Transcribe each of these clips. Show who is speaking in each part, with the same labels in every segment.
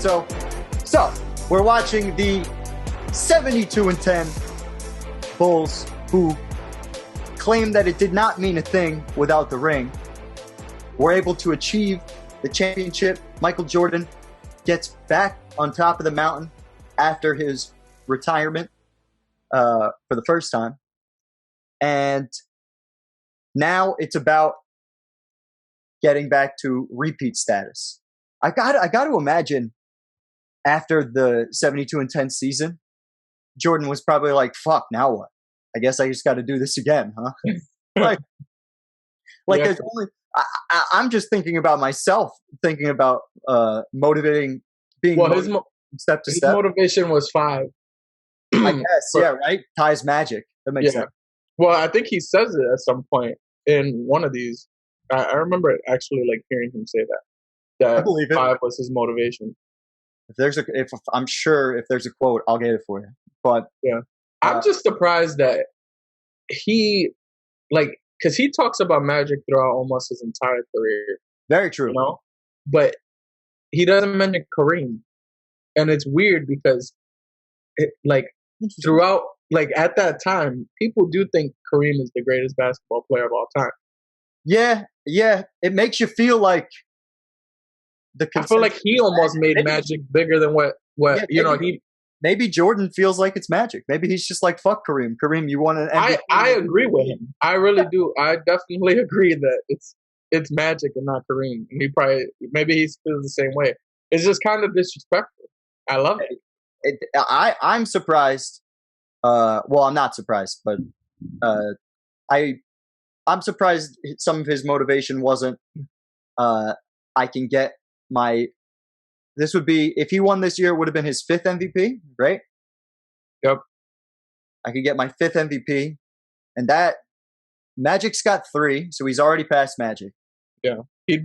Speaker 1: so. So, we're watching the 72-10 Bulls, who claim that it did not mean a thing without the ring, were able to achieve the championship. Michael Jordan gets back on top of the mountain after his retirement for the first time. And now it's about getting back to repeat status. I got to imagine after the 72-10 season, Jordan was probably like, fuck, now what? I guess I just got to do this again, huh? like yeah. There's only, I'm just thinking about myself, thinking about motivating, being step to step.
Speaker 2: His motivation was 5.
Speaker 1: I guess, yeah, right? Ty's magic. That makes sense.
Speaker 2: Well, I think he says it at some point in one of these. I remember actually like hearing him say that
Speaker 1: I believe it.
Speaker 2: 5 was his motivation.
Speaker 1: If I'm sure if there's a quote, I'll get it for you. But
Speaker 2: yeah, I'm just surprised that he, like, because he talks about magic throughout almost his entire career.
Speaker 1: Very true.
Speaker 2: You know? But he doesn't mention Kareem. And it's weird because, throughout, at that time, people do think Kareem is the greatest basketball player of all time.
Speaker 1: Yeah. It makes you feel like
Speaker 2: I feel like he almost made magic bigger than what
Speaker 1: maybe Jordan feels like it's magic. Maybe he's just like, fuck Kareem. Kareem, you want an MVP?
Speaker 2: I agree with him. I really do. I definitely agree that it's magic and not Kareem. And maybe he feels the same way. It's just kind of disrespectful. I love it.
Speaker 1: I'm surprised. Well, I'm not surprised, but I'm surprised some of his motivation wasn't I can get this would be, if he won this year, it would have been his 5th MVP, right?
Speaker 2: Yep.
Speaker 1: I could get my 5th MVP, and that Magic's got 3, so he's already past Magic.
Speaker 2: Yeah, it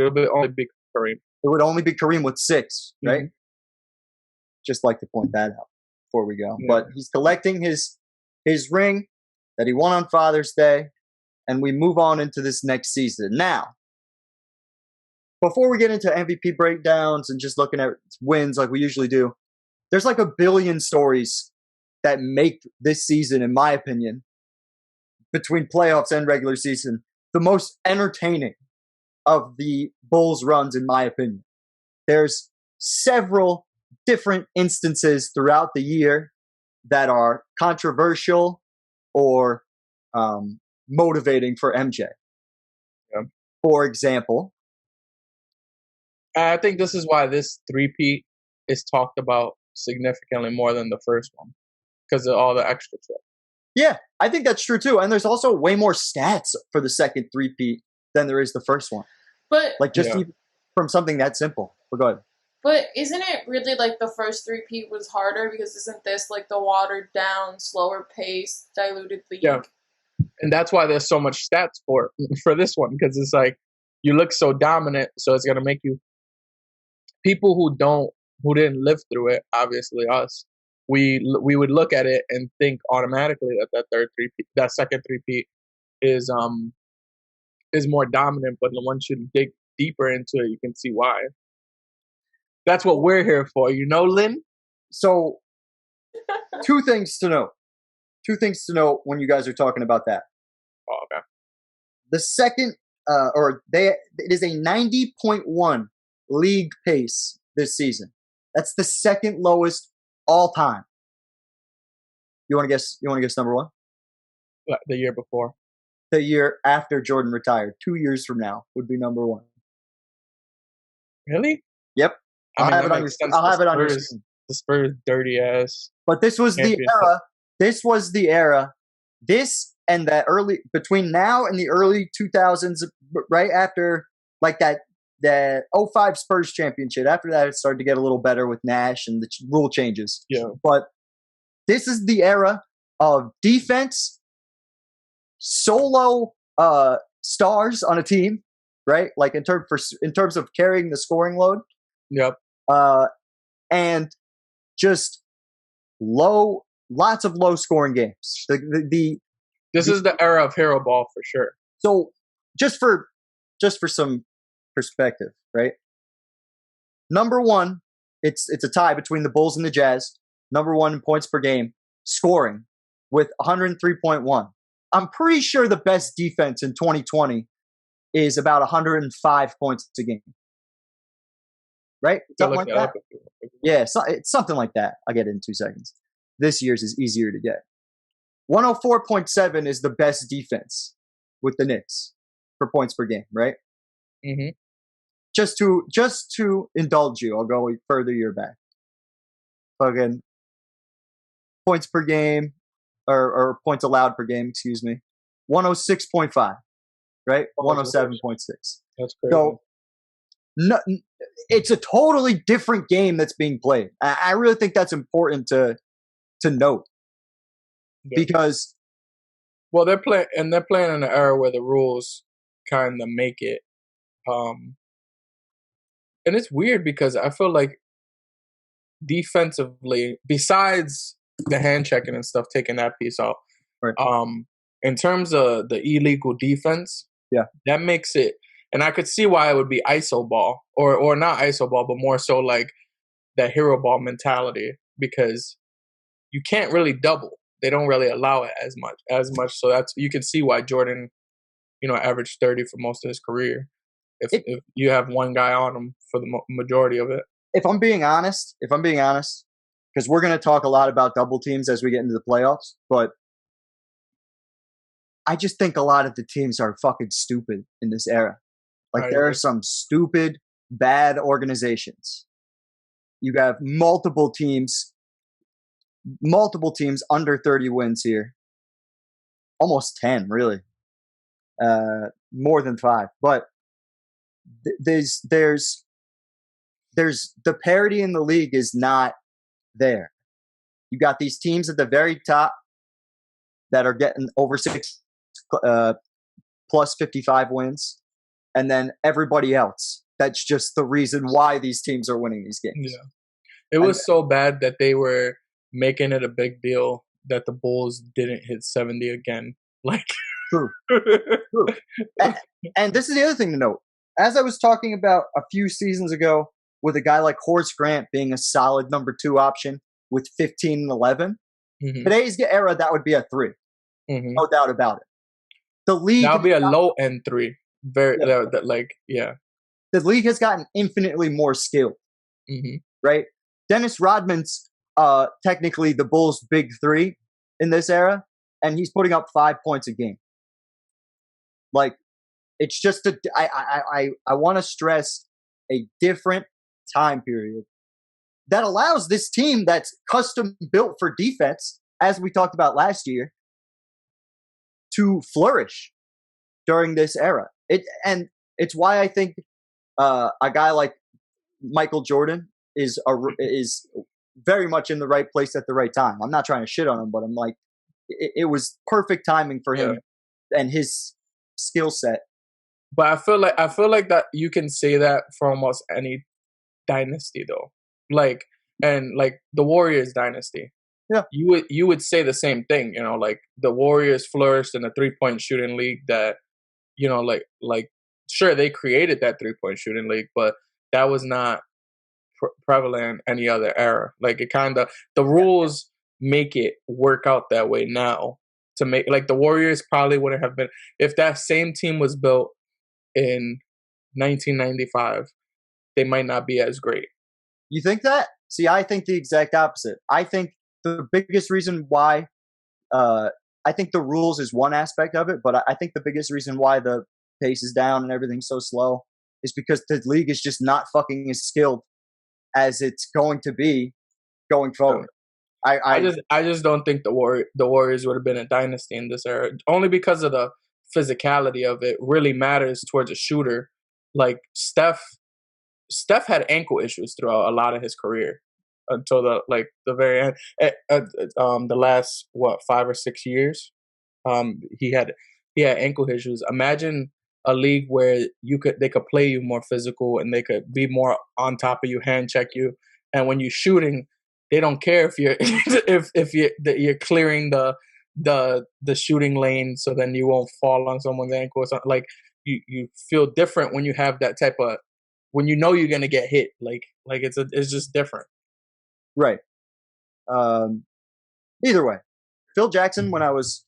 Speaker 2: would only be Kareem.
Speaker 1: It would only be Kareem with 6, right? Mm-hmm. Just like to point that out before we go. Yeah. But he's collecting his ring that he won on Father's Day, and we move on into this next season. Now, before we get into MVP breakdowns and just looking at wins like we usually do, there's like a billion stories that make this season, in my opinion, between playoffs and regular season, the most entertaining of the Bulls' runs, in my opinion. There's several different instances throughout the year that are controversial or motivating for MJ.
Speaker 2: Yeah.
Speaker 1: For example,
Speaker 2: I think this is why this three-peat is talked about significantly more than the first one, because of all the extra stuff.
Speaker 1: Yeah, I think that's true too. And there's also way more stats for the second three-peat than there is the first one.
Speaker 3: But
Speaker 1: even from something that simple. But go ahead.
Speaker 3: But isn't it really like the first three-peat was harder, because isn't this like the watered down, slower pace, diluted league?
Speaker 2: Yeah, and that's why there's so much stats for this one, because it's like you look so dominant, so it's gonna make you. People who didn't live through it, obviously us, we would look at it and think automatically that second three-peat is more dominant. But once you dig deeper into it, you can see why. That's what we're here for, Lynn?
Speaker 1: So, two things to note. When you guys are talking about that.
Speaker 2: Oh, okay.
Speaker 1: The second, it is a 90.1 league pace this season. That's the second lowest all time. You want to guess number one?
Speaker 2: The year before.
Speaker 1: The year after Jordan retired. 2 years from now would be number one.
Speaker 2: Really?
Speaker 1: Yep. I'll have it on your screen.
Speaker 2: The Spurs dirty ass.
Speaker 1: But this was the era. This and that between now and the early 2000s, right after like that 05 Spurs championship. After that, it started to get a little better with Nash and the rule changes.
Speaker 2: Yeah.
Speaker 1: But this is the era of defense, solo stars on a team, right? Like in terms of carrying the scoring load.
Speaker 2: Yep.
Speaker 1: And just lots of low scoring games.
Speaker 2: This is the era of hero ball for sure. So
Speaker 1: just for some perspective, right? number one, it's a tie between the Bulls and the Jazz. Number one in points per game, scoring with 103.1. I'm pretty sure the best defense in 2020 is about 105 points a game. Right? Something like that? Yeah, it's something like that. I'll get it in 2 seconds. This year's is easier to get. 104.7 is the best defense with the Knicks for points per game, right?
Speaker 2: Mm-hmm.
Speaker 1: Just to indulge you, I'll go further year back. Fucking points per game, or points allowed per game, excuse me. 106.5, right? 107.6.
Speaker 2: That's crazy.
Speaker 1: So, no, it's a totally different game that's being played. I really think that's important to note. Yeah. Because
Speaker 2: they're playing in an era where the rules kind of make it and it's weird because I feel like defensively, besides the hand checking and stuff, taking that piece off,
Speaker 1: right.
Speaker 2: In terms of the illegal defense,
Speaker 1: yeah,
Speaker 2: that makes it, and I could see why it would be ISO ball or not ISO ball, but more so like that hero ball mentality, because you can't really double. They don't really allow it as much. So that's, you can see why Jordan, averaged 30 for most of his career. If you have one guy on him for the majority of it.
Speaker 1: If I'm being honest, because we're going to talk a lot about double teams as we get into the playoffs, but I just think a lot of the teams are fucking stupid in this era. Like, there are some stupid, bad organizations. You have multiple teams under 30 wins here. Almost 10, really. More than 5. But there's the parity in the league is not there. You got these teams at the very top that are getting over 6 plus 55 wins, and then everybody else. That's just the reason why these teams are winning these games.
Speaker 2: Yeah, it was so bad that they were making it a big deal that the Bulls didn't hit 70 again. Like,
Speaker 1: true. And this is the other thing to note. As I was talking about a few seasons ago, with a guy like Horace Grant being a solid number 2 option with 15 and 11, today's era, that would be a 3. No doubt about it. The league
Speaker 2: that would be a low end 3. Very,
Speaker 1: yeah.
Speaker 2: The
Speaker 1: league has gotten infinitely more skilled, right? Dennis Rodman's technically the Bulls' big 3 in this era, and he's putting up 5 points a game. Like, it's just I want to stress a different time period that allows this team that's custom built for defense, as we talked about last year, to flourish during this era. It's why I think a guy like Michael Jordan is very much in the right place at the right time. I'm not trying to shit on him, but I'm like, it was perfect timing for him and his skill set.
Speaker 2: But I feel like that you can say that for almost any dynasty though. Like the Warriors dynasty.
Speaker 1: Yeah.
Speaker 2: You would say the same thing, like the Warriors flourished in a 3-point shooting league that, like sure, they created that 3-point shooting league, but that was not prevalent in any other era. Like, it kind of, the rules make it work out that way now to make, like, the Warriors probably wouldn't have been, if that same team was built in 1995, they might not be as great.
Speaker 1: You think that? See, I think the exact opposite. I think the biggest reason why, I think the rules is one aspect of it, but I think the biggest reason why the pace is down and everything's so slow is because the league is just not fucking as skilled as it's going to be going forward.
Speaker 2: I just don't think the Warriors would have been a dynasty in this era, only because of the physicality of it really matters towards a shooter. Like, Steph had ankle issues throughout a lot of his career until the very end. The last 5 or 6 years, he had ankle issues. Imagine a league where they could play you more physical and they could be more on top of you, hand check you, and when you're shooting, they don't care if you're if you're clearing the shooting lane, so then you won't fall on someone's ankle or something. Like, you feel different when you have that type of when you know you're gonna get hit. Like it's just different.
Speaker 1: Right. Either way, Phil Jackson, when I was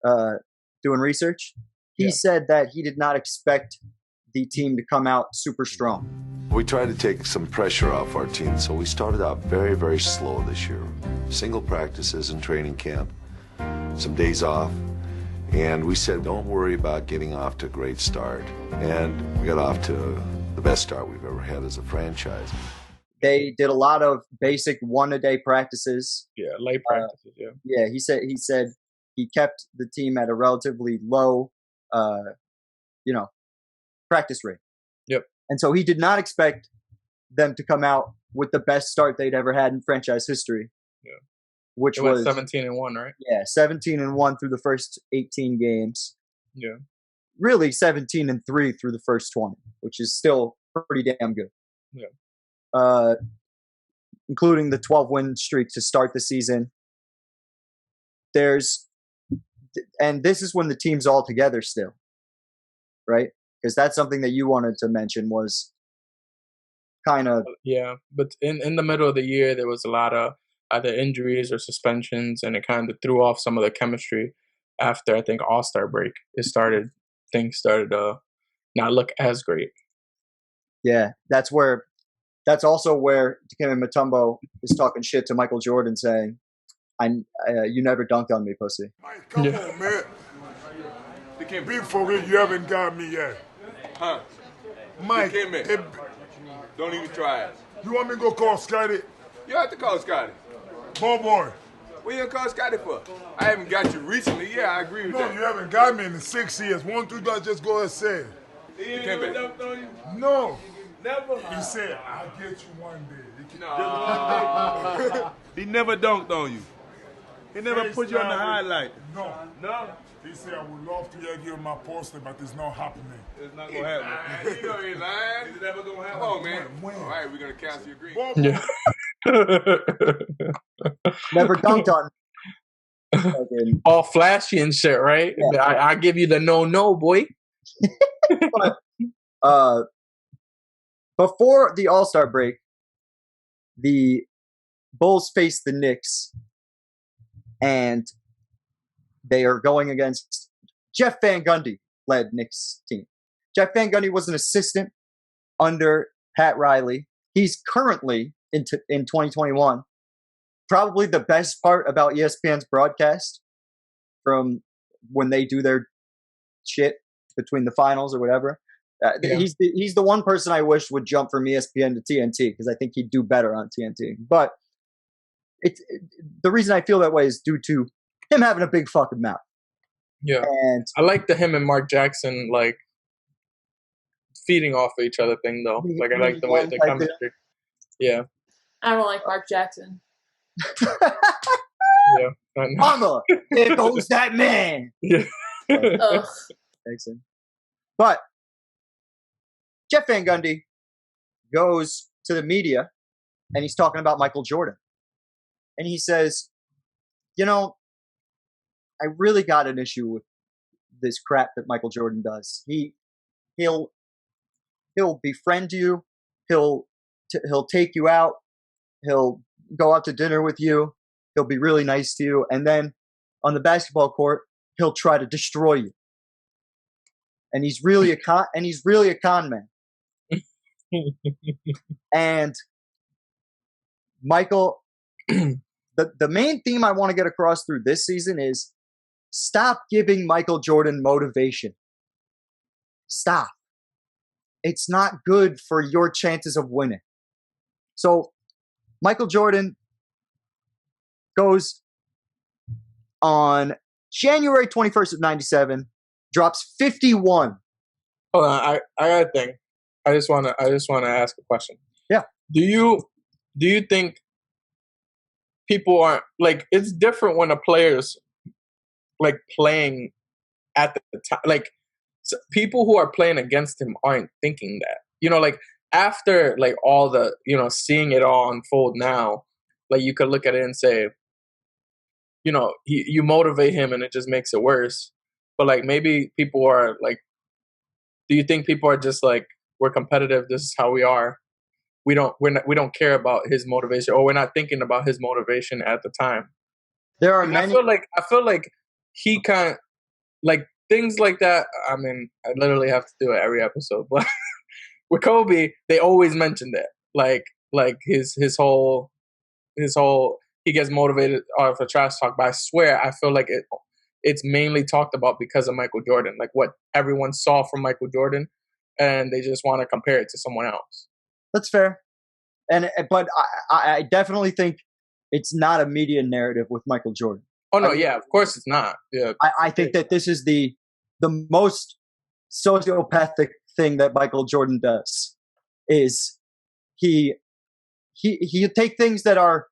Speaker 1: doing research, he said that he did not expect the team to come out super strong.
Speaker 4: We tried to take some pressure off our team, so we started out very, very slow this year. Single practices in training camp, some days off, and we said, don't worry about getting off to a great start. And we got off to the best start we've ever had as a franchise.
Speaker 1: They did a lot of basic one-a-day practices.
Speaker 2: Yeah, light practices,
Speaker 1: Yeah, he said he kept the team at a relatively low, practice rate.
Speaker 2: Yep.
Speaker 1: And so he did not expect them to come out with the best start they'd ever had in franchise history.
Speaker 2: Yeah.
Speaker 1: Which
Speaker 2: it
Speaker 1: was
Speaker 2: 17-1, right?
Speaker 1: Yeah, 17-1 through the first 18 games.
Speaker 2: Yeah.
Speaker 1: Really 17-3 through the first 20, which is still pretty damn good.
Speaker 2: Yeah.
Speaker 1: Including the 12-win streak to start the season. And this is when the team's all together still, right? Because that's something that you wanted to mention was kind of...
Speaker 2: Yeah, but in the middle of the year, there was a lot of either injuries or suspensions, and it kind of threw off some of the chemistry. After, I think, All-Star break, things started to not look as great.
Speaker 1: Yeah, that's also where Dikembe Mutombo is talking shit to Michael Jordan, saying, you never dunked on me, pussy.
Speaker 5: Mike, come on, man. Be for real, you haven't got me yet.
Speaker 6: Huh?
Speaker 5: Mike,
Speaker 6: don't even try it.
Speaker 5: You want me to go call Scotty?
Speaker 6: You have to call Scotty.
Speaker 5: Boy.
Speaker 6: What you gonna call Scotty for? I haven't got you recently. Yeah, I agree with that.
Speaker 5: No, you haven't got me in the 6 years. 1, 2, just go ahead and say it.
Speaker 6: He never dunked on you?
Speaker 5: No.
Speaker 6: Never?
Speaker 5: He said, I'll get you one day.
Speaker 6: No. He never dunked on you. He never put you on the highlight.
Speaker 5: No. He said, I would love to give you my poster, but it's not happening.
Speaker 6: It's not going to happen. You know he's lying. It's never going to happen. Come on, man.
Speaker 5: When?
Speaker 6: All right, we're going to cancel your green.
Speaker 2: Yeah.
Speaker 1: Never dunked on.
Speaker 2: All flashy and shit, right? Yeah. I give you the no, boy.
Speaker 1: But, before the All-Star break, the Bulls faced the Knicks, and they are going against Jeff Van Gundy-led Knicks team. Jeff Van Gundy was an assistant under Pat Riley. He's currently, in 2021, probably the best part about ESPN's broadcast from when they do their shit between the finals or whatever. He's the one person I wish would jump from ESPN to TNT, because I think he'd do better on TNT. But the reason I feel that way is due to him having a big fucking mouth.
Speaker 2: Yeah.
Speaker 1: And
Speaker 2: I like the him and Mark Jackson, like, feeding off of each other thing, though. Like, I like the way the chemistry. Yeah.
Speaker 3: I don't like Mark Jackson.
Speaker 2: Yeah.
Speaker 1: Mama, there goes that man.
Speaker 2: Yeah.
Speaker 1: But Jeff Van Gundy goes to the media and he's talking about Michael Jordan. And he says, I really got an issue with this crap that Michael Jordan does. He'll befriend you. He'll take you out. He'll go out to dinner with you. He'll be really nice to you. And then on the basketball court, he'll try to destroy you. And he's really a con man. And Michael, the main theme I want to get across through this season is stop giving Michael Jordan motivation. Stop. It's not good for your chances of winning. So Michael Jordan goes on January 21st of 97, drops 51.
Speaker 2: Hold on, I got a thing. I just wanna ask a question.
Speaker 1: Yeah.
Speaker 2: Do you think people aren't, like, it's different when a player's like playing at the time, like, so people who are playing against him aren't thinking that, like, after, like, all the, seeing it all unfold now, like, you could look at it and say, you motivate him and it just makes it worse. But, like, maybe people are like, do you think people are just like we're competitive. This is how we are. We don't care about his motivation, or we're not thinking about his motivation at the time.
Speaker 1: There are
Speaker 2: And
Speaker 1: many.
Speaker 2: I feel like he kind like things like that. I mean, I literally have to do it every episode, but with Kobe, they always mentioned it. Like his whole he gets motivated off of trash talk. But I swear, I feel like it's mainly talked about because of Michael Jordan, like what everyone saw from Michael Jordan, and they just want to compare it to someone else.
Speaker 1: That's fair. But I definitely think it's not a media narrative with Michael Jordan.
Speaker 2: Oh no, yeah, of course it's not. Yeah,
Speaker 1: I think that this is the most sociopathic thing that Michael Jordan does is he'll take things that are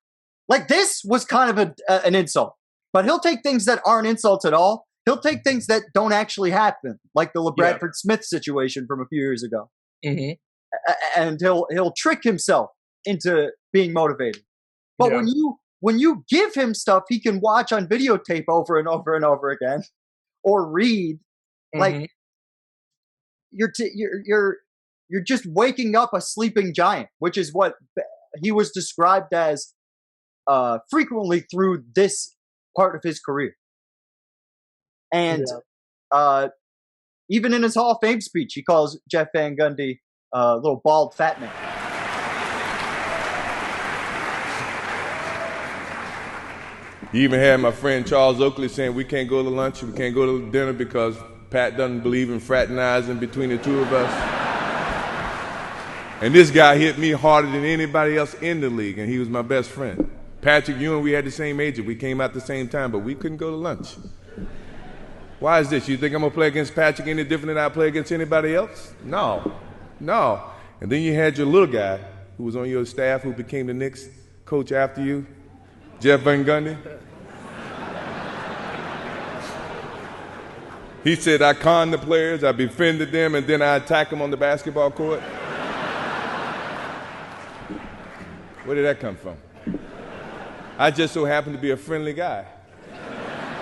Speaker 1: like this was kind of an insult, but he'll take things that aren't insults at all. He'll take things that don't actually happen, like the LeBradford Smith situation from a few years ago, and he'll trick himself into being motivated. But when you give him stuff he can watch on videotape over and over and over again, or read, like you're just waking up a sleeping giant, which is what he was described as frequently through this part of his career. And even in his Hall of Fame speech, he calls Jeff Van Gundy a little bald fat man.
Speaker 6: You even had my friend Charles Oakley saying we can't go to lunch, we can't go to dinner because Pat doesn't believe in fraternizing between the two of us. And this guy hit me harder than anybody else in the league, and he was my best friend. Patrick Ewing, we had the same age, we came out the same time, but we couldn't go to lunch. Why is this? You think I'm going to play against Patrick any different than I play against anybody else? No. And then you had your little guy who was on your staff who became the Knicks coach after you, Jeff Van Gundy. He said, I conned the players, I befriended them, and then I attack them on the basketball court. Where did that come from? I just so happen to be a friendly guy.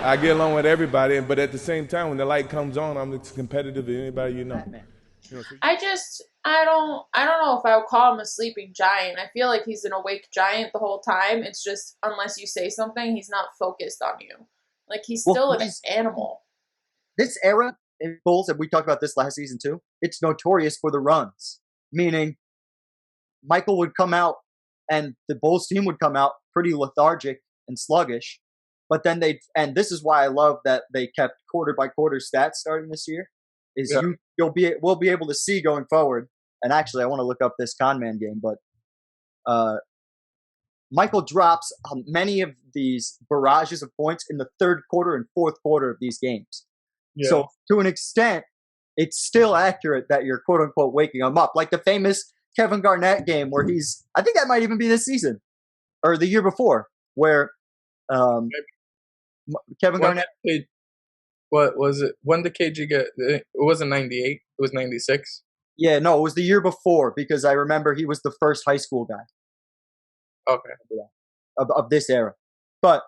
Speaker 6: I get along with everybody, but at the same time, when the light comes on, I'm as competitive as anybody you know.
Speaker 3: I don't know if I would call him a sleeping giant. I feel like he's an awake giant the whole time. It's just unless you say something, he's not focused on you. Like he's still an animal.
Speaker 1: This era in Bulls, and we talked about this last season too, it's notorious for the runs. Meaning Michael would come out and the Bulls team would come out pretty lethargic and sluggish. But then and this is why I love that they kept quarter by quarter stats starting this year, is we'll be able to see going forward. And actually, I want to look up this con man game, but Michael drops many of these barrages of points in the third quarter and fourth quarter of these games. Yeah. So to an extent, it's still accurate that you're quote unquote waking him up. Like the famous Kevin Garnett game where I think that might even be this season or the year before, where Kevin Garnett.
Speaker 2: What was it? When did KG get? It wasn't 98. It was 96.
Speaker 1: Yeah, no, it was the year before because I remember he was the first high school guy.
Speaker 2: Okay.
Speaker 1: Of this era. But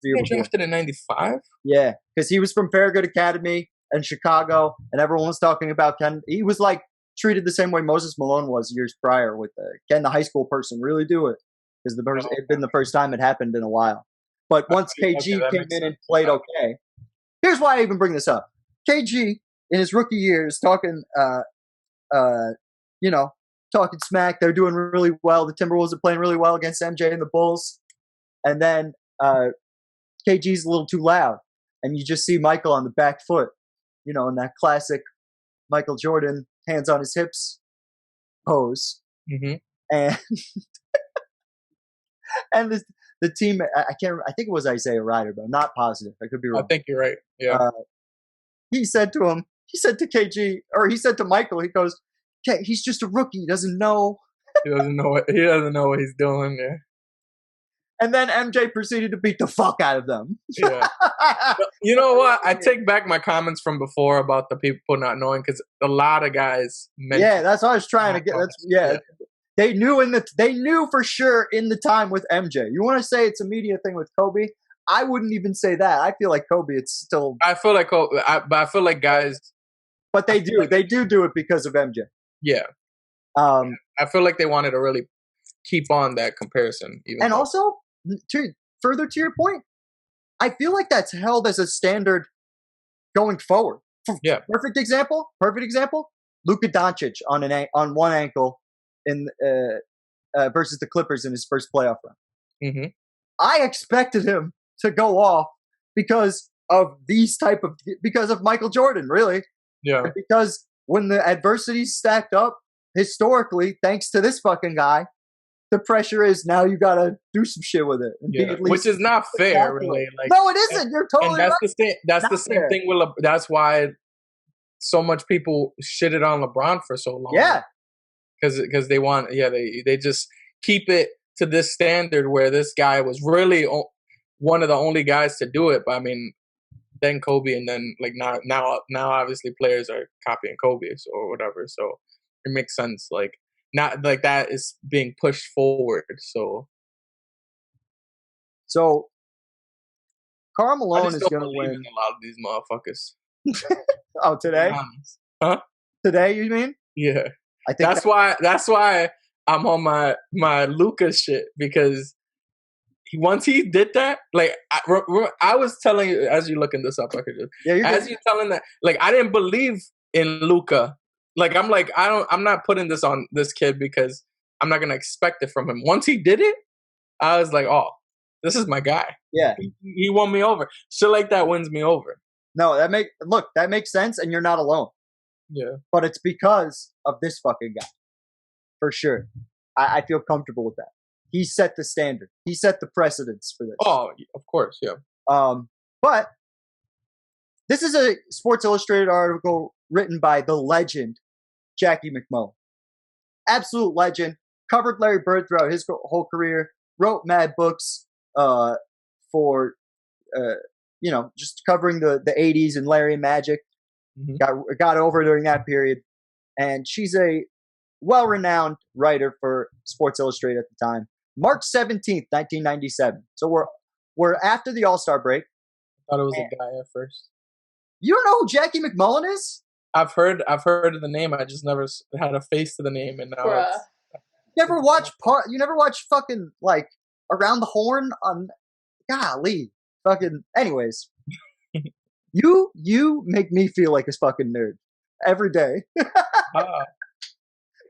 Speaker 2: he drafted in 95?
Speaker 1: Yeah, because he was from Farragut Academy and Chicago, and everyone was talking about Ken. He was like treated the same way Moses Malone was years prior with can the high school person really do it? Because it had been the first time it happened in a while. But once KG came in and played okay. Here's why I even bring this up. KG, in his rookie year, is talking, talking smack. They're doing really well. The Timberwolves are playing really well against MJ and the Bulls. And then KG's a little too loud. And you just see Michael on the back foot, in that classic Michael Jordan, hands on his hips pose. Mm-hmm. And the team, I think it was Isaiah Ryder, but I'm not positive. I could be wrong.
Speaker 2: I think you're right. Yeah.
Speaker 1: He said to KG, or he said to Michael, he goes, "Okay, he's just a rookie. He doesn't know.
Speaker 2: He doesn't know what he's doing." Yeah.
Speaker 1: And then MJ proceeded to beat the fuck out of them.
Speaker 2: Yeah. You know what? I take back my comments from before about the people not knowing because a lot of guys.
Speaker 1: Yeah, that's what I was trying to get. Yeah. They knew for sure in the time with MJ. You want to say it's a media thing with Kobe? I wouldn't even say that. I feel like Kobe, it's still.
Speaker 2: I feel like Kobe, but I feel like guys.
Speaker 1: But they do. They do it because of MJ.
Speaker 2: Yeah, I feel like they wanted to really keep on that comparison.
Speaker 1: And also, further to your point, I feel like that's held as a standard going forward.
Speaker 2: Yeah.
Speaker 1: Perfect example. Luka Doncic on one ankle in versus the Clippers in his first playoff run.
Speaker 2: Mm-hmm.
Speaker 1: I expected him to go off because of Michael Jordan, really.
Speaker 2: Yeah.
Speaker 1: Because when the adversity's stacked up, historically, thanks to this fucking guy, the pressure is now you gotta do some shit with it. And
Speaker 2: which is not fair, really. Like,
Speaker 1: no, it isn't. You're totally
Speaker 2: and
Speaker 1: right.
Speaker 2: That's the same thing with that's why so much people shitted on LeBron for so long.
Speaker 1: Yeah.
Speaker 2: Because they want, they just keep it to this standard where this guy was really one of the only guys to do it. But I mean, then Kobe, and then like now obviously players are copying Kobe or whatever. So it makes sense. Like not like that is being pushed forward. So
Speaker 1: Karl Malone is going to win.
Speaker 2: A lot of these motherfuckers.
Speaker 1: Oh, today?
Speaker 2: Huh?
Speaker 1: Today, you mean?
Speaker 2: Yeah. I think that's why I'm on my Lucas shit, because once he did that, like I was telling you as you looking this up, I could just you telling that, like I didn't believe in Luka. Like I'm not putting this on this kid because I'm not gonna expect it from him. Once he did it, I was like, oh, this is my guy.
Speaker 1: Yeah,
Speaker 2: he won me over. Shit like that wins me over.
Speaker 1: No, that makes sense, and you're not alone.
Speaker 2: Yeah,
Speaker 1: but it's because of this fucking guy, for sure. I feel comfortable with that. He set the standard. He set the precedence for this.
Speaker 2: Oh, of course, yeah.
Speaker 1: But this is a Sports Illustrated article written by the legend Jackie McMullen, absolute legend. Covered Larry Bird throughout his whole career. Wrote mad books for just covering the 80s and Larry and Magic. Mm-hmm. Got over during that period, and she's a well-renowned writer for Sports Illustrated at the time. March 17th, 1997. So we're after the All-Star break.
Speaker 2: I thought it was a guy at first.
Speaker 1: You don't know who Jackie McMullen is?
Speaker 2: I've heard of the name. I just never had a face to the name, and now
Speaker 1: you never watch fucking like Around the Horn on golly fucking anyways. You make me feel like a fucking nerd every day.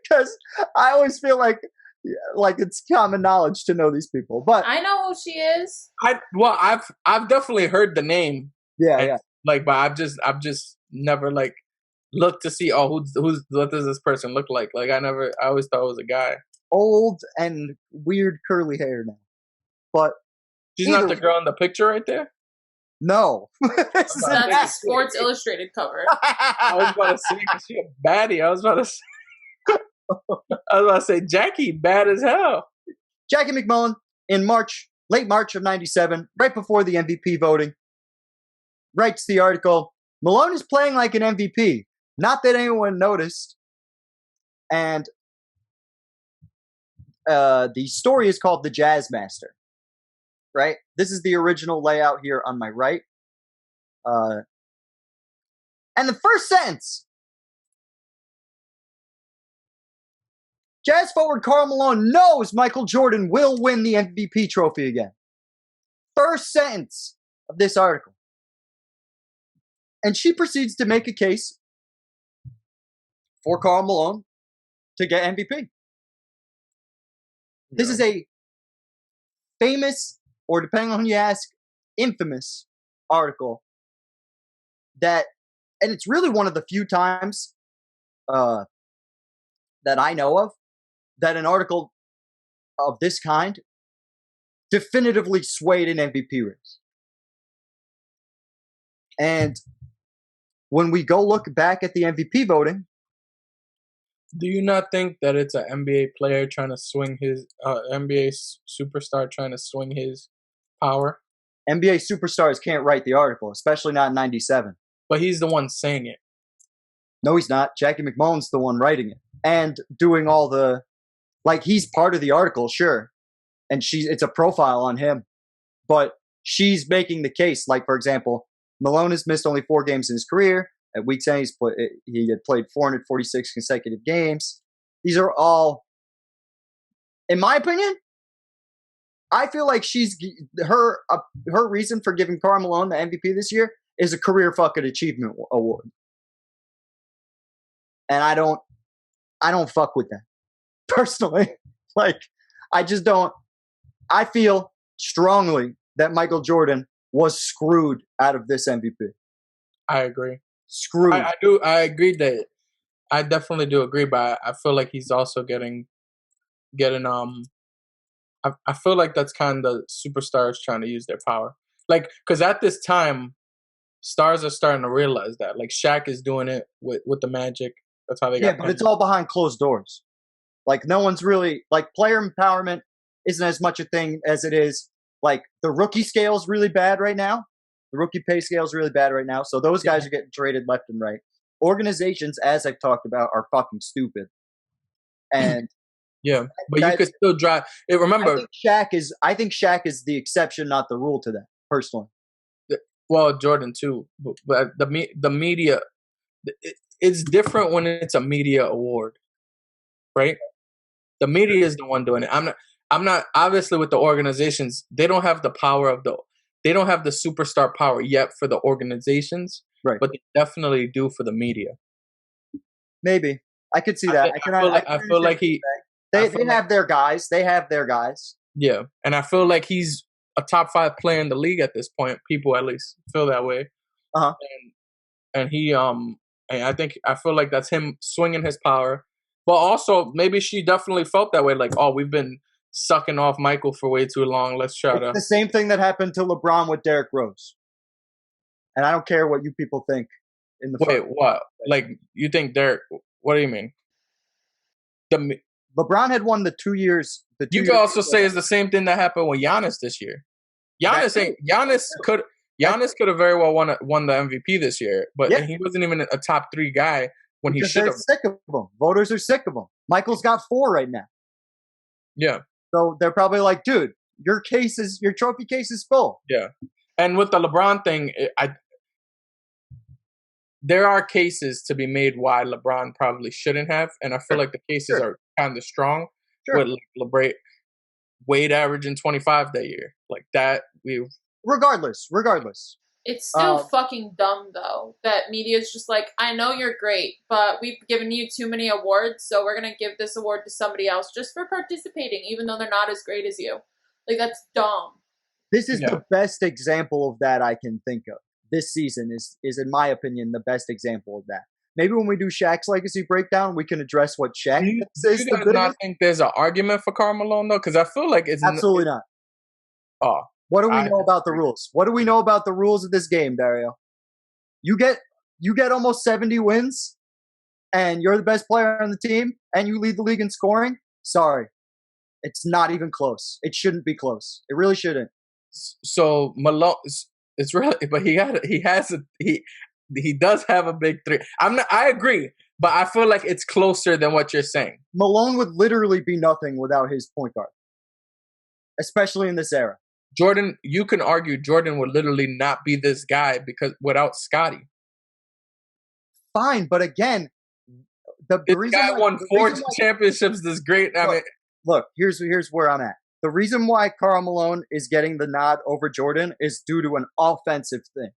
Speaker 1: Because I always feel like it's common knowledge to know these people. But
Speaker 3: I know who she is.
Speaker 2: I've definitely heard the name.
Speaker 1: Yeah.
Speaker 2: Like, but I've just never like looked to see what does this person look like? Like I always thought it was a guy.
Speaker 1: Old and weird curly hair now. But
Speaker 2: she's not the girl in the picture right there?
Speaker 1: No.
Speaker 3: That's a Sports Illustrated cover.
Speaker 2: I was about to say, because she a baddie. I was about to say, Jackie, bad as hell.
Speaker 1: Jackie McMullen, in late March of 97, right before the MVP voting, writes the article, Malone is playing like an MVP. Not that anyone noticed. And the story is called The Jazz Master. Right? This is the original layout here on my right. And the first sentence. Jazz forward Karl Malone knows Michael Jordan will win the MVP trophy again. First sentence of this article. And she proceeds to make a case for Karl Malone to get MVP. This is a famous, or depending on who you ask, infamous article and it's really one of the few times that I know of that an article of this kind definitively swayed an MVP race. And when we go look back at the MVP voting,
Speaker 2: do you not think that it's an NBA player trying to swing his NBA superstar trying to swing his power?
Speaker 1: NBA superstars can't write the article, especially not in 97.
Speaker 2: But he's the one saying it.
Speaker 1: No, he's not. Jackie McMullen's the one writing it and doing all the, like, he's part of the article, sure, and it's a profile on him, but she's making the case. Like, for example, Malone has missed only 4 games in his career. At week's end, he had played 446 consecutive games. These are all, in my opinion, I feel like her reason for giving Karl Malone the MVP this year is a career fucking achievement award. And I don't fuck with that. Personally. Like, I just don't. I feel strongly that Michael Jordan was screwed out of this MVP. I
Speaker 2: agree.
Speaker 1: Screwed.
Speaker 2: I do. I agree that. I definitely do agree, but I feel like he's also getting. I feel like that's kind of superstars trying to use their power. Like, because at this time, stars are starting to realize that. Like, Shaq is doing it with the Magic. That's how they got.
Speaker 1: Yeah, but it's all behind closed doors. Like, no one's really, like, player empowerment isn't as much a thing as it is. Like, the rookie scale is really bad right now. The rookie pay scale is really bad right now. So those guys are getting traded left and right. Organizations, as I've talked about, are fucking stupid. And
Speaker 2: yeah, but you could still drive. Remember,
Speaker 1: I think Shaq is the exception, not the rule to that. Personally,
Speaker 2: well, Jordan too. But the media, it's different when it's a media award, right? The media is the one doing it. I'm not. Obviously, with the organizations, they don't have the power they don't have the superstar power yet for the organizations,
Speaker 1: right?
Speaker 2: But they definitely do for the media.
Speaker 1: Maybe I could see that.
Speaker 2: I feel like
Speaker 1: they have their guys. They have their guys.
Speaker 2: Yeah, and I feel like he's a top 5 player in the league at this point. People at least feel that way. And he I feel like that's him swinging his power. But also, maybe she definitely felt that way. Like, oh, we've been sucking off Michael for way too long. Let's try to.
Speaker 1: The same thing that happened to LeBron with Derrick Rose. And I don't care what you people think.
Speaker 2: Wait, what? Like, you think Derrick? What do you mean?
Speaker 1: LeBron had won the 2 years.
Speaker 2: You could also say it's the same thing that happened with Giannis this year. Giannis could have very well won the MVP this year, but he wasn't even a top 3 guy when he should have.
Speaker 1: They're sick of him. Voters are sick of him. Michael's got 4 right now.
Speaker 2: Yeah.
Speaker 1: So they're probably like, dude, your trophy case is full.
Speaker 2: Yeah. And with the LeBron thing, there are cases to be made why LeBron probably shouldn't have, and I feel like the cases are kind of strong. With like Wade averaging 25 that year, like that.
Speaker 1: Regardless,
Speaker 3: it's still fucking dumb though that media's just like, I know you're great, but we've given you too many awards, so we're gonna give this award to somebody else just for participating, even though they're not as great as you. Like, that's dumb.
Speaker 1: This is the best example of that I can think of. This season is in my opinion the best example of that. Maybe when we do Shaq's legacy breakdown, we can address what Shaq says.
Speaker 2: You guys not think there's an argument for Karl Malone though? Because I feel like it's
Speaker 1: absolutely not.
Speaker 2: Oh,
Speaker 1: what do we know about the rules? What do we know about the rules of this game, Dario? You get almost 70 wins, and you're the best player on the team, and you lead the league in scoring. Sorry, it's not even close. It shouldn't be close. It really shouldn't.
Speaker 2: So Malone, it's really, but he does have a big 3. I agree, but I feel like it's closer than what you're saying.
Speaker 1: Malone would literally be nothing without his point guard, especially in this era.
Speaker 2: Jordan, you can argue Jordan would literally not be this guy because without Scottie.
Speaker 1: Fine, but again, the reason
Speaker 2: guy won 4 championships. This great.
Speaker 1: Look, here's where I'm at. The reason why Karl Malone is getting the nod over Jordan is due to an offensive thing.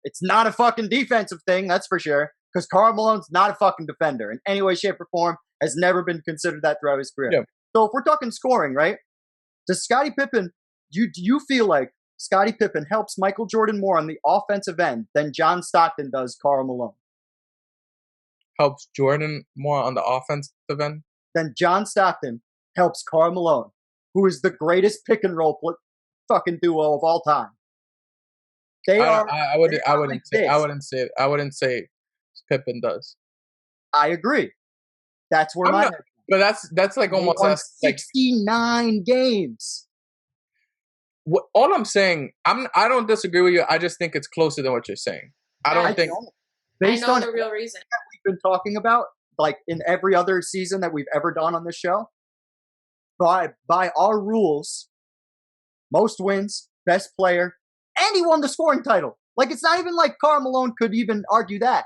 Speaker 1: It's not a fucking defensive thing, that's for sure, because Karl Malone's not a fucking defender in any way, shape, or form, has never been considered that throughout his career. Yeah. So if we're talking scoring, right, does Scottie Pippen, do you feel like Scottie Pippen helps Michael Jordan more on the offensive end than John Stockton does Karl Malone?
Speaker 2: Helps Jordan more on the offensive end?
Speaker 1: Then John Stockton helps Karl Malone, who is the greatest pick and roll fucking duo of all time.
Speaker 2: I wouldn't say Pippen does.
Speaker 1: I agree. That's where
Speaker 2: but that's like almost
Speaker 1: 69 games.
Speaker 2: All I'm saying, I don't disagree with you. I just think it's closer than what you're saying. I don't think.
Speaker 1: Based on
Speaker 3: the real reason
Speaker 1: that we've been talking about, like in every other season that we've ever done on this show, by our rules, most wins, best player, and he won the scoring title. Like, it's not even like Karl Malone could even argue that.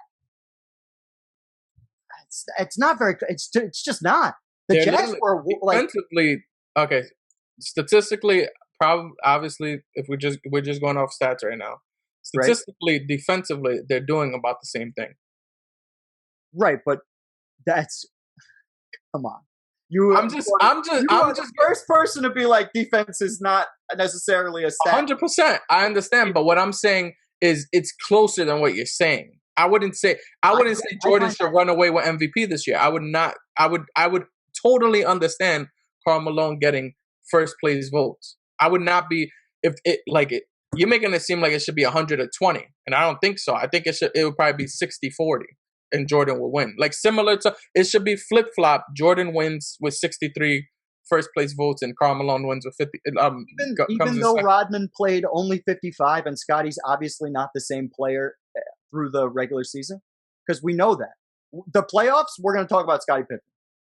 Speaker 1: it's not very. It's just not. The Jazz were like
Speaker 2: defensively. Okay, statistically, obviously, if we're just going off stats right now. Statistically, right? Defensively, they're doing about the same thing.
Speaker 1: Right, but that's come on. I'm just
Speaker 2: the
Speaker 1: first person to be like defense is not necessarily a stat.
Speaker 2: 100%. I understand, but what I'm saying is it's closer than what you're saying. I wouldn't say Jordan should run away with MVP this year. I would not. I would totally understand Karl Malone getting first place votes. I would not be if it like it. You're making it seem like it should be 120, and I don't think so. I think it would probably be 60-40, and Jordan will win. Like similar to it should be flip flop. Jordan wins with 63 first place votes, and Karl Malone wins with 50.
Speaker 1: Even though Rodman played only 55, and Scotty's obviously not the same player through the regular season, because we know that the playoffs we're going to talk about Scottie Pippen,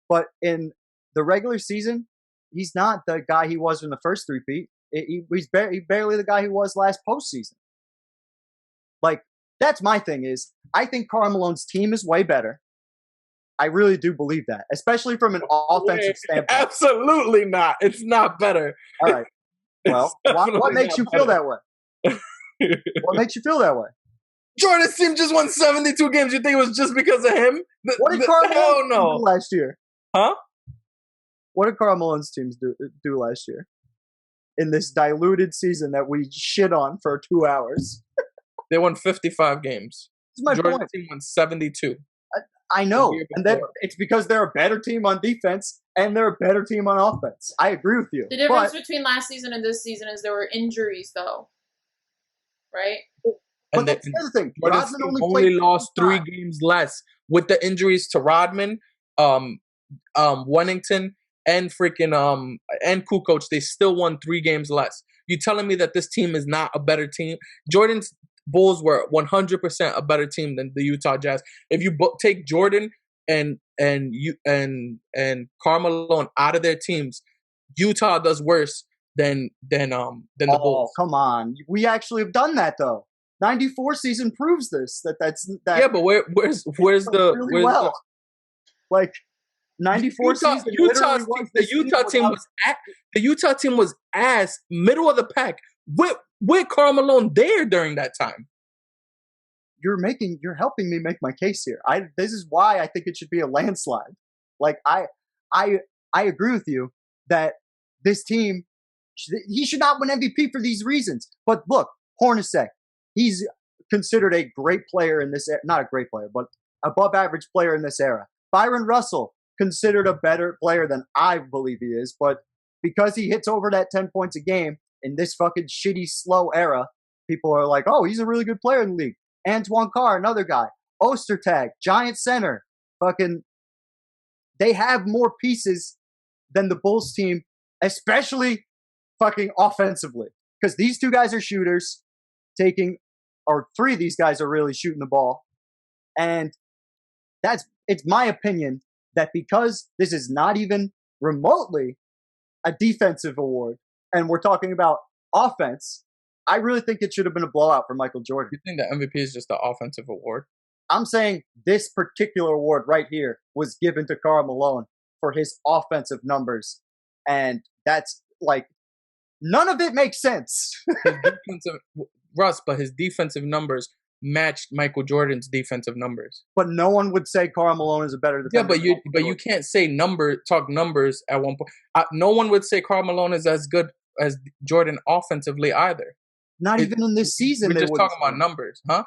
Speaker 1: but in the regular season, he's not the guy he was in the first three-peat. He's barely the guy he was last postseason. Like, that's my thing is, I think Karl Malone's team is way better. I really do believe that, especially from an offensive standpoint.
Speaker 2: Absolutely not. It's not better.
Speaker 1: All right. Well, what makes you feel that way? What makes you feel that way?
Speaker 2: Jordan's team just won 72 games. You think it was just because of him?
Speaker 1: What did Karl Malone do last year?
Speaker 2: Huh?
Speaker 1: What did Karl Malone's teams do last year? In this diluted season that we shit on for 2 hours.
Speaker 2: They won 55 games.
Speaker 1: This is my
Speaker 2: Jordan's
Speaker 1: point.
Speaker 2: team won 72.
Speaker 1: I know. And then it's because they're a better team on defense and they're a better team on offense. I agree with you.
Speaker 3: The difference between last season and this season is there were injuries, though. Right?
Speaker 1: But that's the other thing.
Speaker 2: Rodman only lost 3 games less. With the injuries to Rodman, Wennington, and freaking and Kukoc, they still won 3 games less. You telling me that this team is not a better team? Jordan's Bulls were 100% a better team than the Utah Jazz. If you take Jordan and Karl Malone out of their teams, Utah does worse than the Bulls.
Speaker 1: Come on, we actually have done that though. 94 season proves this. That's
Speaker 2: yeah, but where's the
Speaker 1: really well. Like 94 season.
Speaker 2: The Utah team was ass, middle of the pack. With Karl Malone there during that time.
Speaker 1: You're helping me make my case here. This is why I think it should be a landslide. Like I agree with you that this team, he should not win MVP for these reasons. But look, Hornacek, he's considered a great player in this, not a great player, but above average player in this era. Byron Russell, considered a better player than I believe he is, but because he hits over that 10 points a game in this fucking shitty, slow era, people are like, oh, he's a really good player in the league. Antoine Carr, another guy. Ostertag, giant center. Fucking, they have more pieces than the Bulls team, especially fucking offensively. Because these 2 guys are shooters, or 3 of these guys are really shooting the ball. And it's my opinion that because this is not even remotely a defensive award, and we're talking about offense, I really think it should have been a blowout for Michael Jordan.
Speaker 2: You think the MVP is just the offensive award?
Speaker 1: I'm saying this particular award right here was given to Karl Malone for his offensive numbers. And that's like, none of it makes sense.
Speaker 2: But his defensive numbers matched Michael Jordan's defensive numbers.
Speaker 1: But no one would say Karl Malone is a better defender.
Speaker 2: Yeah, but you can't say talk numbers at one point. No one would say Karl Malone is as good as Jordan offensively either.
Speaker 1: Not even in this season.
Speaker 2: We're just talking about numbers, huh?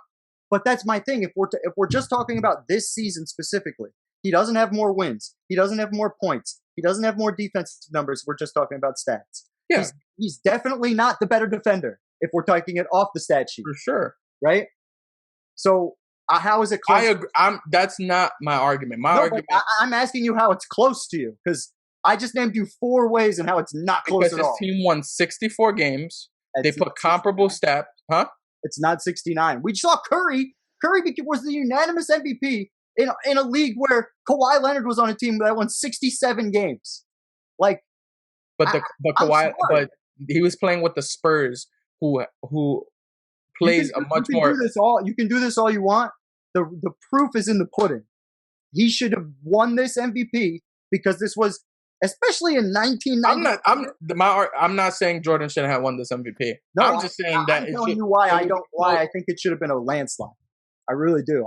Speaker 1: But that's my thing. If we're just talking about this season specifically, he doesn't have more wins. He doesn't have more points. He doesn't have more defensive numbers. We're just talking about stats.
Speaker 2: Yeah.
Speaker 1: He's definitely not the better defender if we're taking it off the stat sheet.
Speaker 2: For sure.
Speaker 1: Right? So how is it close?
Speaker 2: I agree. That's not my argument.
Speaker 1: I'm asking you how it's close to you, because I just named you 4 ways and how it's not close at all.
Speaker 2: Because his team won 64 games. They put comparable stats. Huh?
Speaker 1: It's not 69. We saw Curry. Curry was the unanimous MVP in a league where Kawhi Leonard was on a team that won 67 games. Like,
Speaker 2: but he was playing with the Spurs, who plays a much more.
Speaker 1: You can do this all you want. The proof is in the pudding. he should have won this MVP because this was, especially in 1990.
Speaker 2: I'm not saying Jordan shouldn't have won this MVP.
Speaker 1: No,
Speaker 2: I'm just saying that
Speaker 1: I'm telling you why I think it should have been a landslide. I really do.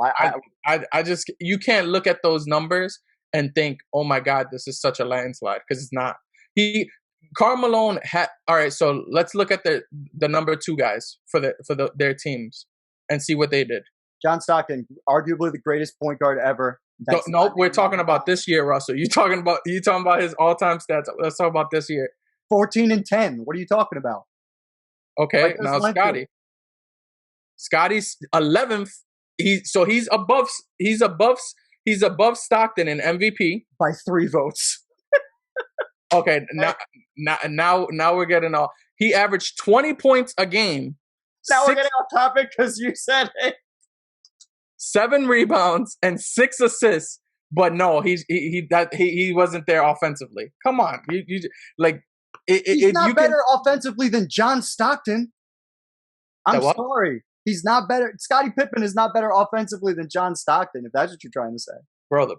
Speaker 2: I just, you can't look at those numbers and think, oh my God, this is such a landslide, because it's not. Karl Malone had. All right, so let's look at the number 2 guys for their teams and see what they did.
Speaker 1: John Stockton, arguably the greatest point guard ever.
Speaker 2: No, we're talking about this year, Russell. You talking about his all-time stats. Let's talk about this year.
Speaker 1: 14 and 10. What are you talking about?
Speaker 2: Okay, now Scotty. Scotty's 11th. He's above Stockton in MVP
Speaker 1: by 3 votes.
Speaker 2: Okay, now we're getting all. He averaged 20 points a game.
Speaker 1: Now we're getting off topic because you said it.
Speaker 2: 7 rebounds and 6 assists, but no, he wasn't there offensively. Come on,
Speaker 1: he's not better offensively than John Stockton. I'm sorry, he's not better. Scottie Pippen is not better offensively than John Stockton. If that's what you're trying to say,
Speaker 2: brother,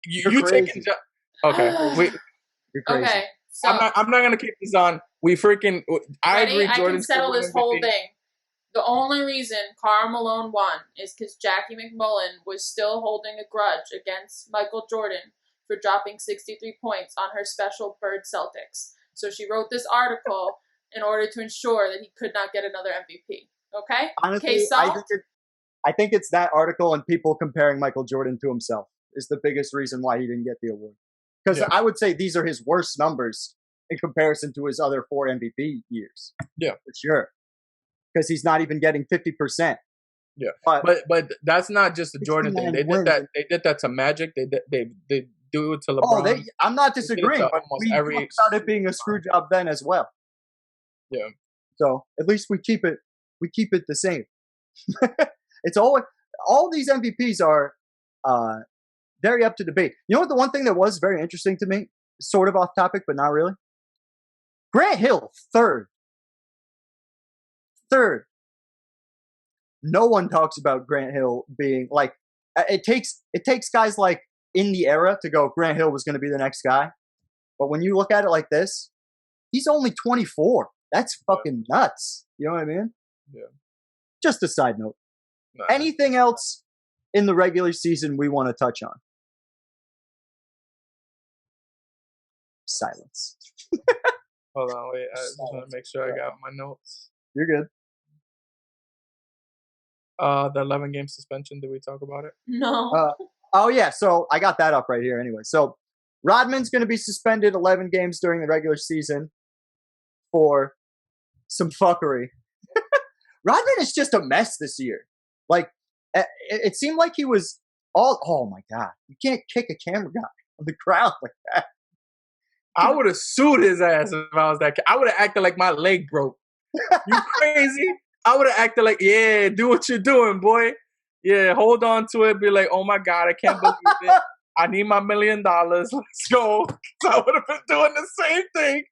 Speaker 2: you taking okay?
Speaker 1: You're crazy.
Speaker 3: Okay, so
Speaker 2: I'm not gonna keep this on. I agree.
Speaker 3: I can settle this whole thing. The only reason Karl Malone won is because Jackie McMullen was still holding a grudge against Michael Jordan for dropping 63 points on her special Bird Celtics. So she wrote this article in order to ensure that he could not get another MVP. Okay?
Speaker 1: Honestly, I think it's that article and people comparing Michael Jordan to himself is the biggest reason why he didn't get the award. Because I would say these are his worst numbers in comparison to his other 4 MVP years.
Speaker 2: Yeah. For
Speaker 1: sure. Because he's not even getting 50%.
Speaker 2: Yeah, but that's not just the Jordan thing. They did that to Magic. They do it to LeBron.
Speaker 1: I'm not disagreeing. But we talked about it being a screw job then as well.
Speaker 2: Yeah.
Speaker 1: So at least we keep it the same. It's all these MVPs are very up to debate. You know what? The one thing that was very interesting to me, sort of off topic, but not really. Grant Hill, third. No one talks about Grant Hill being like, it takes guys like in the era to go, Grant Hill was going to be the next guy. But when you look at it like this, he's only 24. That's fucking nuts. You know what I mean?
Speaker 2: Yeah.
Speaker 1: Just a side note. Nah. Anything else in the regular season we want to touch on? Silence.
Speaker 2: Hold on, wait. I just want to make sure I got my notes.
Speaker 1: You're good.
Speaker 2: The 11-game suspension. Did we talk about it?
Speaker 3: No.
Speaker 1: Oh yeah. So I got that up right here. Anyway, so Rodman's going to be suspended 11 games during the regular season for some fuckery. Rodman is just a mess this year. Like it seemed like he was all. Oh my god! You can't kick a camera guy on the crowd like that.
Speaker 2: I would have sued his ass if I was that kid. I would have acted like my leg broke. You crazy? I would have acted like, yeah, do what you're doing, boy. Yeah, hold on to it. Be like, oh my God, I can't believe it. I need my $1 million. Let's go. So I would have been doing the same thing.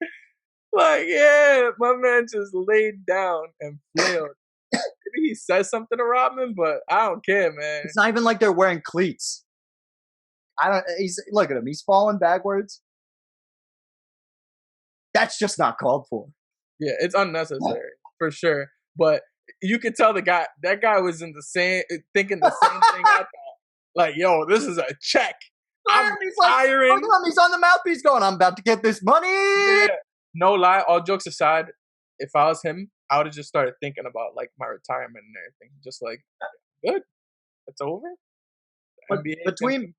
Speaker 2: Like, yeah, my man just laid down and flailed. Maybe he says something to Rodman, but I don't care, man.
Speaker 1: It's not even like they're wearing cleats. Look at him. He's falling backwards. That's just not called for.
Speaker 2: Yeah, it's unnecessary for sure. But you could tell that guy was thinking the same thing I thought. Like, yo, this is a check. I'm firing.
Speaker 1: Look at him. He's on the mouthpiece going, I'm about to get this money.
Speaker 2: Yeah. No lie, all jokes aside, if I was him, I would have just started thinking about like my retirement and everything. Just like, good, it's over.
Speaker 1: But between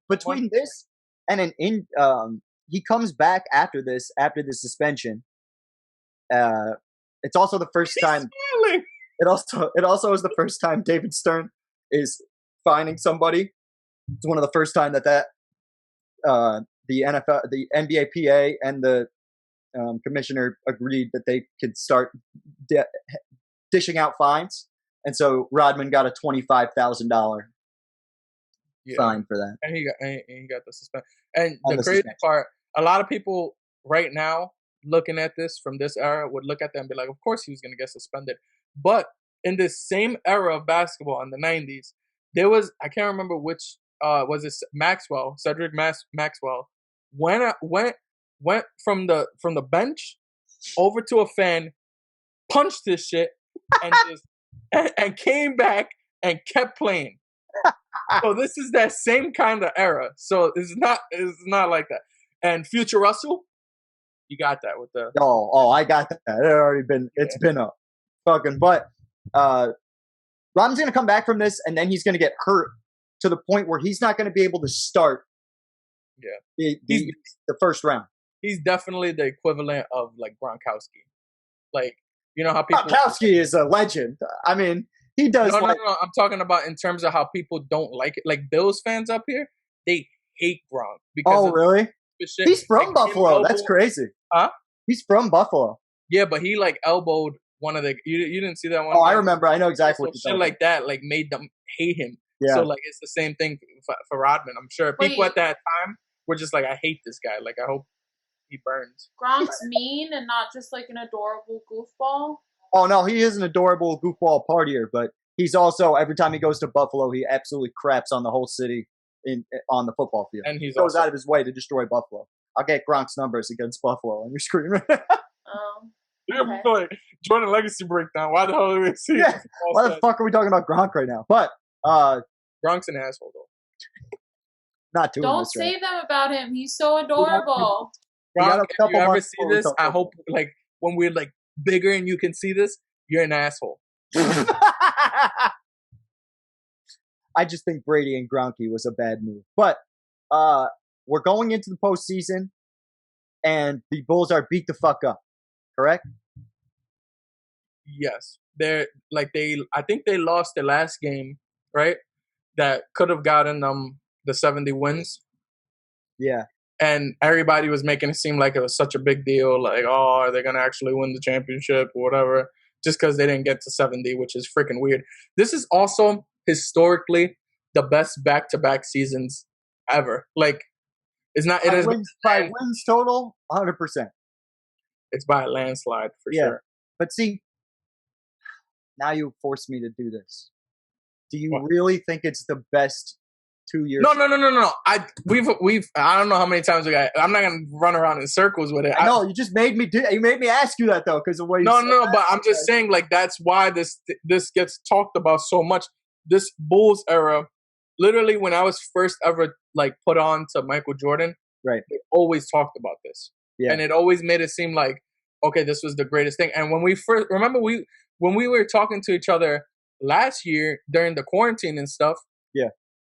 Speaker 1: this and he comes back after the suspension. It's also the first time. It also is the first time David Stern is fining somebody. It's one of the first time that the NFL, the NBAPA, and the commissioner agreed that they could start dishing out fines, and so Rodman got a $25,000 fine for that.
Speaker 2: And he got the suspension. And the crazy part, a lot of people right now looking at this from this era would look at that and be like, of course he was going to get suspended. But in this same era of basketball in the 90s, there was, I can't remember which was it Maxwell, Maxwell, went from the bench over to a fan, punched this shit, and just and came back and kept playing. So this is that same kind of era. So it's not like that. And Future Russell, you got that with the
Speaker 1: I got that. It's been a fucking but Rodman's gonna come back from this and then he's gonna get hurt to the point where he's not gonna be able to start the first round.
Speaker 2: He's definitely the equivalent of like Gronkowski. Like, you know how people
Speaker 1: Gronkowski is a legend. I mean, he does
Speaker 2: no. I'm talking about in terms of how people don't like it. Like Bills fans up here, they hate Gronk because
Speaker 1: really?
Speaker 2: Shit.
Speaker 1: He's from Buffalo. That's crazy.
Speaker 2: Huh?
Speaker 1: He's from Buffalo.
Speaker 2: Yeah, but he like elbowed one of the. You didn't see that one?
Speaker 1: Oh, I remember. I know exactly what you're
Speaker 2: shit like that. Like made them hate him.
Speaker 1: Yeah.
Speaker 2: So like it's the same thing for Rodman. I'm sure people at that time were just like, I hate this guy. Like I hope he burns.
Speaker 3: Gronk's mean and not just like an adorable goofball.
Speaker 1: Oh no, he is an adorable goofball partier, but he's also every time he goes to Buffalo, he absolutely craps on the whole city on the football field.
Speaker 2: And he
Speaker 1: goes out of his way to destroy Buffalo. I'll get Gronk's numbers against Buffalo on your screen right now.
Speaker 2: Okay. Like, Jordan Legacy breakdown. Why the hell are we seeing?
Speaker 1: Yeah. Why the fuck are we talking about Gronk right now? But
Speaker 2: Gronk's an asshole though.
Speaker 1: Not doing
Speaker 3: Don't
Speaker 1: this
Speaker 3: say
Speaker 1: right.
Speaker 3: them about him. He's so adorable.
Speaker 2: Gronk, if you ever see this, I hope like when we're like bigger and you can see this, you're an asshole.
Speaker 1: I just think Brady and Gronky was a bad move. But we're going into the postseason, and the Bulls are beat the fuck up. Correct?
Speaker 2: Yes, I think they lost the last game, right? That could have gotten them the 70 wins.
Speaker 1: Yeah.
Speaker 2: And everybody was making it seem like it was such a big deal. Like, oh, are they going to actually win the championship or whatever? Just because they didn't get to 70, which is freaking weird. This is also historically the best back-to-back seasons ever. Like, it's not. It is
Speaker 1: by wins total, 100%.
Speaker 2: It's by a landslide for sure.
Speaker 1: But see, now you forced me to do this. Do you really think it's the best 2 years?
Speaker 2: No. We've I don't know how many times we got. I'm not gonna run around in circles with it.
Speaker 1: No, you just made me ask you that though because of the way you said that.
Speaker 2: But I'm just saying like that's why this gets talked about so much. This Bulls era, literally when I was first ever like put on to Michael Jordan,
Speaker 1: right?
Speaker 2: They always talked about this, and it always made it seem like okay, this was the greatest thing. And when we first remember when we were talking to each other last year during the quarantine and stuff,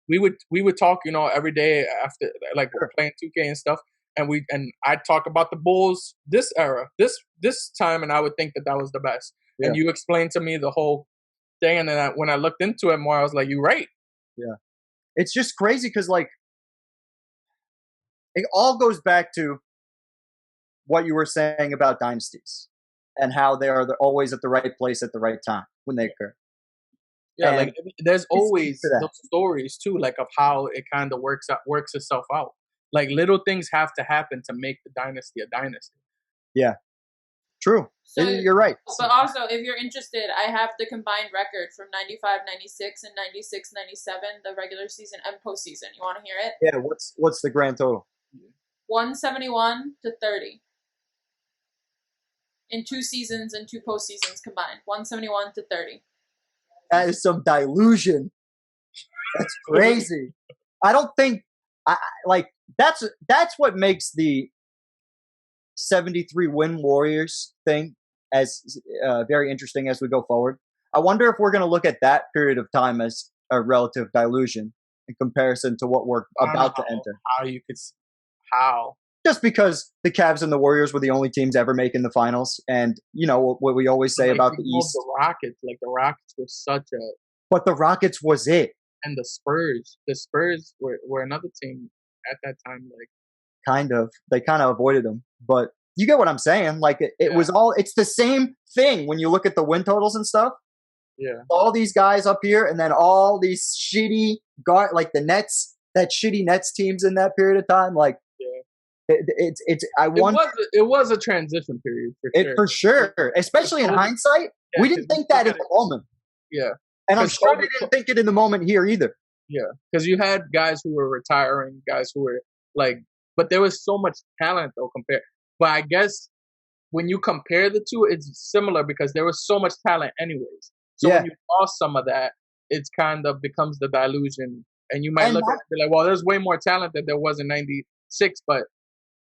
Speaker 2: we would talk, you know, every day after like we're playing 2K and stuff, and I'd talk about the Bulls this era, this time, and I would think that was the best. Yeah. And you explained to me the whole thing, and then when I looked into it more, I was like, you're right.
Speaker 1: Yeah, it's just crazy because like it all goes back to what you were saying about dynasties and how they are always at the right place at the right time when they occur.
Speaker 2: Yeah, and like there's always those stories too, like of how it kind of works itself out. Like little things have to happen to make the dynasty a dynasty. Yeah,
Speaker 1: true. So, you're right.
Speaker 3: But also, if you're interested, I have the combined record from 95-96 and 96-97, the regular season and postseason. You want to hear it?
Speaker 1: Yeah. What's the grand total?
Speaker 3: 171-30. In 2 seasons and 2 postseasons combined. 171-30.
Speaker 1: That is some delusion. That's crazy. I don't think that's what makes the 73 win Warriors thing as very interesting as we go forward. I wonder if we're going to look at that period of time as a relative delusion in comparison to what we're about to enter.
Speaker 2: How?
Speaker 1: Just because the Cavs and the Warriors were the only teams ever making the finals, and you know what we always say about the East.
Speaker 2: The Rockets were such a.
Speaker 1: But the Rockets was it.
Speaker 2: And the Spurs were another team at that time. Like
Speaker 1: they kind of avoided them, but you get what I'm saying. Like it was all. It's the same thing when you look at the win totals and stuff.
Speaker 2: Yeah.
Speaker 1: All these guys up here, and then all these shitty like the Nets, that shitty Nets teams in that period of time, like.
Speaker 2: It was a transition period
Speaker 1: for sure. Especially in hindsight, we didn't think that in the moment.
Speaker 2: Yeah,
Speaker 1: and I'm sure they didn't think it in the moment here either.
Speaker 2: Yeah, because you had guys who were retiring, guys who were like, but there was so much talent though compared. But I guess when you compare the two, it's similar because there was so much talent anyways. So when you lost some of that, it's kind of becomes the delusion. And you might look at it and be like, well, there's way more talent than there was in 96, but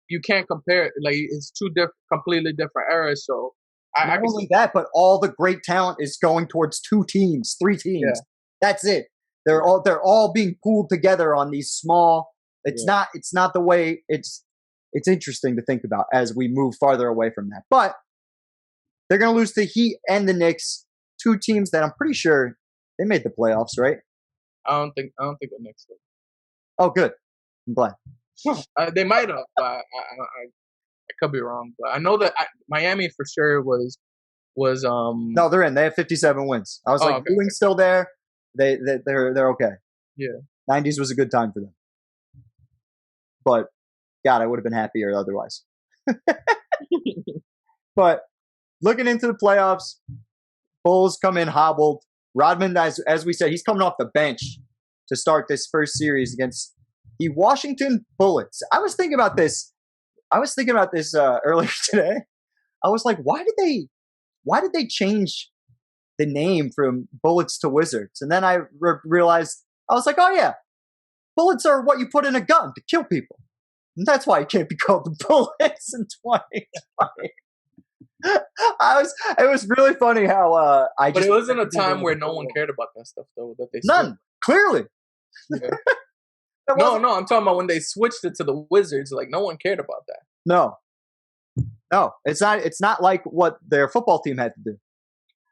Speaker 2: you can't compare it. Like, it's two completely different eras. So
Speaker 1: not only that, but all the great talent is going towards 2 teams, 3 teams. Yeah. That's it. They're all being pooled together on these small. It's not the way it's interesting to think about as we move farther away from that. But they're going to lose to Heat and the Knicks, 2 teams that I'm pretty sure they made the playoffs, right?
Speaker 2: I don't think the Knicks did.
Speaker 1: Oh, good. I'm glad.
Speaker 2: They might have, but I could be wrong. But I know that Miami for sure was.
Speaker 1: No, they're in. They have 57 wins. I was Ewing's still there. They're okay.
Speaker 2: Yeah.
Speaker 1: 90s was a good time for them. But God, I would have been happier otherwise. But looking into the playoffs, Bulls come in hobbled. Rodman, as we said, he's coming off the bench to start this first series against the Washington Bullets. I was thinking about this earlier today. I was like, why did they change the name from Bullets to Wizards? And then I realized, I was like, oh yeah, bullets are what you put in a gun to kill people. And that's why it can't be called the Bullets in 2020. It was really funny how
Speaker 2: But it wasn't a time where no one cared about that stuff though. That they
Speaker 1: none, clearly.
Speaker 2: Yeah. No, I'm talking about when they switched it to the Wizards. Like no one cared about that.
Speaker 1: No, it's not. It's not like what their football team had to do.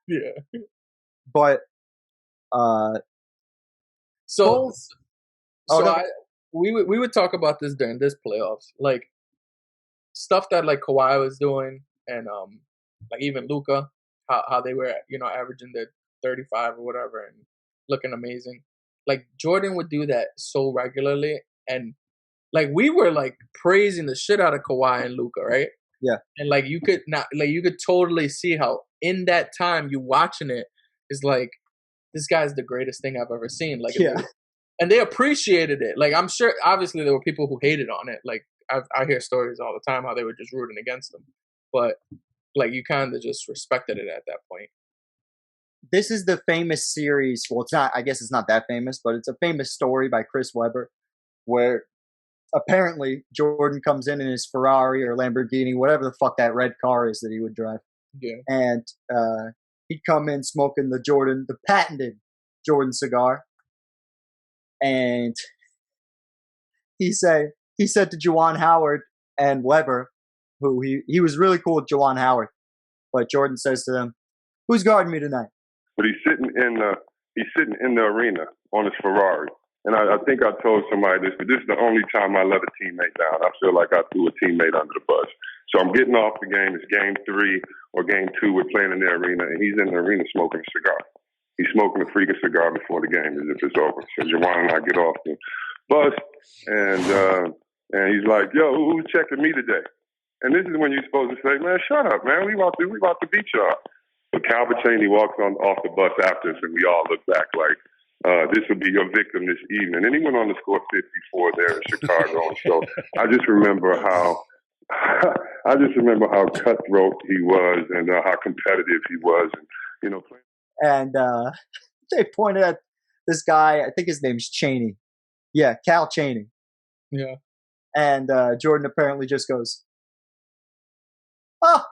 Speaker 2: Yeah,
Speaker 1: but
Speaker 2: we would talk about this during this playoffs, like stuff that like Kawhi was doing, and like even Luka, how they were averaging their 35 or whatever and looking amazing. Like Jordan would do that so regularly, and like we were like praising the shit out of Kawhi and Luka, right?
Speaker 1: Yeah.
Speaker 2: And like you could totally see how in that time you watching it is like, this guy's the greatest thing I've ever seen. Like, and they appreciated it. Like I'm sure, obviously there were people who hated on it. Like I hear stories all the time how they were just rooting against them, but like you kind of just respected it at that point.
Speaker 1: This is the famous series. Well, it's not. I guess it's not that famous, but it's a famous story by Chris Webber, where apparently Jordan comes in his Ferrari or Lamborghini, whatever the fuck that red car is that he would drive.
Speaker 2: Yeah.
Speaker 1: And he'd come in smoking the patented Jordan cigar. And he said to Juwan Howard and Webber, who he was really cool with Juwan Howard, but Jordan says to them, "Who's guarding me tonight?"
Speaker 7: But he's sitting in the arena on his Ferrari. And I think I told somebody this, but this is the only time I let a teammate down. I feel like I threw a teammate under the bus. So I'm getting off the game. It's game 3 or game 2. We're playing in the arena, and he's in the arena smoking a cigar. He's smoking a freaking cigar before the game as if it's over. So Juwan and I get off the bus, and he's like, "Yo, who's checking me today?" And this is when you're supposed to say, "Man, shut up, man. We about to beat y'all." But Calvin Chaney walks off the bus after us, and we all look back like, this will be your victim this evening. And he went on to score 54 there in Chicago. So I just remember how cutthroat he was and how competitive he was.
Speaker 1: And they pointed at this guy, I think his name's Chaney. Yeah, Cal Chaney.
Speaker 2: Yeah.
Speaker 1: And Jordan apparently just goes, "Oh,"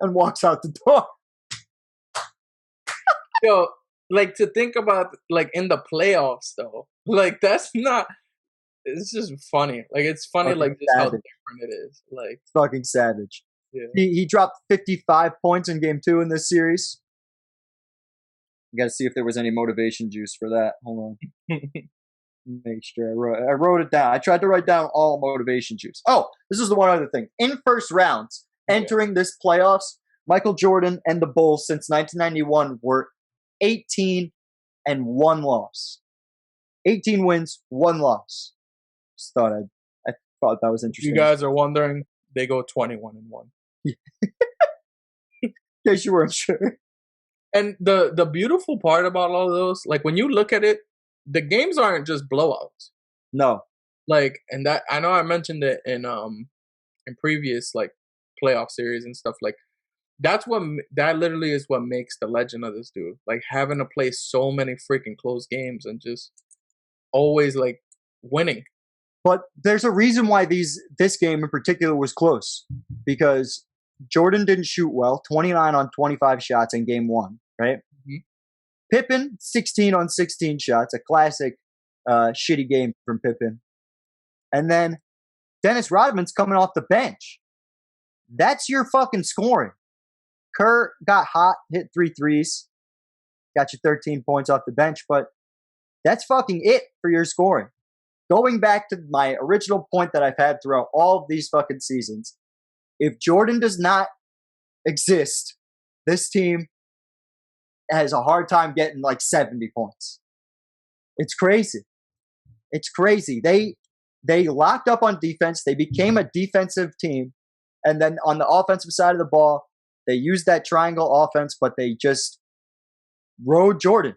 Speaker 1: and walks out the door.
Speaker 2: Yo, like to think about like in the playoffs though, like that's not. It's just funny. Like it's funny, fucking like just savage. How different it is. Like
Speaker 1: fucking savage.
Speaker 2: Yeah.
Speaker 1: He dropped 55 points in game 2 in this series. I got to see if there was any motivation juice for that. Hold on. Make sure I wrote it down. I tried to write down all motivation juice. Oh, this is the one other thing. In first rounds, entering this playoffs, Michael Jordan and the Bulls since 1991 were 18 and 1 loss. 18 wins, 1 loss. I thought that was interesting.
Speaker 2: You guys are wondering, they go 21 and 1.
Speaker 1: In case you weren't sure.
Speaker 2: And the beautiful part about all of those, like when you look at it, the games aren't just blowouts.
Speaker 1: No.
Speaker 2: Like, and that I know I mentioned it in previous like playoff series and stuff. Like, that literally is what makes the legend of this dude. Like, having to play so many freaking close games and just always like winning.
Speaker 1: But there's a reason why this game in particular was close, because Jordan didn't shoot well, 29 on 25 shots in game 1, right?
Speaker 2: Mm-hmm.
Speaker 1: Pippen, 16 on 16 shots, a classic shitty game from Pippen. And then Dennis Rodman's coming off the bench. That's your fucking scoring. Kerr got hot, hit 3 threes, got you 13 points off the bench, but that's fucking it for your scoring. Going back to my original point that I've had throughout all of these fucking seasons, if Jordan does not exist, this team has a hard time getting like 70 points. It's crazy. It's crazy. They locked up on defense. They became a defensive team. And then on the offensive side of the ball, they used that triangle offense, but they just rode Jordan.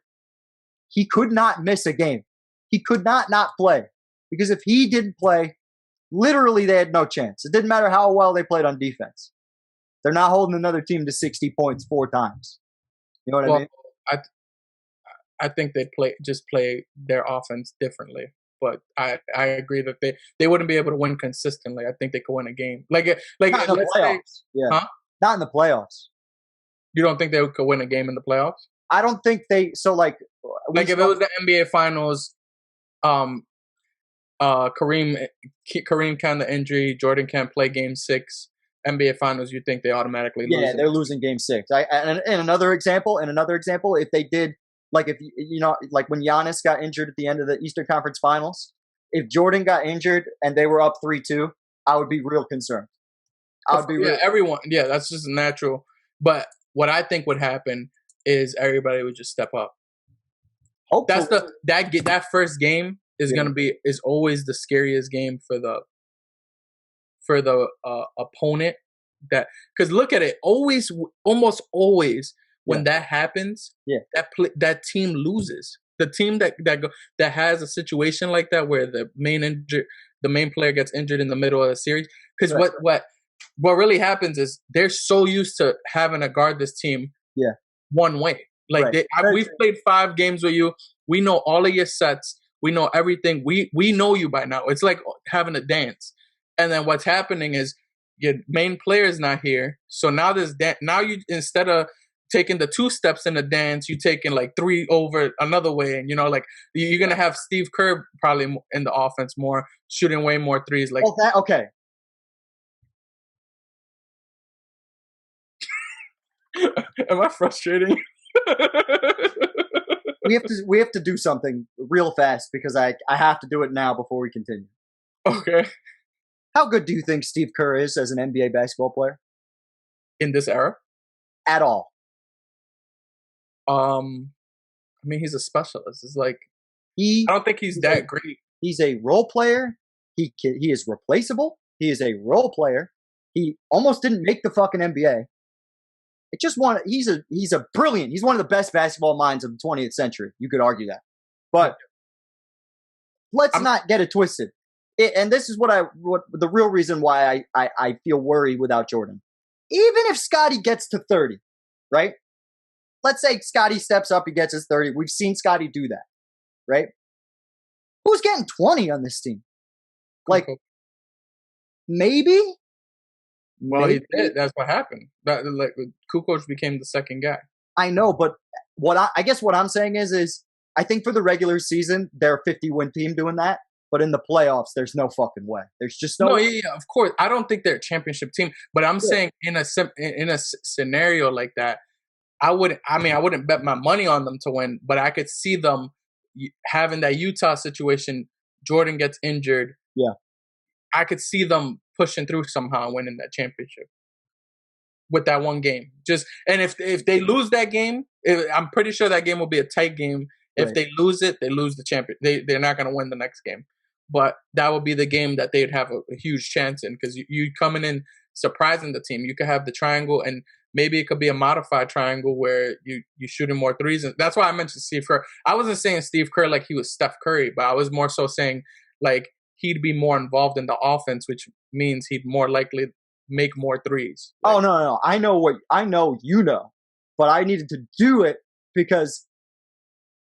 Speaker 1: He could not miss a game. He could not play. Because if he didn't play, literally they had no chance. It didn't matter how well they played on defense. They're not holding another team to 60 points 4 times. You know what I mean?
Speaker 2: I think they play their offense differently. But I agree that they wouldn't be able to win consistently. I think they could win a game. Like
Speaker 1: not in the playoffs. Huh? Not in the playoffs.
Speaker 2: You don't think they could win a game in the playoffs?
Speaker 1: I don't think they. So like
Speaker 2: if it was the NBA Finals, Kareem kind of injury, Jordan can't play Game 6. NBA Finals, you think they automatically lose?
Speaker 1: Yeah, they're losing Game 6. And another example, if they did, like if you know, like when Giannis got injured at the end of the Eastern Conference Finals, if Jordan got injured and they were up 3-2, I would be real concerned.
Speaker 2: Everyone. Yeah, that's just natural. But what I think would happen is everybody would just step up.
Speaker 1: Hopefully.
Speaker 2: That first game is is always the scariest game for the opponent. That because look at it, almost always when that happens, that team loses. The team that has a situation like that where the main player gets injured in the middle of the series. Because what really happens is they're so used to having to guard this team one way. Like we've played 5 games with you. We know all of your sets. We know everything. We know you by now. It's like having a dance. And then what's happening is your main player is not here. So now now you, instead of taking the 2 steps in the dance, you're taking like 3 over another way. And, you know, like you're going to have Steve Kerr probably in the offense more, shooting way more threes. Like,
Speaker 1: okay.
Speaker 2: Am I frustrating?
Speaker 1: We have to do something real fast because I have to do it now before we continue.
Speaker 2: Okay.
Speaker 1: How good do you think Steve Kerr is as an NBA basketball player?
Speaker 2: In this era?
Speaker 1: At all.
Speaker 2: I mean, he's a specialist. It's like I don't think he's that great.
Speaker 1: He's a role player. He is replaceable. He is a role player. He almost didn't make the fucking NBA. He's a brilliant. He's one of the best basketball minds of the 20th century. You could argue that, but let's not get it twisted. And this is what the real reason why I feel worried without Jordan. Even if Scotty gets to 30, right? Let's say Scotty steps up, he gets his 30. We've seen Scotty do that, right? Who's getting 20 on this team? Like, maybe?
Speaker 2: Well, he did. That's what happened. Kukoc became the second guy.
Speaker 1: I know, but I guess what I'm saying is I think for the regular season, they're a 50-win team doing that. But in the playoffs, there's no fucking way. There's just no.
Speaker 2: No, yeah, of course. I don't think they're a championship team. But I'm saying in a scenario like that, I wouldn't bet my money on them to win. But I could see them having that Utah situation. Jordan gets injured.
Speaker 1: Yeah,
Speaker 2: I could see them pushing through somehow and winning that championship with that one game. And if they lose that game, I'm pretty sure that game will be a tight game. If they lose it, they lose the champion. They're not going to win the next game. But that would be the game that they'd have a huge chance in because you coming in surprising the team. You could have the triangle and maybe it could be a modified triangle where you shooting more threes. And that's why I mentioned Steve Kerr. I wasn't saying Steve Kerr like he was Steph Curry, but I was more so saying like he'd be more involved in the offense, which means he'd more likely make more threes.
Speaker 1: Like, no. I know you know, but I needed to do it because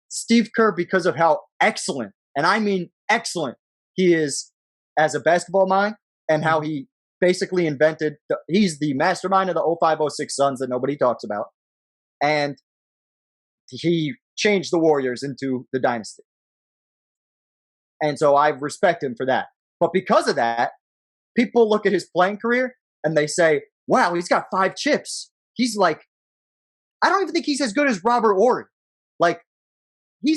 Speaker 1: Steve Kerr, because of how excellent, and I mean excellent, he is as a basketball mind, and how he basically he's the mastermind of the 05-06 Suns that nobody talks about. And he changed the Warriors into the dynasty. And so I respect him for that. But because of that, people look at his playing career and they say, wow, he's got 5 chips. He's like, I don't even think he's as good as Robert Ory. Like, he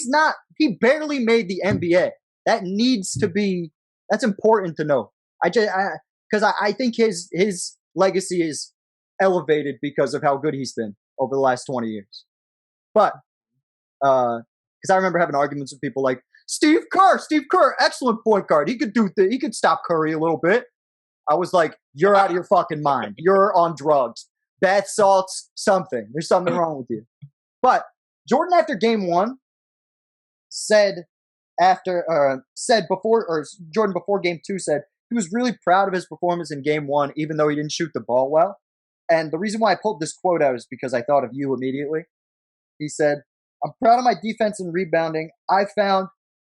Speaker 1: barely made the NBA. That's important to know. Because I think his legacy is elevated because of how good he's been over the last 20 years. But, because I remember having arguments with people like, Steve Kerr, excellent point guard. He could stop Curry a little bit. I was like, you're out of your fucking mind. You're on drugs. Bath salts, something. There's something wrong with you. But Jordan, after game 1, Jordan before game 2 said he was really proud of his performance in game 1, even though he didn't shoot the ball well. And the reason why I pulled this quote out is because I thought of you immediately. He said, I'm proud of my defense and rebounding. I found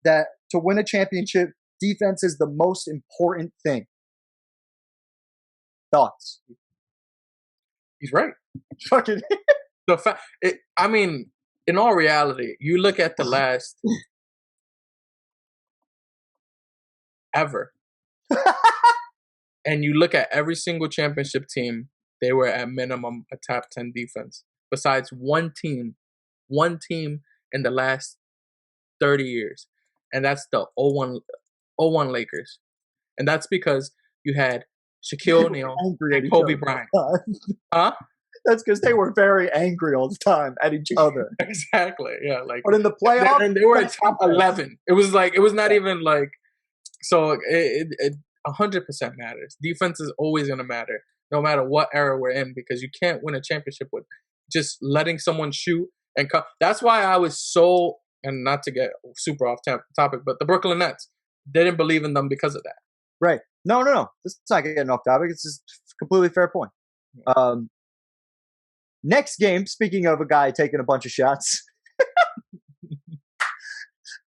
Speaker 1: that to win a championship, defense is the most important thing. Thoughts?
Speaker 2: He's right.
Speaker 1: Fucking.
Speaker 2: I mean, in all reality, you look at the last ever, and you look at every single championship team, they were at minimum a top 10 defense. Besides one team in the last 30 years, and that's the 01 Lakers. And that's because you had Shaquille O'Neal and Kobe Bryant. Huh?
Speaker 1: That's because they were very angry all the time at each other.
Speaker 2: Exactly. Yeah. Like,
Speaker 1: but in the playoffs,
Speaker 2: and they were at top 11. It was not even like. So it 100% matters. Defense is always going to matter, no matter what era we're in, because you can't win a championship with just letting someone shoot and cut. That's why I was so, and not to get super off topic, but the Brooklyn Nets didn't believe in them because of that.
Speaker 1: Right. No. This is not getting off topic. It's just a completely fair point. Next game, speaking of a guy taking a bunch of shots,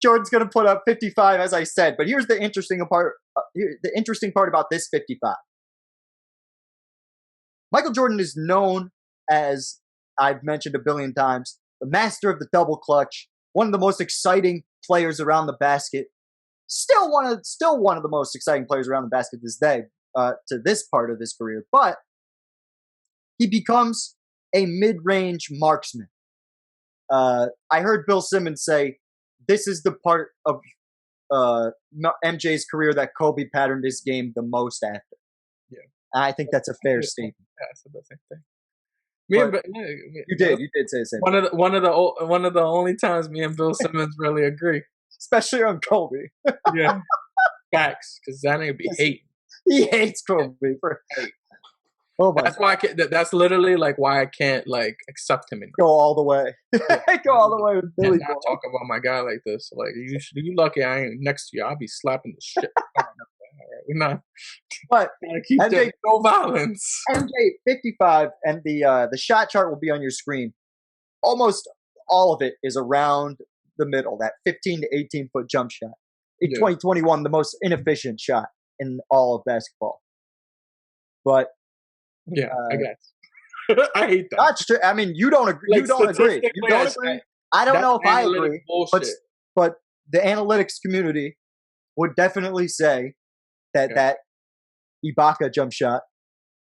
Speaker 1: Jordan's going to put up 55, as I said. But here's the interesting part. The interesting part about this 55. Michael Jordan is known as, I've mentioned a billion times, the master of the double clutch, one of the most exciting players around the basket. Still one of the most exciting players around the basket this day, to this part of his career. But he becomes a mid-range marksman. I heard Bill Simmons say, this is the part of MJ's career that Kobe patterned his game the most after.
Speaker 2: Yeah,
Speaker 1: I think that's a fair statement.
Speaker 2: Yeah, I said the same thing.
Speaker 1: You did say the same.
Speaker 2: One of the only times me and Bill Simmons really agree,
Speaker 1: especially on Kobe.
Speaker 2: Yeah, facts, because that nigga be hating.
Speaker 1: He hates Kobe for hate. Oh my!
Speaker 2: That's why that's literally like why I can't like accept him
Speaker 1: go all the way. Go all the way with Billy.
Speaker 2: Not talk about my guy like this. Like you lucky I ain't next to you. I'll be slapping the shit. All right, we're not.
Speaker 1: But
Speaker 2: keep no violence.
Speaker 1: MJ 55, and the shot chart will be on your screen. Almost all of it is around the middle. That 15 to 18 foot jump shot. In 2021, the most inefficient shot in all of basketball. But
Speaker 2: yeah, I guess. I hate that.
Speaker 1: That's true. I mean, you don't agree. Like, you don't agree. You don't agree. I don't know if I agree. But the analytics community would definitely say that Ibaka jump shot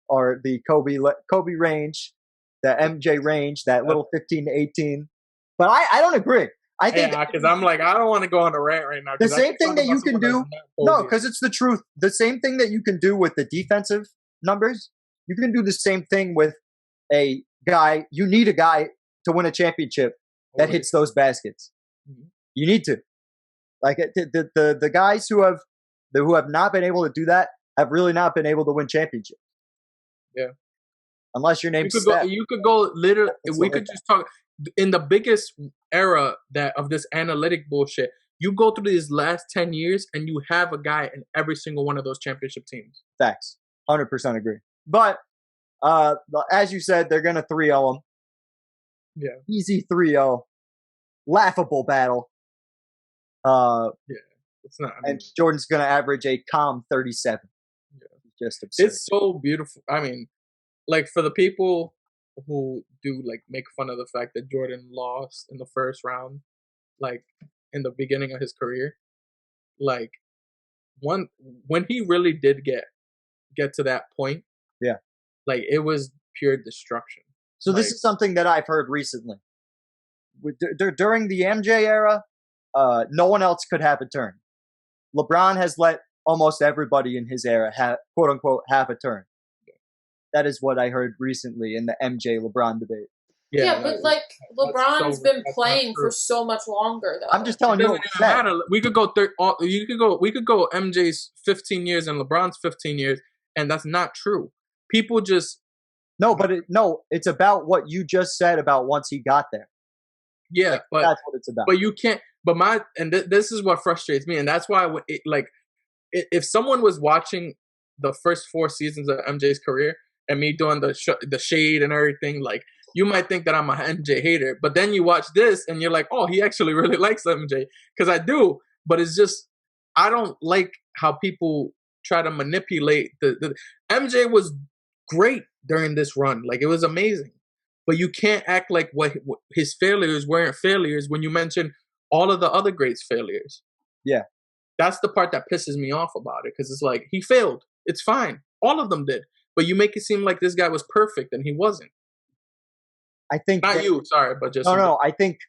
Speaker 1: or the Kobe range, the MJ range, that little 15 to 18. But I don't agree. I think
Speaker 2: because I'm like, I don't want to go on a rant right now.
Speaker 1: The same thing that you can do. No, because it's the truth. The same thing that you can do with the defensive numbers. You can do the same thing with a guy. You need a guy to win a championship that hits those baskets. Mm-hmm. You need to. Like the guys who have not been able to do that have really not been able to win championships.
Speaker 2: Yeah.
Speaker 1: Unless your name's Steph.
Speaker 2: You could go literally. We could just talk in the biggest era of this analytic bullshit. You go through these last 10 years, and you have a guy in every single one of those championship teams.
Speaker 1: Facts. 100% agree. But as you said, they're gonna 3-0 him.
Speaker 2: Yeah.
Speaker 1: Easy 3-0. Laughable battle.
Speaker 2: Yeah. It's not.
Speaker 1: And Jordan's gonna average a calm 37.
Speaker 2: Yeah.
Speaker 1: Just absurd.
Speaker 2: It's so beautiful. I mean, like, for the people who do like make fun of the fact that Jordan lost in the first round, like in the beginning of his career, like when he really did get to that point,
Speaker 1: yeah,
Speaker 2: like it was pure destruction.
Speaker 1: So this is something that I've heard recently. During the MJ era, no one else could have a turn. LeBron has let almost everybody in his era quote unquote have a turn. That is what I heard recently in the MJ LeBron debate.
Speaker 3: Yeah, but like LeBron's been playing for so much longer, though.
Speaker 1: I'm just telling you.
Speaker 2: It doesn't even matter. We could go we could go MJ's 15 years and LeBron's 15 years, and that's not true. People just
Speaker 1: it's about what you just said about once he got there.
Speaker 2: Yeah,
Speaker 1: like,
Speaker 2: but
Speaker 1: that's what it's about.
Speaker 2: But you can't. But this is what frustrates me, and that's why if someone was watching the first 4 seasons of MJ's career and me doing the shade and everything, like, you might think that I'm a MJ hater, but then you watch this and you're like, oh, he actually really likes MJ, because I do. But it's just, I don't like how people try to manipulate the MJ was great during this run, like it was amazing, but you can't act like what his failures weren't failures when you mention all of the other greats' failures.
Speaker 1: Yeah,
Speaker 2: that's the part that pisses me off about it, because it's like, he failed. It's fine, all of them did. But you make it seem like this guy was perfect, and he wasn't.
Speaker 1: I think
Speaker 2: not you, sorry, but just
Speaker 1: no. I think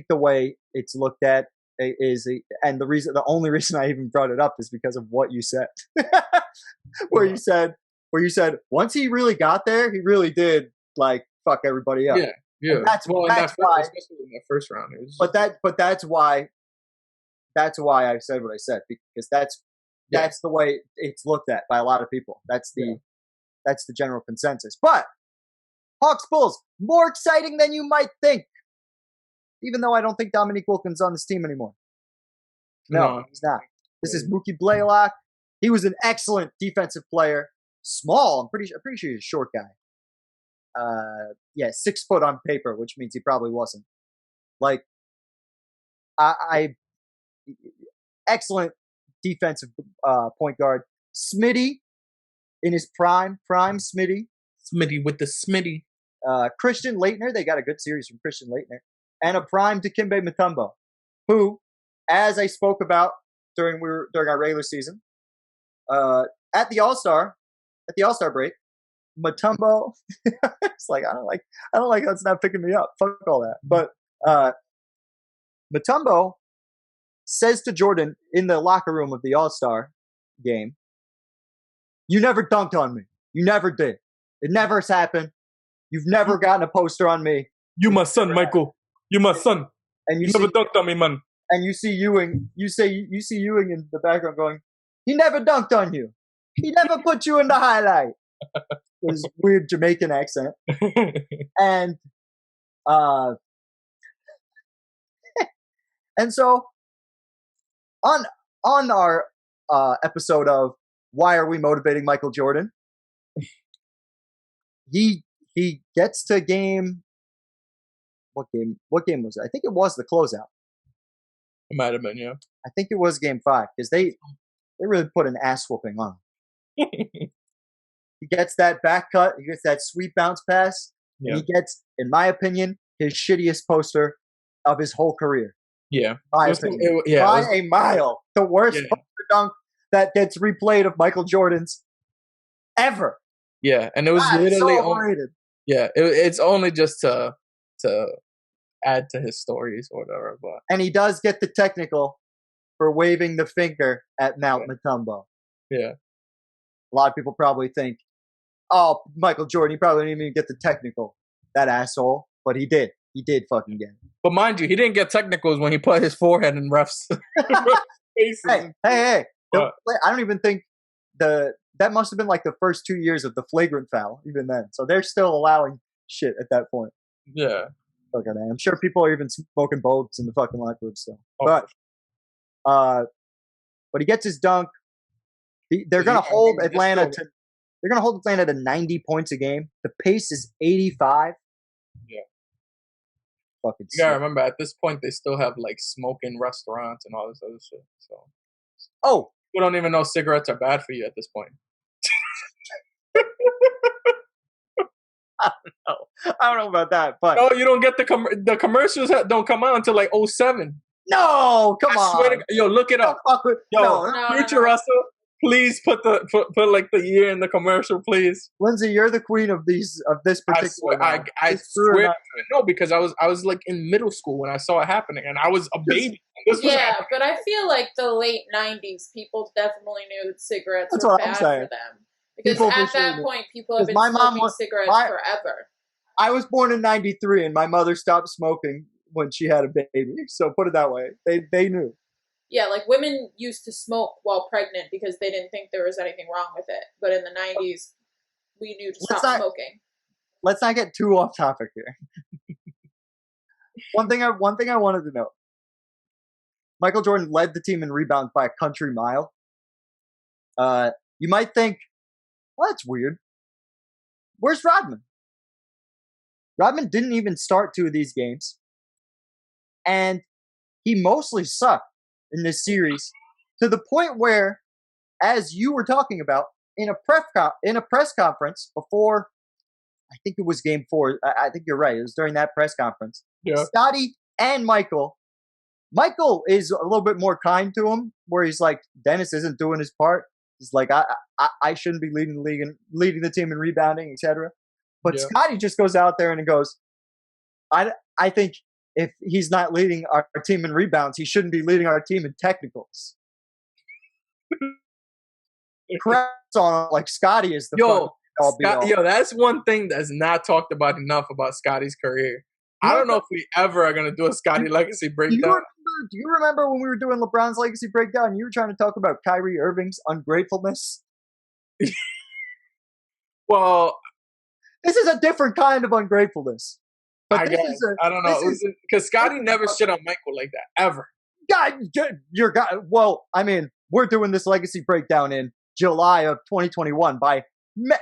Speaker 1: the way it's looked at is, and the only reason I even brought it up is because of what you said, where you said once he really got there, he really did like fuck everybody up.
Speaker 2: Yeah.
Speaker 1: And that's why,
Speaker 2: especially in the first round.
Speaker 1: But that's why I said what I said, because that's the way it's looked at by a lot of people. That's the general consensus. But Hawks Bulls, more exciting than you might think. Even though I don't think Dominique Wilkins on this team anymore. No, he's not. This is Mookie Blaylock. He was an excellent defensive player. Small. I'm pretty sure he's a short guy. 6 foot on paper, which means he probably wasn't. Like, I excellent defensive point guard. Smitty in his prime Smitty.
Speaker 2: Smitty with the Smitty.
Speaker 1: Christian Laettner, they got a good series from Christian Laettner. And a prime Dikembe Mutombo, who, as I spoke about during our regular season, at the All-Star break, Mutombo, it's like, I don't like how it's not picking me up. Fuck all that. But Mutombo says to Jordan in the locker room of the All-Star game, "You never dunked on me. You never did. It never has happened. You've never gotten a poster on me.
Speaker 2: You my son, Michael. You my son.
Speaker 1: And you
Speaker 2: never dunked on me, man."
Speaker 1: And you see Ewing. You see Ewing in the background going, "He never dunked on you. He never put you in the highlight." His weird Jamaican accent. And so on our episode of Why Are We Motivating Michael Jordan, he gets to game. What game was it? I think it was the closeout.
Speaker 2: It might have been, yeah.
Speaker 1: I think it was game 5, because they really put an ass whooping on him. He gets that back cut. He gets that sweet bounce pass.
Speaker 2: Yeah.
Speaker 1: And he gets, in my opinion, his shittiest poster of his whole career.
Speaker 2: Yeah.
Speaker 1: By a mile. The worst poster dunk that gets replayed of Michael Jordan's ever.
Speaker 2: Yeah, and it was literally
Speaker 1: so overrated.
Speaker 2: It's only just to add to his stories or whatever. But
Speaker 1: and he does get the technical for waving the finger at Mount Mutombo.
Speaker 2: Yeah.
Speaker 1: A lot of people probably think, oh, Michael Jordan, he probably didn't even get the technical. That asshole. But he did. He did fucking get it.
Speaker 2: But mind you, he didn't get technicals when he put his forehead in refs' faces.
Speaker 1: Hey. I don't even think the that must have been like the first 2 years of the flagrant foul, even then. So they're still allowing shit at that point.
Speaker 2: Yeah.
Speaker 1: Okay, I'm sure people are even smoking bulbs in the fucking locker room still.
Speaker 2: Oh.
Speaker 1: But he gets his dunk. They're gonna hold Atlanta to. They're gonna hold Atlanta to 90 points a game. The pace is 85.
Speaker 2: Yeah.
Speaker 1: Fucking.
Speaker 2: You gotta remember, at this point, they still have like smoking restaurants and all this other shit. So.
Speaker 1: Oh.
Speaker 2: We don't even know cigarettes are bad for you at this point.
Speaker 1: I don't know about that, but
Speaker 2: no, you don't get the commercials don't come out until like 07.
Speaker 1: No, come on.
Speaker 2: Swear to, yo, look it up. Future Russell, please put like the year in the commercial, please.
Speaker 1: Lindsay, you're the queen of this particular.
Speaker 2: I swear. No, because I was like in middle school when I saw it happening, and I was a baby.
Speaker 3: But I feel like the late 90s, people definitely knew that cigarettes were bad for them. Because at that point, people have been smoking cigarettes forever.
Speaker 1: I was born in 93, and my mother stopped smoking when she had a baby. So put it that way. They knew.
Speaker 3: Yeah, like women used to smoke while pregnant because they didn't think there was anything wrong with it. But in the 90s, we knew to stop smoking.
Speaker 1: Let's not get too off topic here. One thing I wanted to know. Michael Jordan led the team in rebounds by a country mile. You might think, well, that's weird. Where's Rodman? Rodman didn't even start 2 of these games. And he mostly sucked in this series to the point where, as you were talking about, in a press conference before, I think it was game 4. I think you're right. It was during that press conference.
Speaker 2: Yeah.
Speaker 1: Scotty and Michael is a little bit more kind to him, where he's like, Dennis isn't doing his part. He's like, I shouldn't be leading the league and leading the team in rebounding, etc. But Scotty just goes out there and goes, I think if he's not leading our team in rebounds, he shouldn't be leading our team in technicals. Crap on like Scotty is the
Speaker 2: Yo, that's one thing that's not talked about enough about Scotty's career. I don't know if we ever are going to do a Scotty legacy breakdown.
Speaker 1: Do you remember when we were doing LeBron's legacy breakdown and you were trying to talk about Kyrie Irving's ungratefulness?
Speaker 2: Well,
Speaker 1: this is a different kind of ungratefulness. But
Speaker 2: I don't know. Because Scotty never shit on Michael like that, ever.
Speaker 1: God, well, I mean, we're doing this legacy breakdown in July of 2021. By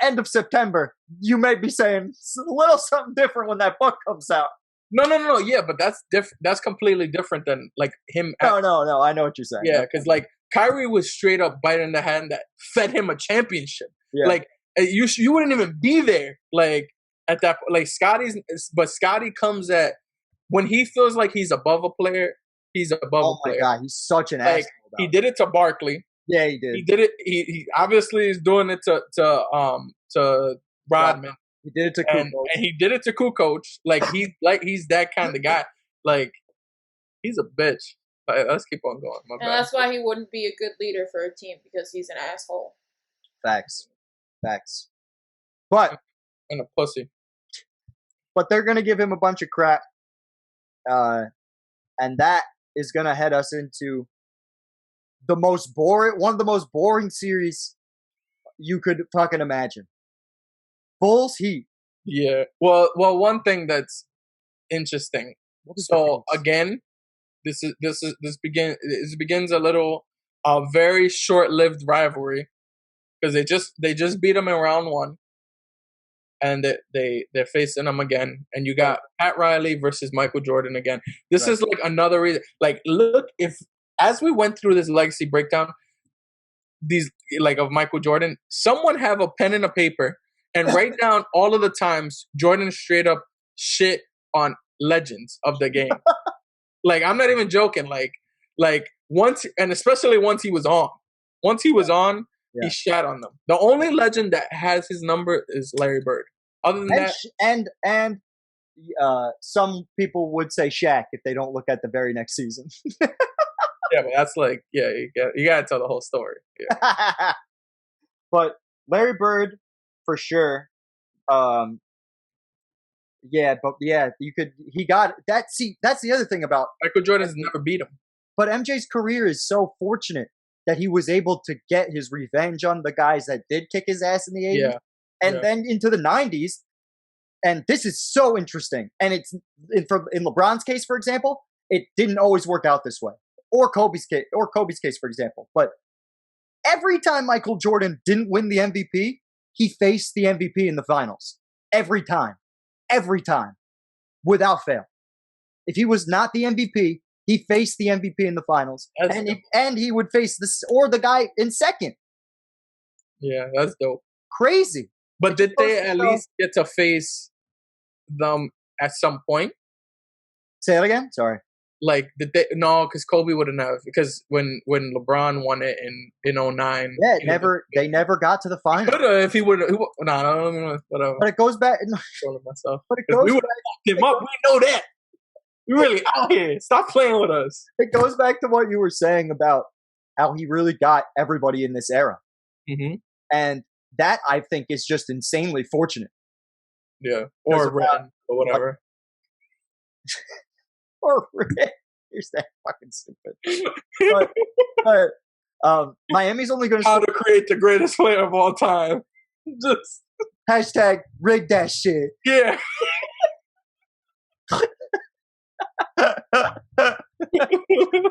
Speaker 1: end of September, you may be saying a little something different when that book comes out.
Speaker 2: No. Yeah, but that's different. That's completely different than like him.
Speaker 1: No. I know what you're saying.
Speaker 2: Yeah, because like Kyrie was straight up biting the hand that fed him a championship. Yeah. Like you wouldn't even be there. Like at that, like Scotty comes at when he feels like he's above a player. He's above a player.
Speaker 1: Oh my God, he's such an asshole.
Speaker 2: He did it to Barkley.
Speaker 1: Yeah, he did.
Speaker 2: He did it. He obviously is doing it to Rodman.
Speaker 1: He did it to Kukoc.
Speaker 2: And he did it to Kukoc. Like he's that kind of guy. Like he's a bitch. Let's keep on going.
Speaker 3: And that's why he wouldn't be a good leader for a team because he's an asshole.
Speaker 1: Facts. But
Speaker 2: and a pussy.
Speaker 1: But they're gonna give him a bunch of crap, and that is gonna head us into one of the most boring series you could fucking imagine. Bulls Heat.
Speaker 2: Yeah. Well, one thing that's interesting. So again, this begins a very short-lived rivalry because they just beat them in round 1, and they're facing them again. And you got Pat Riley versus Michael Jordan again. This is like another reason. Like, look, if as we went through this legacy breakdown, these like of Michael Jordan, someone have a pen and a paper and write down all of the times Jordan straight up shit on legends of the game. Like, I'm not even joking. Like once, and especially once he was on. He shat on them. The only legend that has his number is Larry Bird. Other than that,
Speaker 1: and some people would say Shaq if they don't look at the very next season.
Speaker 2: Yeah, but that's like, you gotta tell the whole story. Yeah.
Speaker 1: But Larry Bird, for sure. He got that. See, that's the other thing about
Speaker 2: Michael Jordan's never beat him.
Speaker 1: But MJ's career is so fortunate that he was able to get his revenge on the guys that did kick his ass in the 80s.
Speaker 2: Yeah.
Speaker 1: And then into the 90s. And this is so interesting. And it's in LeBron's case, for example, it didn't always work out this way. Or Kobe's case, for example. But every time Michael Jordan didn't win the MVP, he faced the MVP in the finals. Every time. Without fail. If he was not the MVP, he faced the MVP in the finals. And he would face the guy in second.
Speaker 2: Yeah, that's dope.
Speaker 1: Crazy.
Speaker 2: But did they at least get to face them at some point?
Speaker 1: Say that again? Sorry.
Speaker 2: Like, did they? No, because Kobe wouldn't have. Because when LeBron won it in 09.
Speaker 1: Yeah, they never got to the final.
Speaker 2: Could have if he would. No, whatever.
Speaker 1: But it goes back.
Speaker 2: Myself.
Speaker 1: But it goes
Speaker 2: we would have him up. We know that. We're really out here. Stop playing with us.
Speaker 1: It goes back to what you were saying about how he really got everybody in this era.
Speaker 2: Mm-hmm.
Speaker 1: And that, I think, is just insanely fortunate.
Speaker 2: Yeah. Or Ren, or whatever.
Speaker 1: Or Ren. You're that fucking stupid. But Miami's only going to...
Speaker 2: How to create the greatest player of all time. Just...
Speaker 1: Hashtag rig that shit.
Speaker 2: Yeah.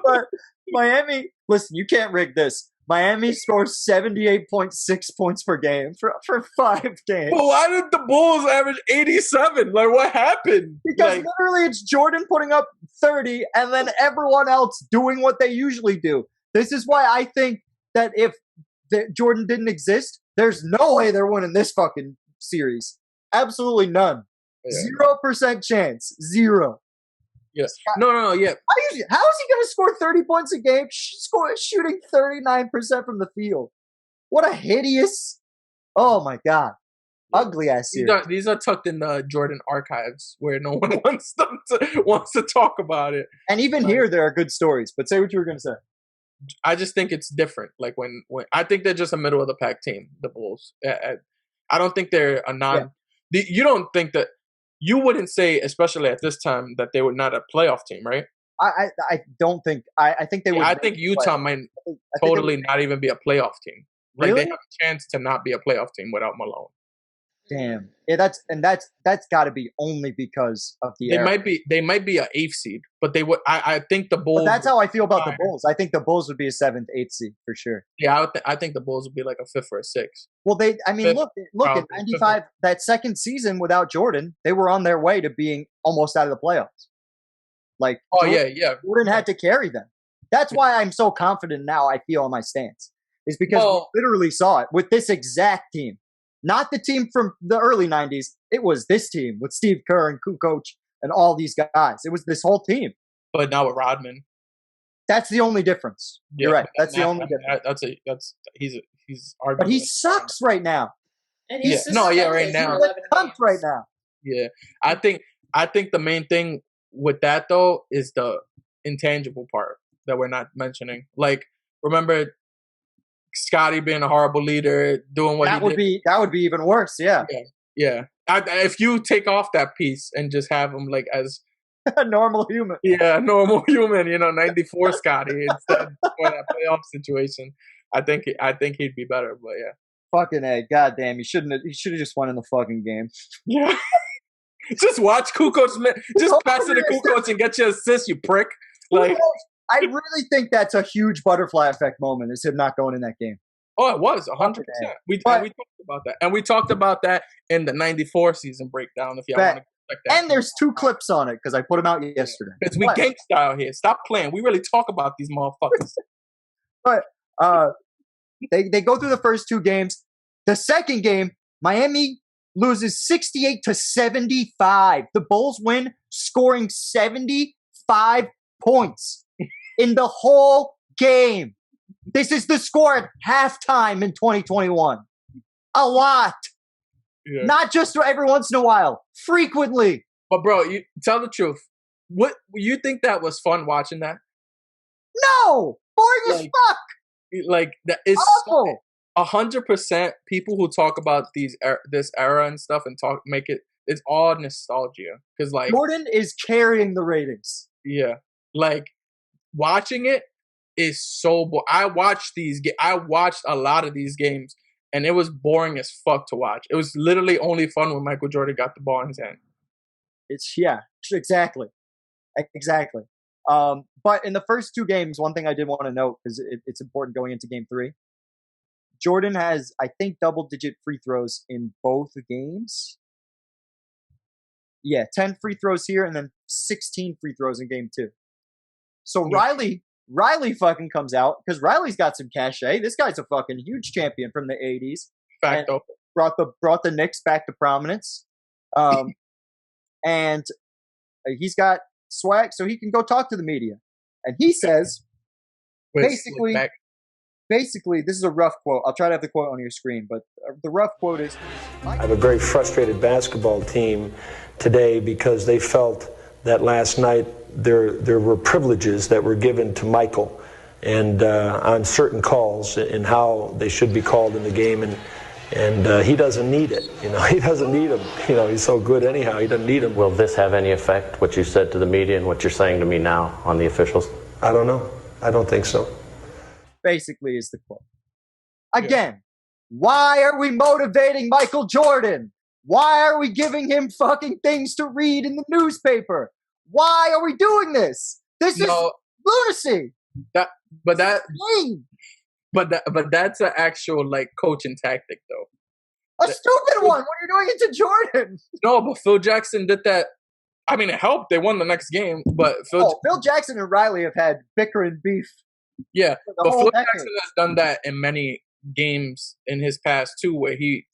Speaker 1: But Miami, listen, you can't rig this. Miami scores 78.6 points per game for 5 games.
Speaker 2: But why did the Bulls average 87? Like, what happened?
Speaker 1: Because literally it's Jordan putting up 30 and then everyone else doing what they usually do. This is why I think that if Jordan didn't there's no way they're winning this fucking series. Absolutely none. Yeah. 0% chance. 0.
Speaker 2: Yes. No, yeah.
Speaker 1: How is he going to score 30 points a game shooting 39% from the field? What a hideous... Oh, my God. Ugly ass series.
Speaker 2: These are tucked in the Jordan archives where no one wants to talk about it.
Speaker 1: And even here, there are good stories. But say what you were going to say.
Speaker 2: I just think it's different. Like when I think they're just a middle of the pack team, the Bulls. I don't think they're a non. Yeah. You don't think that you wouldn't say, especially at this time, that they were not a playoff team, right?
Speaker 1: I don't think. I think they would.
Speaker 2: I think Utah might totally not even be a playoff team. Like
Speaker 1: really?
Speaker 2: They have a chance to not be a playoff team without Malone.
Speaker 1: Damn. Yeah, that's got to be only because of the.
Speaker 2: They might be an 8th seed, but they would. I think the Bulls.
Speaker 1: But that's how I feel about the Bulls. I think the Bulls would be a 7th, 8th seed for sure.
Speaker 2: Yeah, I think the Bulls would be like a 5th or a 6th.
Speaker 1: Well, look at 95. That second season without Jordan, they were on their way to being almost out of the playoffs. Like, Jordan had to carry them. That's why I'm so confident now. I feel on my stance is because we literally saw it with this exact team. Not the team from the early 90s. It was this team with Steve Kerr and Kukoc and all these guys. It was this whole team.
Speaker 2: But now with Rodman.
Speaker 1: That's the only difference. You're right. That's the only difference.
Speaker 2: He's arguably.
Speaker 1: But he sucks right now.
Speaker 3: And he's
Speaker 2: right now.
Speaker 1: Right now.
Speaker 2: Yeah. I think the main thing with that though is the intangible part that we're not mentioning. Like, remember Scotty being a horrible leader, doing what
Speaker 1: that would be even worse. Yeah.
Speaker 2: If you take off that piece and just have him like as
Speaker 1: a normal human.
Speaker 2: Yeah, normal human. 94 Scotty instead for that playoff situation. I think he'd be better. But yeah.
Speaker 1: Fucking A. Goddamn, he should have just won in the fucking game.
Speaker 2: Yeah. Just watch Kukoc. Just pass it to Kukoc and get your assist, you prick. Like.
Speaker 1: I really think that's a huge butterfly effect moment, is him not going in that game.
Speaker 2: Oh, it was 100%. We talked about that. And we talked about that in the 94 season breakdown, if y'all want to check that.
Speaker 1: And there's 2 clips on it, because I put them out yesterday.
Speaker 2: Because we gangsta out here. Stop playing. We really talk about these motherfuckers.
Speaker 1: But they go through the first 2 games. The second game, Miami loses 68-75. The Bulls win, scoring 75 points. In the whole game. This is the score at halftime in 2021. A lot. Yeah. Not just every once in a while. Frequently.
Speaker 2: But bro, you tell the truth. What you think that was fun watching that?
Speaker 1: No! Boring as fuck!
Speaker 2: Like that is
Speaker 1: awful.
Speaker 2: 100% people who talk about this era and stuff and it's all nostalgia. Because like
Speaker 1: Jordan is carrying the ratings.
Speaker 2: Yeah. Like watching it, is so boring. I watched a lot of these games, and it was boring as fuck to watch. It was literally only fun when Michael Jordan got the ball in his hand.
Speaker 1: Exactly. But in the first two games, one thing I did want to note, because it's important going into game 3, Jordan has, I think, double-digit free throws in both games. Yeah, 10 free throws here and then 16 free throws in game 2. So Riley fucking comes out, because Riley's got some cachet. This guy's a fucking huge champion from the 80s.
Speaker 2: Facto.
Speaker 1: Brought the Knicks back to prominence. And he's got swag, so he can go talk to the media. And he says, basically, this is a rough quote. I'll try to have the quote on your screen, but the rough quote is,
Speaker 8: I have a very frustrated basketball team today because they felt that last night there were privileges that were given to Michael and on certain calls and how they should be called in the game, and he doesn't need it. He doesn't need them. He's so good anyhow. He doesn't need them.
Speaker 9: Will this have any effect, what you said to the media and what you're saying to me now, on the officials?
Speaker 8: I don't know. I don't think so.
Speaker 1: Basically is the quote. Again, why are we motivating Michael Jordan? Why are we giving him fucking things to read in the newspaper? Why are we doing this? This is lunacy.
Speaker 2: But that's an actual coaching tactic though.
Speaker 1: A stupid one when you're doing it to Jordan.
Speaker 2: No, but Phil Jackson did that. I mean, it helped. They won the next game, but
Speaker 1: Phil Jackson and Riley have had bickering beef.
Speaker 2: Yeah, but Phil Jackson has done that in many games in his past too, where he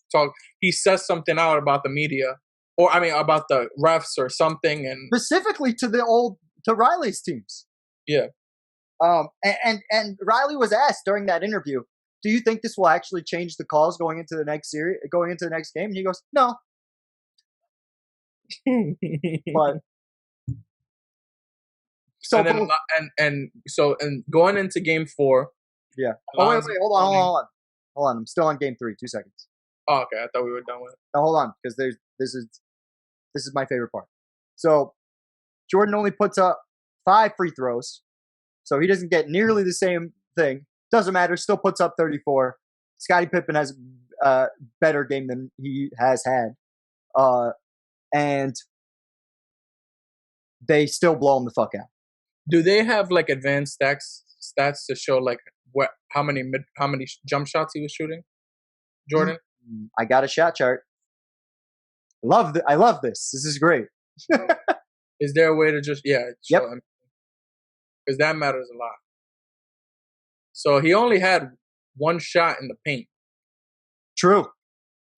Speaker 2: says something out about the media, or about the refs or something, and
Speaker 1: specifically to Riley's teams.
Speaker 2: Yeah.
Speaker 1: And Riley was asked during that interview, "Do you think this will actually change the calls going into the next game?" And he goes, "No." But so
Speaker 2: going into game 4.
Speaker 1: Yeah. Oh wait, hold on. I'm still on game 3. 2 seconds.
Speaker 2: Oh, okay. I thought we were done with it.
Speaker 1: No, hold on, because this is my favorite part. So Jordan only puts up 5 free throws, so he doesn't get nearly the same thing. Doesn't matter. Still puts up 34. Scottie Pippen has a better game than he has had, and they still blow him the fuck out.
Speaker 2: Do they have advanced stats to show how many jump shots he was shooting, Jordan?
Speaker 1: I got a shot chart. I love this. This is great.
Speaker 2: Is there a way to just show him? Because that matters a lot. So he only had 1 shot in the paint.
Speaker 1: True.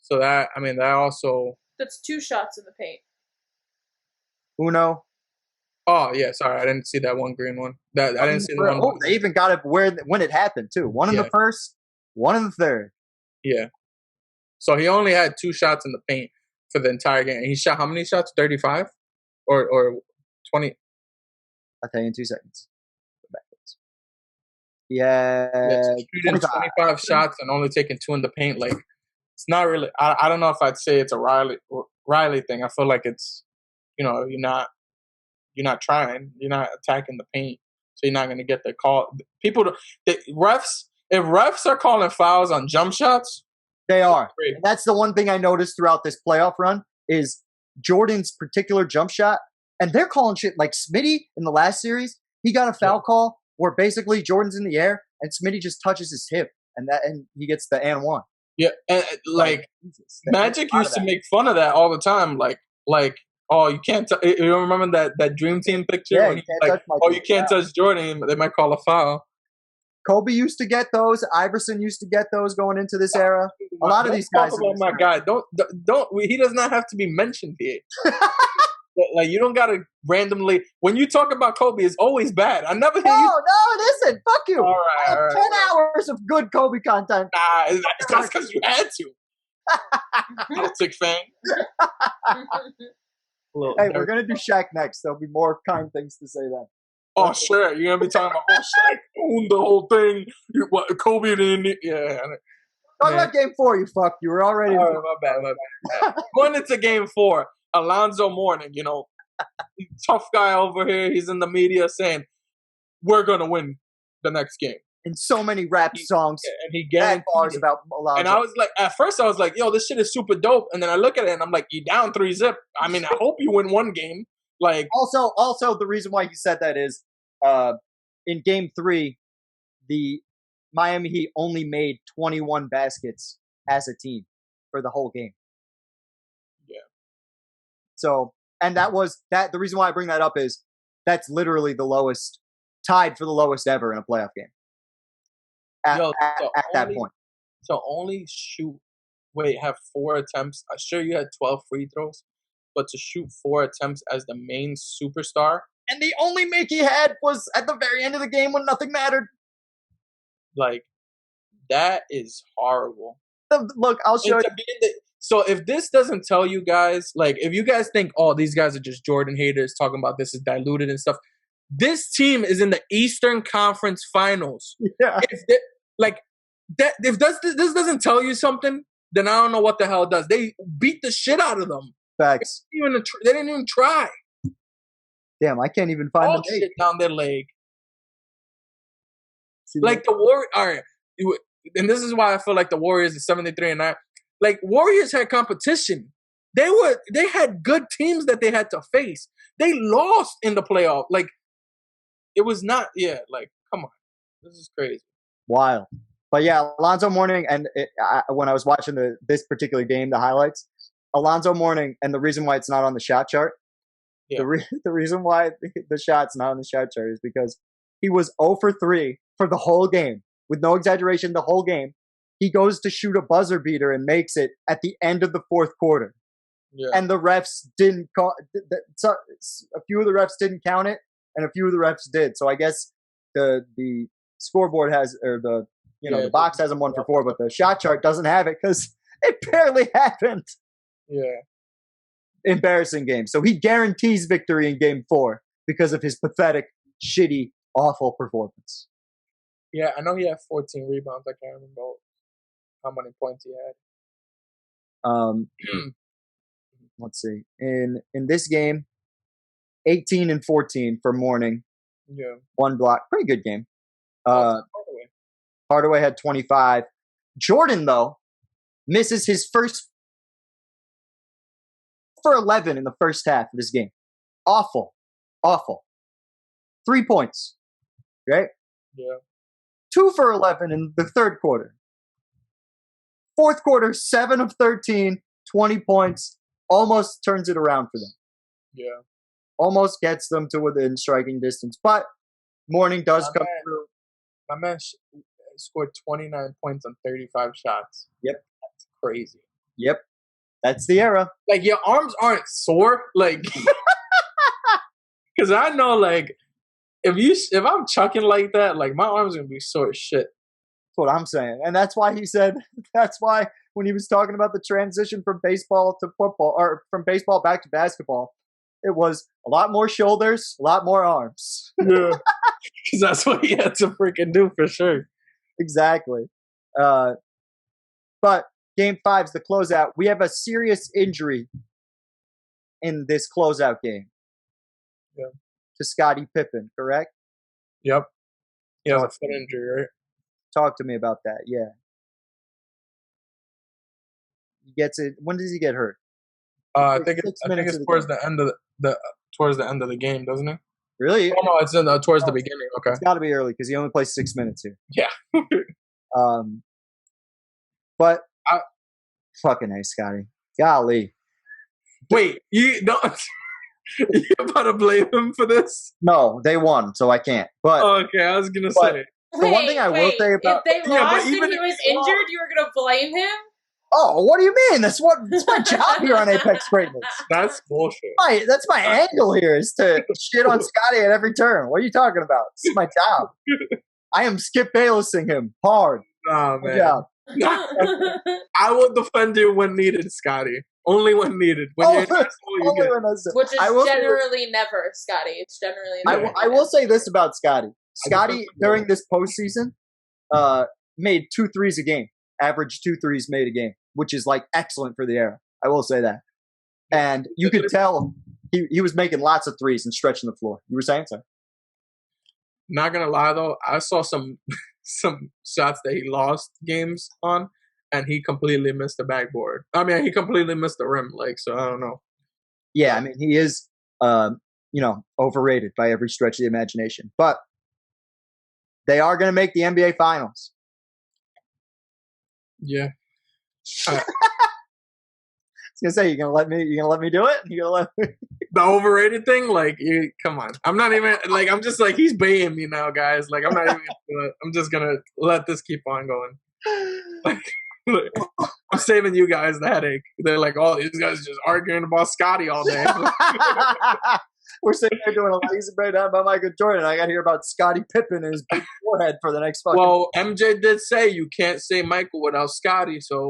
Speaker 2: So that also.
Speaker 3: That's 2 shots in the paint.
Speaker 1: Uno.
Speaker 2: Oh yeah, sorry, I didn't see that one green one. I didn't see the one.
Speaker 1: Oh, they even got it when it happened too. One in the first, one in the third.
Speaker 2: Yeah. So he only had 2 shots in the paint for the entire game. And he shot how many shots? 35 or 20?
Speaker 1: I'll tell you in 2 seconds. Go backwards. Yeah,
Speaker 2: shooting 25 shots and only taking 2 in the paint. It's not really. I don't know if I'd say it's a Riley thing. I feel like it's, you're not trying. You're not attacking the paint, so you're not going to get the call. Refs. If refs are calling fouls on jump shots,
Speaker 1: they are. And that's the one thing I noticed throughout this playoff run is Jordan's particular jump shot, and they're calling shit like Smitty in the last series. He got a foul call where basically Jordan's in the air and Smitty just touches his hip, and he gets the and one.
Speaker 2: Yeah, and Magic used to make fun of that all the time. Oh, you can't. You remember that Dream Team picture?
Speaker 1: Yeah, you
Speaker 2: can't touch Jordan. They might call a foul.
Speaker 1: Kobe used to get those. Iverson used to get those going into this era. A lot of these guys.
Speaker 2: Talk about my guy. Don't. He does not have to be mentioned here. You don't gotta randomly. When you talk about Kobe, it's always bad. I never hear you.
Speaker 1: No, it isn't. Fuck you.
Speaker 2: All right.
Speaker 1: 10 hours of good Kobe content.
Speaker 2: Nah, that's because you had to. Celtic fan.
Speaker 1: Hey, we're gonna do Shaq next. There'll be more kind things to say then.
Speaker 2: Oh, sure. You're gonna be talking about Shaq owned the whole thing. Kobe didn't. Yeah.
Speaker 1: Talk about Game 4. You fuck. You were already.
Speaker 2: Oh, my bad. Going into Game 4, Alonzo Mourning. Tough guy over here. He's in the media saying, "We're gonna win. the next game.
Speaker 1: In so many rap songs,
Speaker 2: and he
Speaker 1: guaranteed bars
Speaker 2: it.
Speaker 1: about Alonzo.
Speaker 2: And I was like, at first I was like, yo, this shit is super dope. And then I look at it and I'm like, you down 3-0. I mean, I hope you win one game. Like,
Speaker 1: also the reason why he said that is, in Game 3, the Miami Heat only made 21 baskets as a team for the whole game.
Speaker 2: Yeah.
Speaker 1: So, and the reason why I bring that up is that's literally the lowest, tied for the lowest ever in a playoff game. At that point.
Speaker 2: So only have 4 attempts. I'm sure you had 12 free throws, but to shoot 4 attempts as the main superstar.
Speaker 1: And the only make he had was at the very end of the game when nothing mattered.
Speaker 2: Like, that is horrible.
Speaker 1: Look, I'll show you.
Speaker 2: So if this doesn't tell you guys, like, if you guys think, oh, these guys are just Jordan haters talking about this is diluted and stuff, this team is in the Eastern Conference Finals.
Speaker 1: Yeah.
Speaker 2: If this doesn't tell you something, then I don't know what the hell it does. They beat the shit out of them.
Speaker 1: Facts.
Speaker 2: They didn't even try.
Speaker 1: Damn, I can't even find the
Speaker 2: shit down their leg.
Speaker 1: See,
Speaker 2: like the Warriors. All right, and this is why I feel like the Warriors are 73-9. Like, Warriors had competition. They had good teams that they had to face. They lost in the playoff. Like, it was not. Yeah, like, come on, this is crazy.
Speaker 1: Wild. But yeah, Alonzo Mourning, and when I was watching this particular game, the highlights, Alonzo Mourning, and the reason why it's not on the shot chart, the reason why the shot's not on the shot chart is because he was 0 for 3 for the whole game, with no exaggeration, the whole game. He goes to shoot a buzzer beater and makes it at the end of the fourth quarter.
Speaker 2: Yeah.
Speaker 1: And the refs didn't call. A few of the refs didn't count it, and a few of the refs did. So I guess the scoreboard has, or the box has him 1 for 4, but the shot chart doesn't have it because it barely happened.
Speaker 2: Yeah.
Speaker 1: Embarrassing game. So he guarantees victory in Game 4 because of his pathetic, shitty, awful performance.
Speaker 2: Yeah, I know he had 14 rebounds. I can't remember how many points he had.
Speaker 1: Let's see. In this game, 18 and 14 for Mourning.
Speaker 2: Yeah. 1
Speaker 1: block. Pretty good game. Hardaway had 25. Jordan, though, misses his first for 11 in the first half of this game. Awful. 3 points. Right?
Speaker 2: Yeah.
Speaker 1: 2 for 11 in the third quarter. Fourth quarter, 7 of 13, 20 points. Almost turns it around for them.
Speaker 2: Yeah.
Speaker 1: Almost gets them to within striking distance. But Mourning does come through.
Speaker 2: My man scored 29 points on 35 shots.
Speaker 1: Yep.
Speaker 2: That's crazy.
Speaker 1: Yep. That's the era.
Speaker 2: Like, your arms aren't sore. Like, because I know, like, if I'm chucking like that, like, my arms are going to be sore as shit.
Speaker 1: That's what I'm saying. And that's why he said, that's why when he was talking about the transition from baseball to football, or from baseball back to basketball, it was a lot more shoulders, a lot more arms.
Speaker 2: Yeah. Because that's what he had to freaking do for sure.
Speaker 1: Exactly. But Game 5's the closeout. We have a serious injury in this closeout game.
Speaker 2: Yeah.
Speaker 1: To Scottie Pippen, correct?
Speaker 2: Yep. He has a foot injury, right?
Speaker 1: Talk to me about that. Yeah. He gets it. When does he get hurt?
Speaker 2: I think it's towards the end of the game, doesn't it?
Speaker 1: Really?
Speaker 2: Oh no, it's towards the beginning. Okay.
Speaker 1: It's got to be early because he only plays 6 minutes here.
Speaker 2: Yeah.
Speaker 1: But fucking hey, Scotty. Golly.
Speaker 2: Wait, you don't. You about to blame him for this?
Speaker 1: No, they won, so I can't. But
Speaker 2: okay, I was gonna say.
Speaker 1: The one thing I will say about
Speaker 3: if they lost and he was injured, you were gonna blame him?
Speaker 1: Oh, what do you mean? That's my job here on Apex Greatness.
Speaker 2: That's bullshit.
Speaker 1: That's my angle here, is to shit on Scotty at every turn. What are you talking about? This is my job. I am Skip Baylessing him hard.
Speaker 2: Nah, man.
Speaker 1: Good job.
Speaker 2: I will defend you when needed, Scotty. Only when needed. When you're
Speaker 3: which is generally never, Scotty. It's generally never.
Speaker 1: I will say this about Scotty. Scotty, during this postseason, made 2 threes a game. Average 2 threes made a game, which is like excellent for the era. I will say that. And you could tell he was making lots of threes and stretching the floor. You were saying so?
Speaker 2: not gonna lie though, I saw some shots that he lost games on, and he completely missed the backboard. I mean, he completely missed the rim. Like, so I don't know.
Speaker 1: Yeah, I mean, he is, overrated by every stretch of the imagination. But they are going to make the NBA Finals.
Speaker 2: Yeah.
Speaker 1: I was gonna say, you gonna let me do it? You gonna let me?
Speaker 2: The overrated thing, like, come on. I'm not even like. I'm just like, he's baiting me now, guys. Like, I'm not even. I'm just gonna let this keep on going. Like, I'm saving you guys the headache. They're like, oh, these guys just arguing about Scotty all day.
Speaker 1: We're sitting there doing a lazy breakdown about Michael Jordan. I got to hear about Scottie Pippen and his big forehead for the next fucking.
Speaker 2: Well, MJ did say you can't say Michael without Scotty. So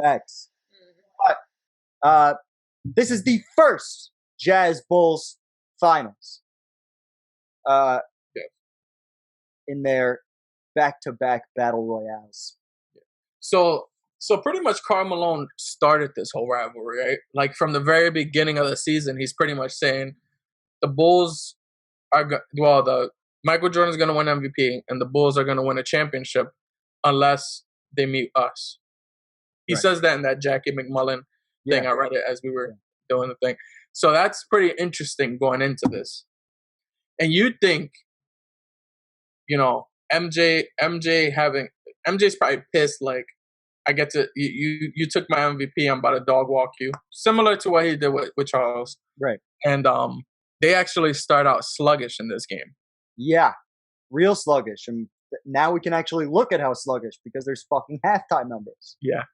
Speaker 1: facts. But this is the first Jazz Bulls Finals. In their back-to-back battle royales.
Speaker 2: So pretty much Karl Malone started this whole rivalry, right? Like from the very beginning of the season, he's pretty much saying the Bulls the Michael Jordan's going to win MVP and the Bulls are going to win a championship unless they meet us. He says that in that Jackie McMullen thing. I read it as we were doing the thing. So that's pretty interesting going into this. And you'd think, MJ's probably pissed, like, I get to you took my MVP, I'm about to dog walk you. Similar to what he did with Charles.
Speaker 1: Right.
Speaker 2: And they actually start out sluggish in this game.
Speaker 1: Yeah. Real sluggish. And now we can actually look at how sluggish because there's fucking halftime numbers.
Speaker 2: Yeah.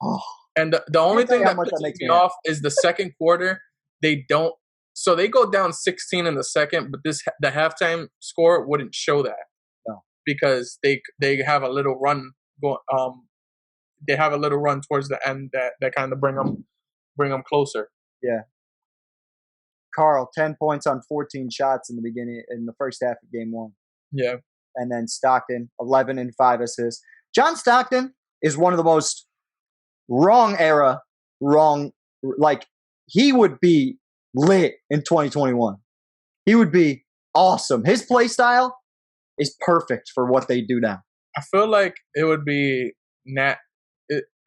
Speaker 1: Oh.
Speaker 2: And the only thing that pisses me off is the second quarter, they don't. So they go down 16 in the second, but the halftime score wouldn't show that.
Speaker 1: No.
Speaker 2: Because they have a little run they have a little run towards the end that kind of bring them closer.
Speaker 1: Yeah. Karl, 10 points on 14 shots in the first half of game one.
Speaker 2: Yeah.
Speaker 1: And then Stockton, 11 and 5 assists. John Stockton is one of the most like he would be lit in 2021. He would be awesome. His play style is perfect for what they do now.
Speaker 2: I feel like it would be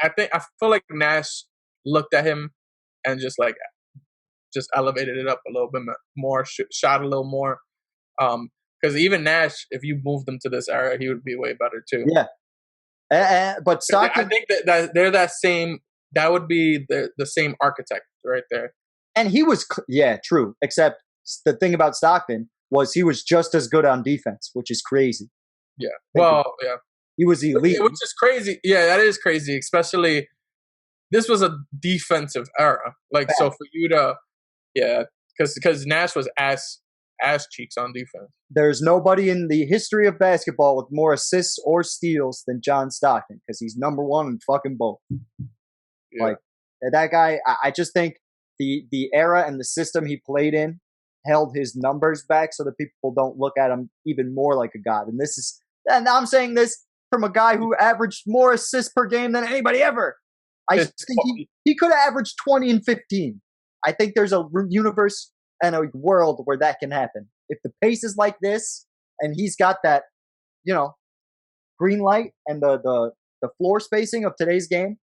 Speaker 2: I feel like Nash looked at him and just elevated it up a little bit more, shot a little more. Because even Nash, if you moved him to this era, he would be way better too.
Speaker 1: Yeah. But Stockton,
Speaker 2: I think that they're that same. That would be the same architect right there.
Speaker 1: And he was, true. Except the thing about Stockton was he was just as good on defense, which is crazy.
Speaker 2: Yeah. Well, yeah.
Speaker 1: He was elite.
Speaker 2: Which is crazy. Yeah, that is crazy. Especially, this was a defensive era. Like, so for you to, because Nash was ass cheeks on defense.
Speaker 1: There's nobody in the history of basketball with more assists or steals than John Stockton because he's number one in fucking both. Yeah. Like, that guy, I just think the era and the system he played in held his numbers back so that people don't look at him even more like a god. And I'm saying this from a guy who averaged more assists per game than anybody ever. I think he could have averaged 20 and 15. I think there's a universe and a world where that can happen. If the pace is like this and he's got that, green light and the floor spacing of today's game,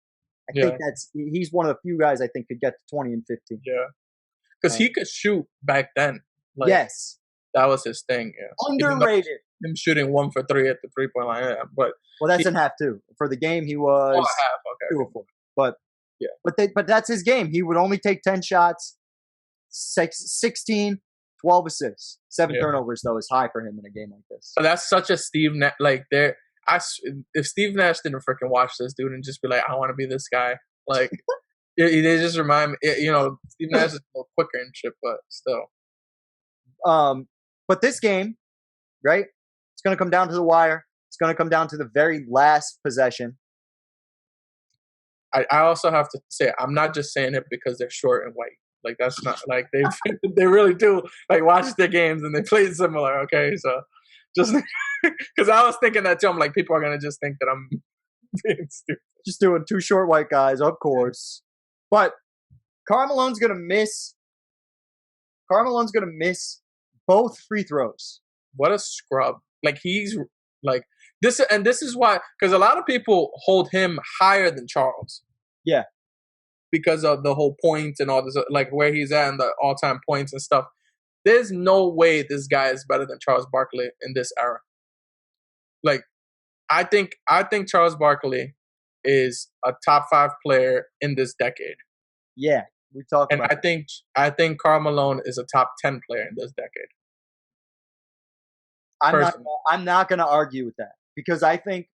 Speaker 1: I think he's one of the few guys I think could get to 20 and 15.
Speaker 2: Yeah. Because he could shoot back then. Like,
Speaker 1: yes.
Speaker 2: That was his thing. Yeah.
Speaker 1: Underrated.
Speaker 2: Him shooting 1 for 3 at the 3-point line. Yeah, but
Speaker 1: that's in half too. For the game, he was 2 or 4. But but that's his game. He would only take 10 shots, 16, 12 assists, 7 turnovers though is high for him in a game like this.
Speaker 2: But that's such a Steve Nash. Like if Steve Nash didn't freaking watch this dude and just be like, I want to be this guy. Like they just remind me. Steve Nash is a little quicker and shit, but still.
Speaker 1: But this game, right? It's going to come down to the wire. It's going to come down to the very last possession.
Speaker 2: I also have to say, I'm not just saying it because they're short and white. Like, that's not, like, they really do, like, watch their games and they play similar, okay? So, just, because I was thinking that too. I'm like, people are going to just think that I'm being stupid.
Speaker 1: Just doing 2 short white guys, of course. But Karl Malone's going to miss both free throws.
Speaker 2: what a scrub. Like, he's like this, and this is why, because a lot of people hold him higher than Charles.
Speaker 1: Yeah.
Speaker 2: Because of the whole points and all this, like where he's at and the all-time points and stuff. There's no way this guy is better than Charles Barkley in this era. Like, I think Charles Barkley is a top 5 player in this decade.
Speaker 1: Yeah, we talked about
Speaker 2: it. I think Karl Malone is a top 10 player in this decade.
Speaker 1: I'm not gonna argue with that, because I think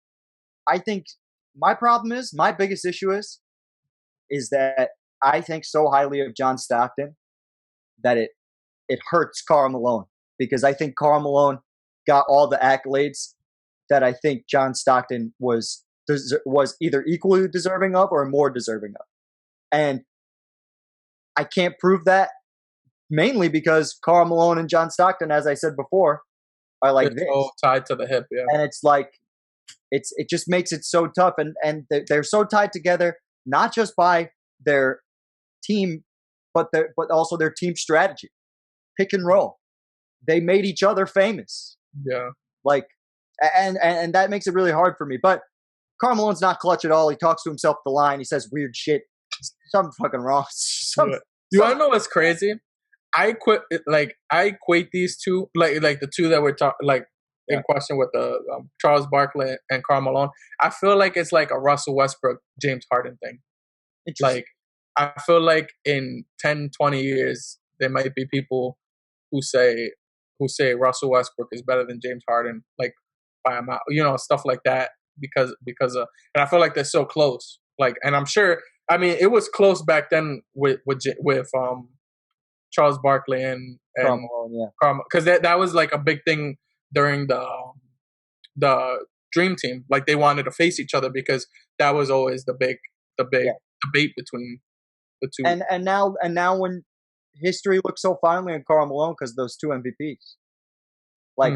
Speaker 1: my biggest issue is that I think so highly of John Stockton that it hurts Karl Malone, because I think Karl Malone got all the accolades that I think John Stockton was either equally deserving of or more deserving of. And I can't prove that, mainly because Karl Malone and John Stockton, as I said before, are like this.
Speaker 2: So tied to the hip, yeah.
Speaker 1: And it's like, it just makes it so tough. And they're so tied together, not just by their team, but also their team strategy. Pick and roll. They made each other famous.
Speaker 2: Yeah.
Speaker 1: Like, and that makes it really hard for me. But Karl Malone's not clutch at all. He talks to himself at the line. He says weird shit. Something fucking wrong.
Speaker 2: You want to know what's crazy? I equate these two, like the two that we're talking, like in question with the Charles Barkley and Karl Malone. I feel like it's like a Russell Westbrook, James Harden thing. Like, I feel like in 10, 20 years, there might be people who say Russell Westbrook is better than James Harden, like by a mile, stuff like that, because of, and I feel like they're so close. Like, and I'm sure, I mean, it was close back then with Charles Barkley and
Speaker 1: Karl Malone,
Speaker 2: because that was like a big thing during the Dream Team. Like, they wanted to face each other because that was always the big debate between the two.
Speaker 1: And now when history looks so finely on Karl Malone because those 2 MVPs, like,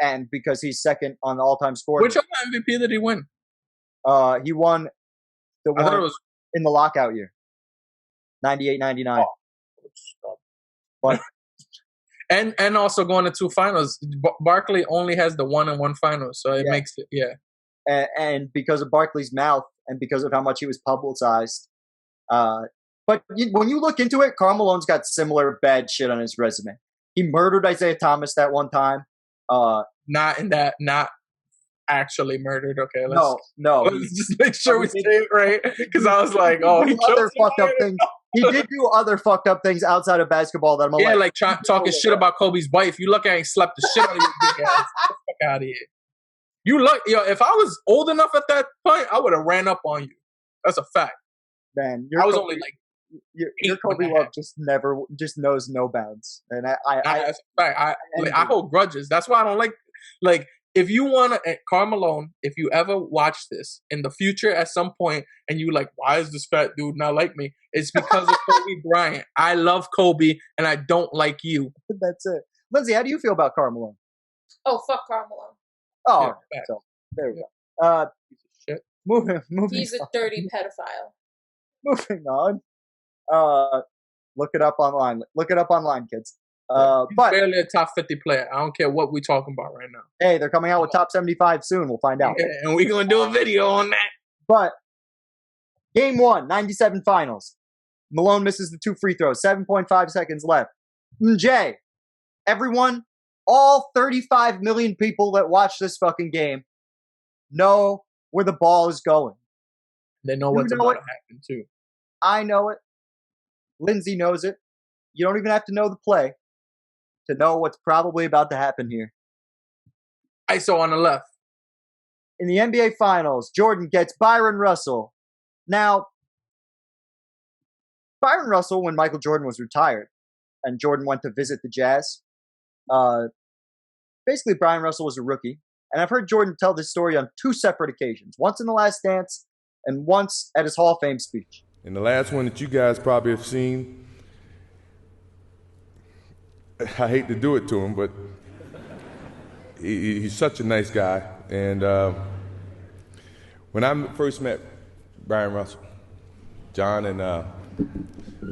Speaker 1: and because he's second on the all-time score.
Speaker 2: Which other MVP did he win?
Speaker 1: He won the one in the lockout year, 98-99.
Speaker 2: Oh.
Speaker 1: But
Speaker 2: and also going to 2 finals. Barkley only has the 1-1 finals, so it makes it
Speaker 1: And because of Barkley's mouth and because of how much he was publicized. But when you look into it, Karl Malone's got similar bad shit on his resume. He murdered Isaiah Thomas that one time.
Speaker 2: Not actually murdered. Okay,
Speaker 1: no.
Speaker 2: Let's just make sure we say it right, because I was like, oh, he
Speaker 1: other fucked up things. He did do other fucked up things outside of basketball that I'm
Speaker 2: like talking shit about Kobe's wife. You look at him, slapped the shit out of your big ass. Get the fuck out of here. If I was old enough at that point, I would have ran up on you. That's a fact.
Speaker 1: Man,
Speaker 2: I was only like
Speaker 1: your Kobe love just knows no bounds, and
Speaker 2: that's a fact. I hold grudges. That's why I don't like. If you want to, Karl Malone, if you ever watch this in the future at some point and you like, why is this fat dude not like me? It's because of Kobe Bryant. I love Kobe and I don't like you.
Speaker 1: That's it. Lindsay, how do you feel about Karl Malone?
Speaker 3: Oh, fuck Karl Malone.
Speaker 1: Oh, so there we go.
Speaker 2: Shit.
Speaker 1: Moving.
Speaker 3: He's a dirty pedophile.
Speaker 1: Moving on. Look it up online. Look it up online, kids. But
Speaker 2: barely a top 50 player. I don't care what we're talking about right now.
Speaker 1: Hey, they're coming out with top 75 soon. We'll find out.
Speaker 2: Yeah, and we're going to do a video on that.
Speaker 1: But game 1, 97 finals. Malone misses the 2 free throws. 7.5 seconds left. Jay, everyone, all 35 million people that watch this fucking game know where the ball is going.
Speaker 2: They know what's about to happen, too.
Speaker 1: I know it. Lindsay knows it. You don't even have to know the play to know what's probably about to happen here.
Speaker 2: ISO on the left.
Speaker 1: In the NBA Finals, Jordan gets Byron Russell. Now, Byron Russell, when Michael Jordan was retired and Jordan went to visit the Jazz, basically Byron Russell was a rookie. And I've heard Jordan tell this story on 2 separate occasions. Once in The Last Dance and once at his Hall of Fame speech.
Speaker 6: And the last one that you guys probably have seen, I hate to do it to him, but he's such a nice guy. And when I first met Byron Russell, John and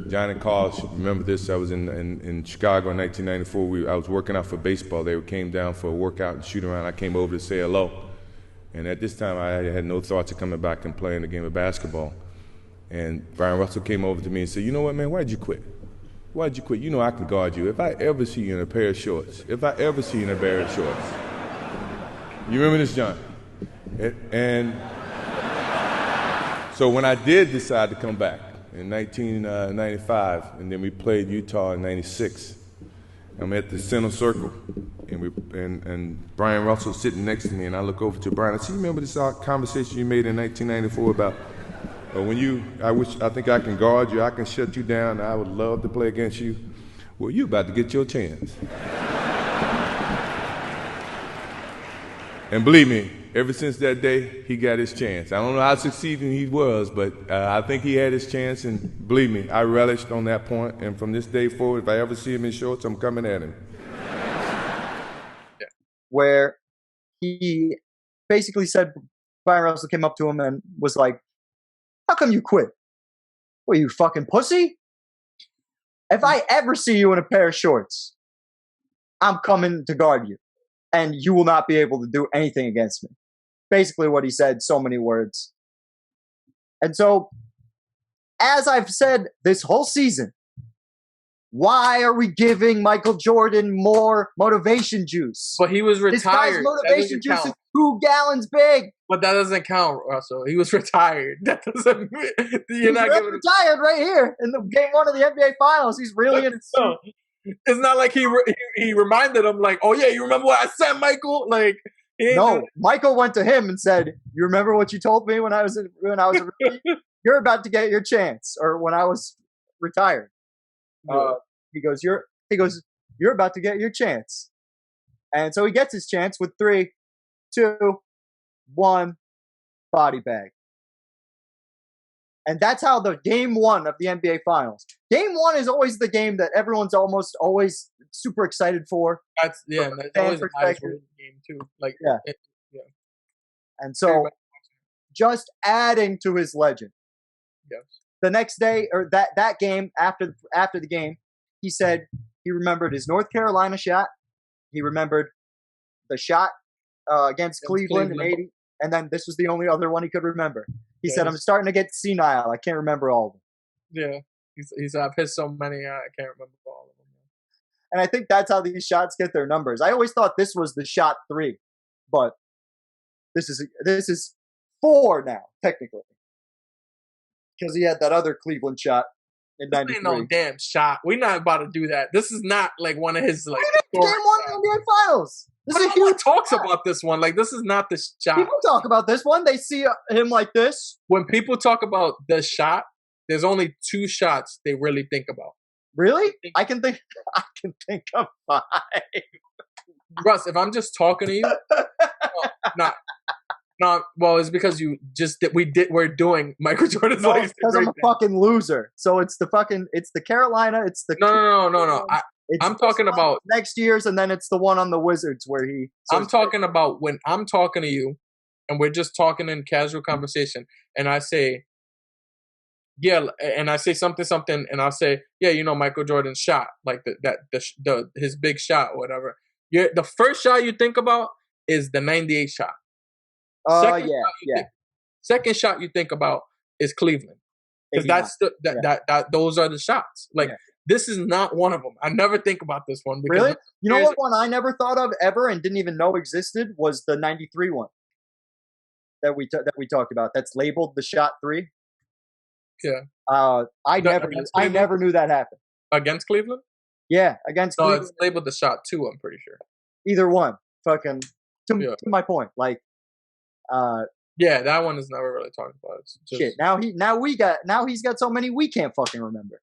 Speaker 6: John and Carl should remember this. I was in Chicago in 1994. I was working out for baseball. They came down for a workout and shoot around. I came over to say hello. And at this time, I had no thoughts of coming back and playing a game of basketball. And Brian Russell came over to me and said, you know what, man, why'd you quit? Why'd you quit? You know I can guard you. If I ever see you in a pair of shorts, you remember this, John? And so when I did decide to come back in 1995, and then we played Utah in 96, I'm at the center circle, and Brian Russell sitting next to me, and I look over to Brian. I said, you remember this conversation you made in 1994 about I think I can guard you, I can shut you down, I would love to play against you. Well, you about to get your chance. And believe me, ever since that day, he got his chance. I don't know how succeeding he was, but I think he had his chance, and believe me, I relished on that point, and from this day forward, if I ever see him in shorts, I'm coming at him.
Speaker 1: Where he basically said, Brian Russell came up to him and was like, how come you quit? What, you fucking pussy? If I ever see you in a pair of shorts, I'm coming to guard you, and you will not be able to do anything against me. Basically what he said, so many words. And so, as I've said this whole season, why are we giving Michael Jordan more motivation juice?
Speaker 2: But he was retired.
Speaker 1: This guy's motivation juice is 2 gallons big.
Speaker 2: But that doesn't count, Russell. He was retired. That doesn't mean you're not giving
Speaker 1: retired right here in the game 1 of the NBA Finals. He's really in.
Speaker 2: It's not like he reminded him like, oh yeah, you remember what I said, Michael? Like,
Speaker 1: no, Michael went to him and said, you remember what you told me when I was a rookie? You're about to get your chance, or when I was retired.
Speaker 2: Yeah.
Speaker 1: He goes, you're about to get your chance. And so he gets his chance with 3, 2, 1, body bag. And that's how the game 1 of the NBA Finals. Game 1 is always the game that everyone's almost always super excited for.
Speaker 2: That's always a nice game too. Like yeah.
Speaker 1: And so, just adding to his legend.
Speaker 2: Yes.
Speaker 1: The next day, or that game after the game, he said he remembered his North Carolina shot. He remembered the shot against Cleveland in '80, and then this was the only other one he could remember. He said, I'm starting to get senile. I can't remember all of them.
Speaker 2: Yeah. He's I've hit so many, I can't remember all of them.
Speaker 1: And I think that's how these shots get their numbers. I always thought this was the shot 3, but this is 4 now, technically. Because he had that other Cleveland shot in '93.
Speaker 2: Ain't no damn shot. We're not about to do that. This is not like one of his like.
Speaker 1: Game 1 of the NBA Finals.
Speaker 2: Who talks about this one? Like, this is not the shot.
Speaker 1: People talk about this one. They see him like this.
Speaker 2: When people talk about the shot, there's only 2 shots they really think about.
Speaker 1: Really? I can think of 5.
Speaker 2: Russ, if I'm just talking to you, no. Well, it's because you just we're doing Michael Jordan's legacy.
Speaker 1: Because I'm a fucking loser. So it's the Carolina. It's the
Speaker 2: no. I'm talking about
Speaker 1: next year's, and then it's the one on the Wizards where he.
Speaker 2: I'm talking about when I'm talking to you, and we're just talking in casual conversation, and I say, yeah, and I say something, and I'll say, yeah, you know, Michael Jordan's shot, like his big shot or whatever. The first shot you think about is the '98 shot. Second shot you think about is Cleveland, because those are the shots. Like. Yeah. This is not one of them. I never think about this one.
Speaker 1: Really? You know what one I never thought of ever and didn't even know existed was the '93 one that we talked about. That's labeled the shot 3.
Speaker 2: Yeah.
Speaker 1: I never knew that happened.
Speaker 2: Against Cleveland?
Speaker 1: Yeah, against Cleveland.
Speaker 2: It's labeled the shot 2, I'm pretty sure.
Speaker 1: Either one. Fucking to my point. Like
Speaker 2: yeah, that one is never really talked about. It's just,
Speaker 1: shit. Now he's got so many we can't fucking remember.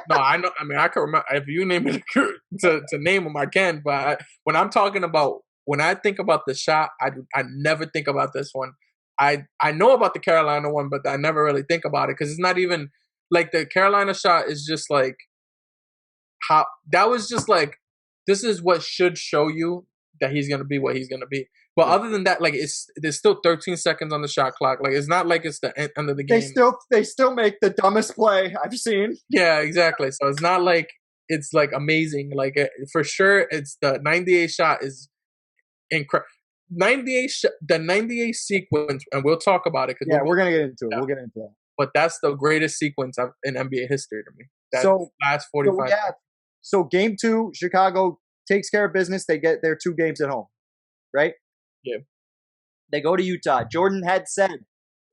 Speaker 2: No, I know. I mean, I can remember if you name it to name them. I can, but when I'm talking about when I think about the shot, I never think about this one. I know about the Carolina one, but I never really think about it because it's not even like the Carolina shot is just like how that was just like this is what should show you that he's gonna be what he's gonna be. But other than that, like there's still 13 seconds on the shot clock. Like it's not like it's the end of the game.
Speaker 1: They still make the dumbest play I've seen.
Speaker 2: Yeah, exactly. So it's not like it's like amazing. Like for sure, it's the 98 shot is incredible. The 98 sequence, and we'll talk about it.
Speaker 1: We're gonna get into it. We'll get into that.
Speaker 2: But that's the greatest sequence in NBA history to me. That last 45.
Speaker 1: So game 2, Chicago takes care of business. They get their 2 games at home, right?
Speaker 2: Yeah.
Speaker 1: They go to Utah. Jordan had said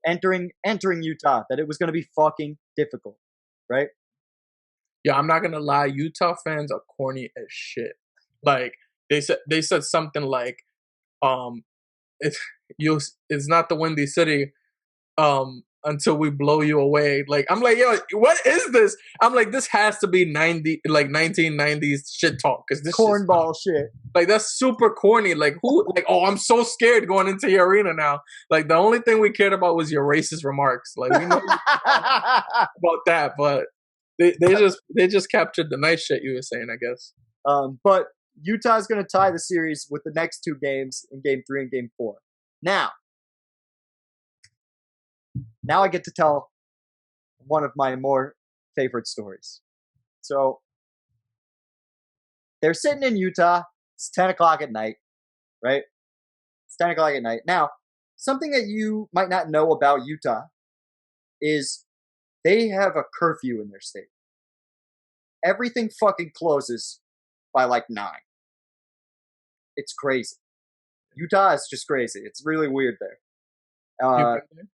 Speaker 1: entering Utah that it was going to be fucking difficult, right?
Speaker 2: Yeah, I'm not gonna lie. Utah fans are corny as shit. Like they said something like, it's not the Windy City, until we blow you away. Like I'm like, yo, what is this? I'm like, this has to be 1990s shit talk because this
Speaker 1: cornball shit.
Speaker 2: Like that's super corny. Like who? Like I'm so scared going into your arena now. Like the only thing we cared about was your racist remarks. Like we know about that, but they just captured the nice shit you were saying, I guess.
Speaker 1: But Utah's going to tie the series with the next 2 games in Game 3 and Game 4. Now I get to tell one of my more favorite stories. So they're sitting in Utah. It's 10 o'clock at night, right? It's 10 o'clock at night. Now, something that you might not know about Utah is they have a curfew in their state. Everything fucking closes by like 9. It's crazy. Utah is just crazy. It's really weird there.
Speaker 2: You've been there?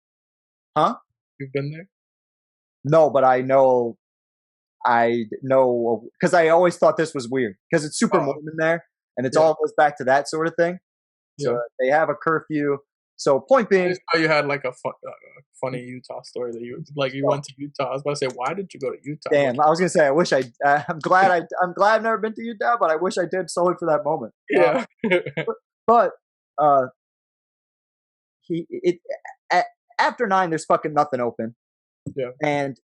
Speaker 1: Huh?
Speaker 2: You've been there?
Speaker 1: No, but I know because I always thought this was weird because it's super Mormon there, and it's all goes back to that sort of thing. So they have a curfew. So point being,
Speaker 2: you had like a funny Utah story that you went to Utah. I was about to say, why did you go to Utah?
Speaker 1: Damn, I was gonna say I'm glad I've never been to Utah, but I wish I did solely for that moment.
Speaker 2: Yeah.
Speaker 1: But after 9, there's fucking nothing open.
Speaker 2: Yeah.
Speaker 1: And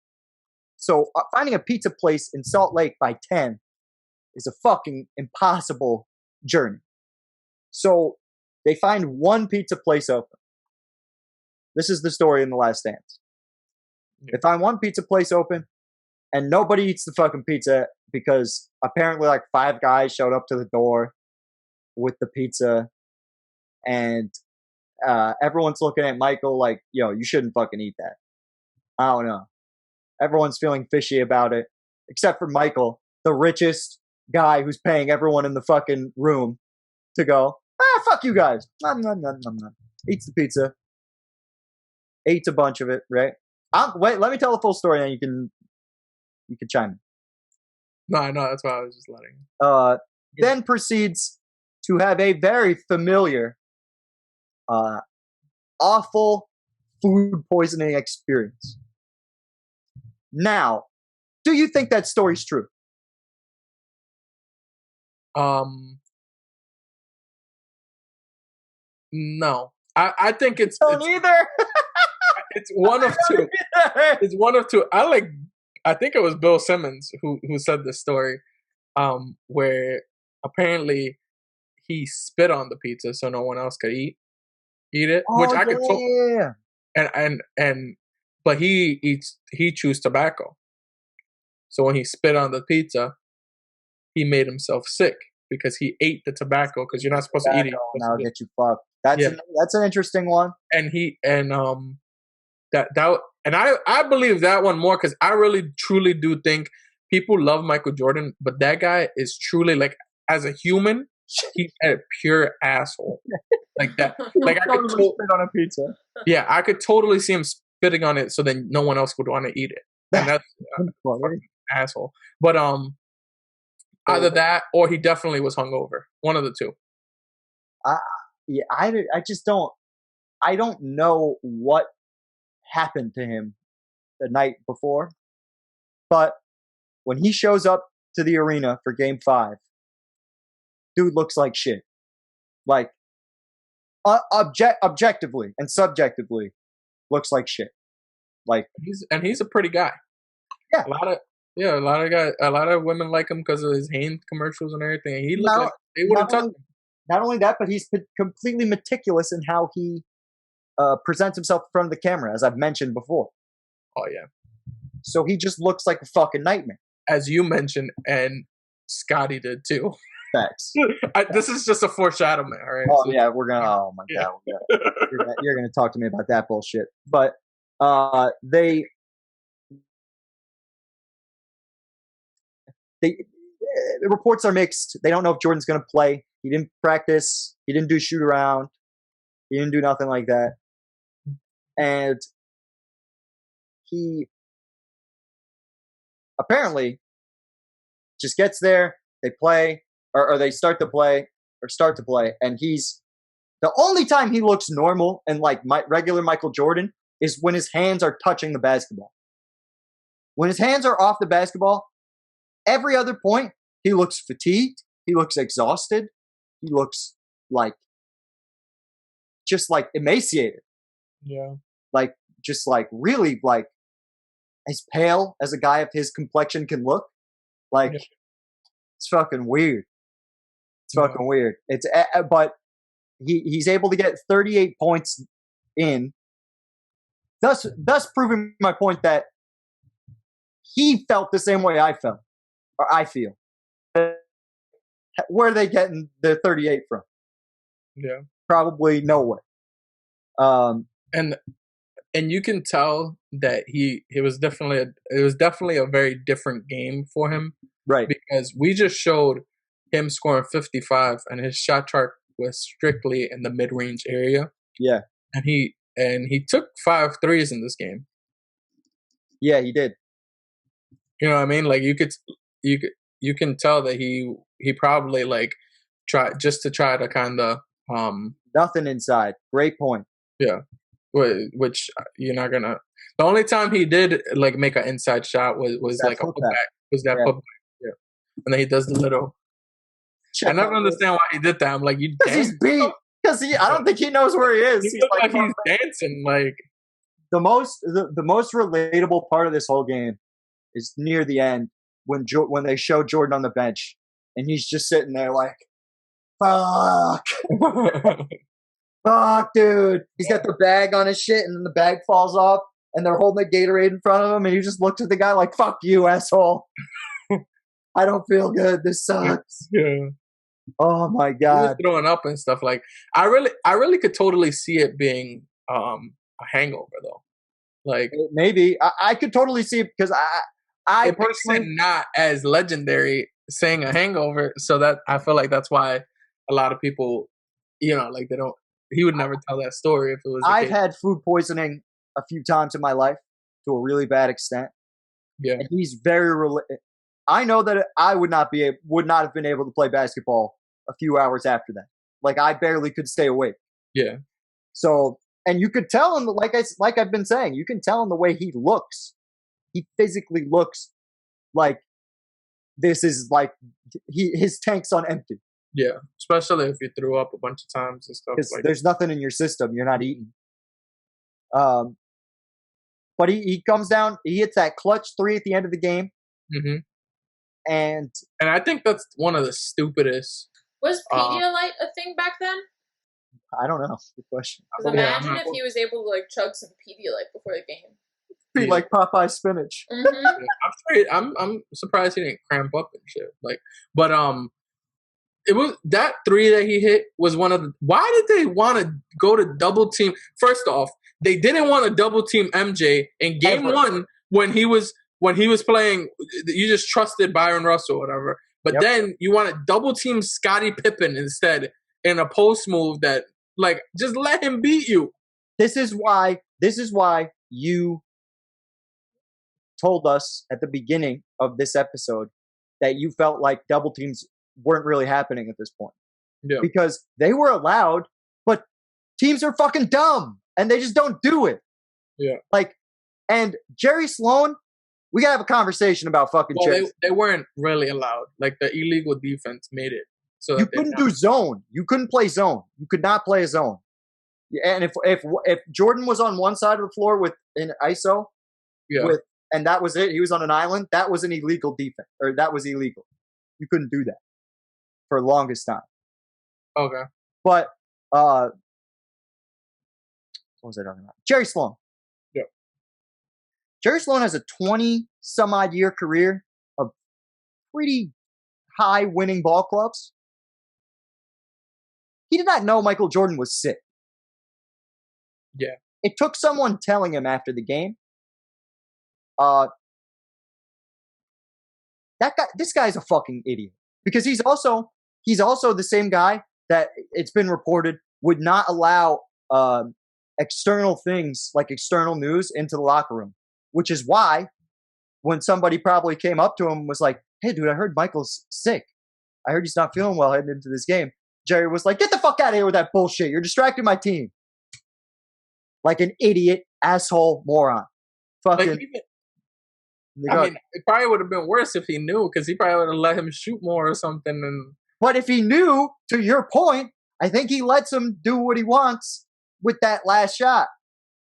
Speaker 1: so finding a pizza place in Salt Lake by 10 is a fucking impossible journey. So they find one pizza place open. This is the story in The Last Dance. Yeah. They find one pizza place open, and nobody eats the fucking pizza because apparently like 5 guys showed up to the door with the pizza, and everyone's looking at Michael like, yo, you shouldn't fucking eat that. I don't know. Everyone's feeling fishy about it, except for Michael, the richest guy who's paying everyone in the fucking room to go, fuck you guys. Nom, nom, nom, nom, nom. Eats the pizza. Eats a bunch of it, right? Wait, let me tell the full story and you can chime in.
Speaker 2: No, that's why I was just letting.
Speaker 1: Then proceeds to have a very familiar awful food poisoning experience. Now, do you think that story's true?
Speaker 2: No. I think it's
Speaker 1: either.
Speaker 2: It's one of two. It's one of two. I think it was Bill Simmons who said this story, where apparently he spit on the pizza so no one else could eat it, which I could but he chews tobacco. So when he spit on the pizza, he made himself sick because he ate the tobacco because you're not supposed to eat it.
Speaker 1: And I'll get you fucked. That's an interesting one.
Speaker 2: And I believe that one more because I really truly do think people love Michael Jordan, but that guy is truly like as a human, he's a pure asshole. Like that. Like I could spit
Speaker 1: on a pizza.
Speaker 2: Yeah, I could totally see him spitting on it, so then no one else would want to eat it. And that's asshole. But either that or he definitely was hungover. One of the two.
Speaker 1: I just don't. I don't know what happened to him the night before, but when he shows up to the arena for Game 5, dude looks like shit. Like objectively and subjectively looks like shit. Like
Speaker 2: he's a pretty guy.
Speaker 1: Yeah,
Speaker 2: a lot of women like him because of his Hanes commercials and everything. He looks like they would have touched him.
Speaker 1: Not only that, but he's completely meticulous in how he presents himself in front of the camera, as I've mentioned before.
Speaker 2: Oh, yeah.
Speaker 1: So he just looks like a fucking nightmare.
Speaker 2: As you mentioned, and Scotty did too.
Speaker 1: Facts.
Speaker 2: This is just a foreshadowment, all right?
Speaker 1: Oh, yeah, we're gonna. Oh my god, you're gonna talk to me about that bullshit. But the reports are mixed. They don't know if Jordan's gonna play. He didn't practice. He didn't do shoot around. He didn't do nothing like that. And he apparently just gets there. They play, or they start to play, and he's the only time he looks normal and like regular Michael Jordan is when his hands are touching the basketball. When his hands are off the basketball, every other point he looks fatigued, he looks exhausted, he looks like just like emaciated.
Speaker 2: Yeah.
Speaker 1: Like just like really like as pale as a guy of his complexion can look. Like it's fucking weird. It's fucking weird. It's but he's able to get 38 points in, thus proving my point that he felt the same way I felt, or I feel. Where are they getting the 38 from?
Speaker 2: Yeah,
Speaker 1: probably nowhere.
Speaker 2: And you can tell that it was definitely a very different game for him,
Speaker 1: right?
Speaker 2: Because we just showed him scoring 55, and his shot chart was strictly in the mid-range area.
Speaker 1: Yeah,
Speaker 2: and he took 5 threes in this game.
Speaker 1: Yeah, he did.
Speaker 2: You know what I mean? Like you can tell that he probably like tried to kind of
Speaker 1: nothing inside. Great point.
Speaker 2: Yeah. Which you're not gonna. The only time he did like make an inside shot was like a putback. Was that putback? Yeah. And then he does the little. I never understand why he did that. I'm like, you.
Speaker 1: Because he's beat. Because I don't think he knows where he is.
Speaker 2: He looks like he's dancing. Like
Speaker 1: the most relatable part of this whole game is near the end when they show Jordan on the bench and he's just sitting there like, fuck. Fuck, dude. He's got the bag on his shit, and then the bag falls off, and they're holding the Gatorade in front of him, and he just looks at the guy like, fuck you, asshole. I don't feel good. This sucks.
Speaker 2: Yeah.
Speaker 1: Oh, my God.
Speaker 2: He was throwing up and stuff. Like, I really could totally see it being a hangover, though. Like
Speaker 1: maybe. I could totally see it because I
Speaker 2: personally not as legendary saying a hangover, so that I feel like that's why a lot of people, like they don't. He would never tell that story if it was.
Speaker 1: I've had food poisoning a few times in my life to a really bad extent.
Speaker 2: Yeah,
Speaker 1: and he's very. I know that I would not have been able to play basketball a few hours after that. Like I barely could stay awake.
Speaker 2: Yeah.
Speaker 1: So, and you could tell in like I've been saying, you can tell in the way he looks. He physically looks like this is like his tank's on empty.
Speaker 2: Yeah, especially if you threw up a bunch of times and stuff.
Speaker 1: Like there's nothing in your system. You're not eating. But he comes down. He hits that clutch 3 at the end of the game.
Speaker 2: Mm-hmm.
Speaker 1: And
Speaker 2: I think that's one of the stupidest.
Speaker 3: Was Pedialyte a thing back then?
Speaker 1: I don't know. Good question.
Speaker 3: Because imagine if he was able to like chug some Pedialyte before the game.
Speaker 1: Be like Popeye spinach.
Speaker 3: Mm-hmm.
Speaker 2: I'm surprised he didn't cramp up and shit. Like, but it was that 3 that he hit was one of the. Why did they want to go to double team? First off, they didn't want to double team MJ in game 1 when he was playing. You just trusted Byron Russell, or whatever. But then you want to double team Scottie Pippen instead in a post move that like just let him beat you.
Speaker 1: This is why you told us at the beginning of this episode that you felt like double teams weren't really happening at this point.
Speaker 2: Yeah.
Speaker 1: Because they were allowed, but teams are fucking dumb and they just don't do it.
Speaker 2: Yeah.
Speaker 1: Like, and Jerry Sloan, we gotta have a conversation about fucking Jerry.
Speaker 2: They weren't really allowed. Like the illegal defense made it so
Speaker 1: you couldn't do zone. You couldn't play zone. You could not play a zone. And if Jordan was on one side of the floor with an ISO, and that was it, he was on an island, that was an illegal defense, or that was illegal. You couldn't do that for the longest time.
Speaker 2: Okay.
Speaker 1: But what was I talking about? Jerry Sloan.
Speaker 2: Yeah.
Speaker 1: Jerry Sloan has a 20-some-odd year career of pretty high winning ball clubs. He did not know Michael Jordan was sick.
Speaker 2: Yeah.
Speaker 1: It took someone telling him after the game. This guy's a fucking idiot because he's also the same guy that it's been reported would not allow external things like external news into the locker room, which is why when somebody probably came up to him and was like, "Hey, dude, I heard Michael's sick. I heard he's not feeling well heading into this game." Jerry was like, "Get the fuck out of here with that bullshit. You're distracting my team." Like an idiot, asshole, moron. Fucking.
Speaker 2: Like it probably would have been worse if he knew, because he probably would have let him shoot more or something. And
Speaker 1: but if he knew, to your point, I think he lets him do what he wants with that last shot.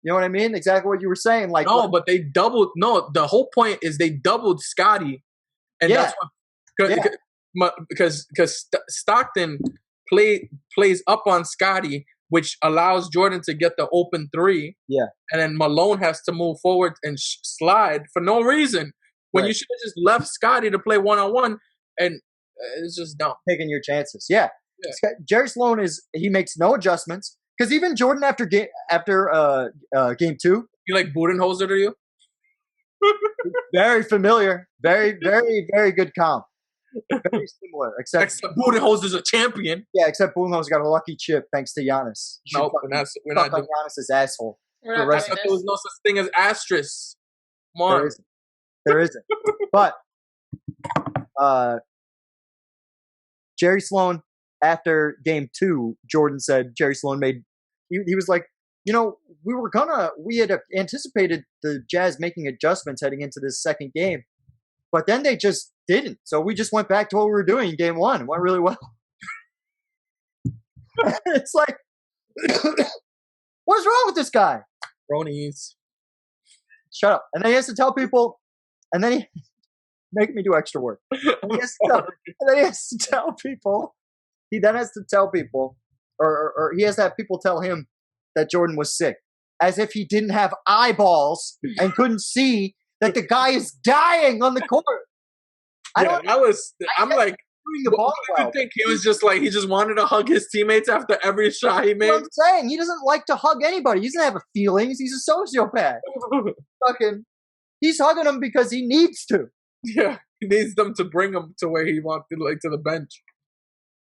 Speaker 1: You know what I mean? Exactly what you were saying. Like
Speaker 2: no, but they doubled. No, the whole point is they doubled Scotty, and that's what because Stockton plays up on Scotty, which allows Jordan to get the open three.
Speaker 1: Yeah.
Speaker 2: And then Malone has to move forward and slide for no reason when you should have just left Scotty to play one-on-one, and it's just dumb.
Speaker 1: Taking your chances. Yeah. Jerry Sloan he makes no adjustments because even Jordan after game 2.
Speaker 2: You like Budenholzer to you?
Speaker 1: Very familiar. Very, very, very good comp. Very similar, except
Speaker 2: Budenholzer's a champion.
Speaker 1: Yeah, except Budenholzer got a lucky chip thanks to Giannis.
Speaker 2: No, we're not doing
Speaker 1: Giannis's asshole.
Speaker 3: We're not
Speaker 2: I thought there was no such thing as asterisk. Come on.
Speaker 1: There isn't. But Jerry Sloan, after game 2, Jordan said Jerry Sloan he was like, we had anticipated the Jazz making adjustments heading into this second game, but then they just didn't. So we just went back to what we were doing in game 1. It went really well. It's like, what's wrong with this guy?
Speaker 2: Bronies.
Speaker 1: Shut up. And then he has to tell people, and then he make me do extra work. And then he has to tell people, or he has to have people tell him that Jordan was sick, as if he didn't have eyeballs and couldn't see that the guy is dying on the court.
Speaker 2: I'm like,
Speaker 1: the ball
Speaker 2: I think he was just like, he just wanted to hug his teammates after every shot he made.
Speaker 1: What I'm saying, he doesn't like to hug anybody. He doesn't have feelings. He's a sociopath. He's hugging them because he needs to.
Speaker 2: Yeah, he needs them to bring him to where he wants, like to the bench.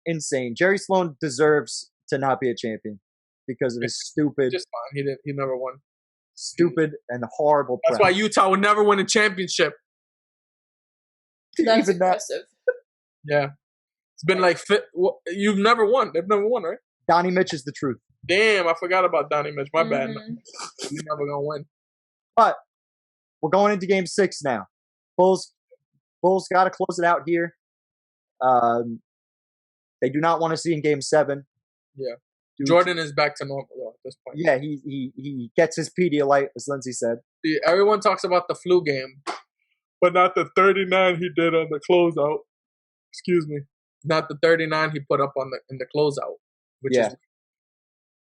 Speaker 1: Insane. Jerry Sloan deserves to not be a champion because of his stupid.
Speaker 2: Just fine. He never won.
Speaker 1: Stupid and horrible.
Speaker 2: That's why Utah would never win a championship.
Speaker 3: That's impressive.
Speaker 2: Yeah. It's been like, you've never won. They've never won, right?
Speaker 1: Donnie Mitch is the truth.
Speaker 2: Damn, I forgot about Donnie Mitch. My bad. You're never going to win.
Speaker 1: But we're going into game 6 now. Bulls got to close it out here. They do not want to see in game 7.
Speaker 2: Yeah. Jordan is back to normal though, at this point.
Speaker 1: Yeah, he gets his Pedialyte, as Lindsay said.
Speaker 2: See, everyone talks about the flu game, but not the 39 he did on the closeout. Excuse me. Not the 39 he put up in the closeout.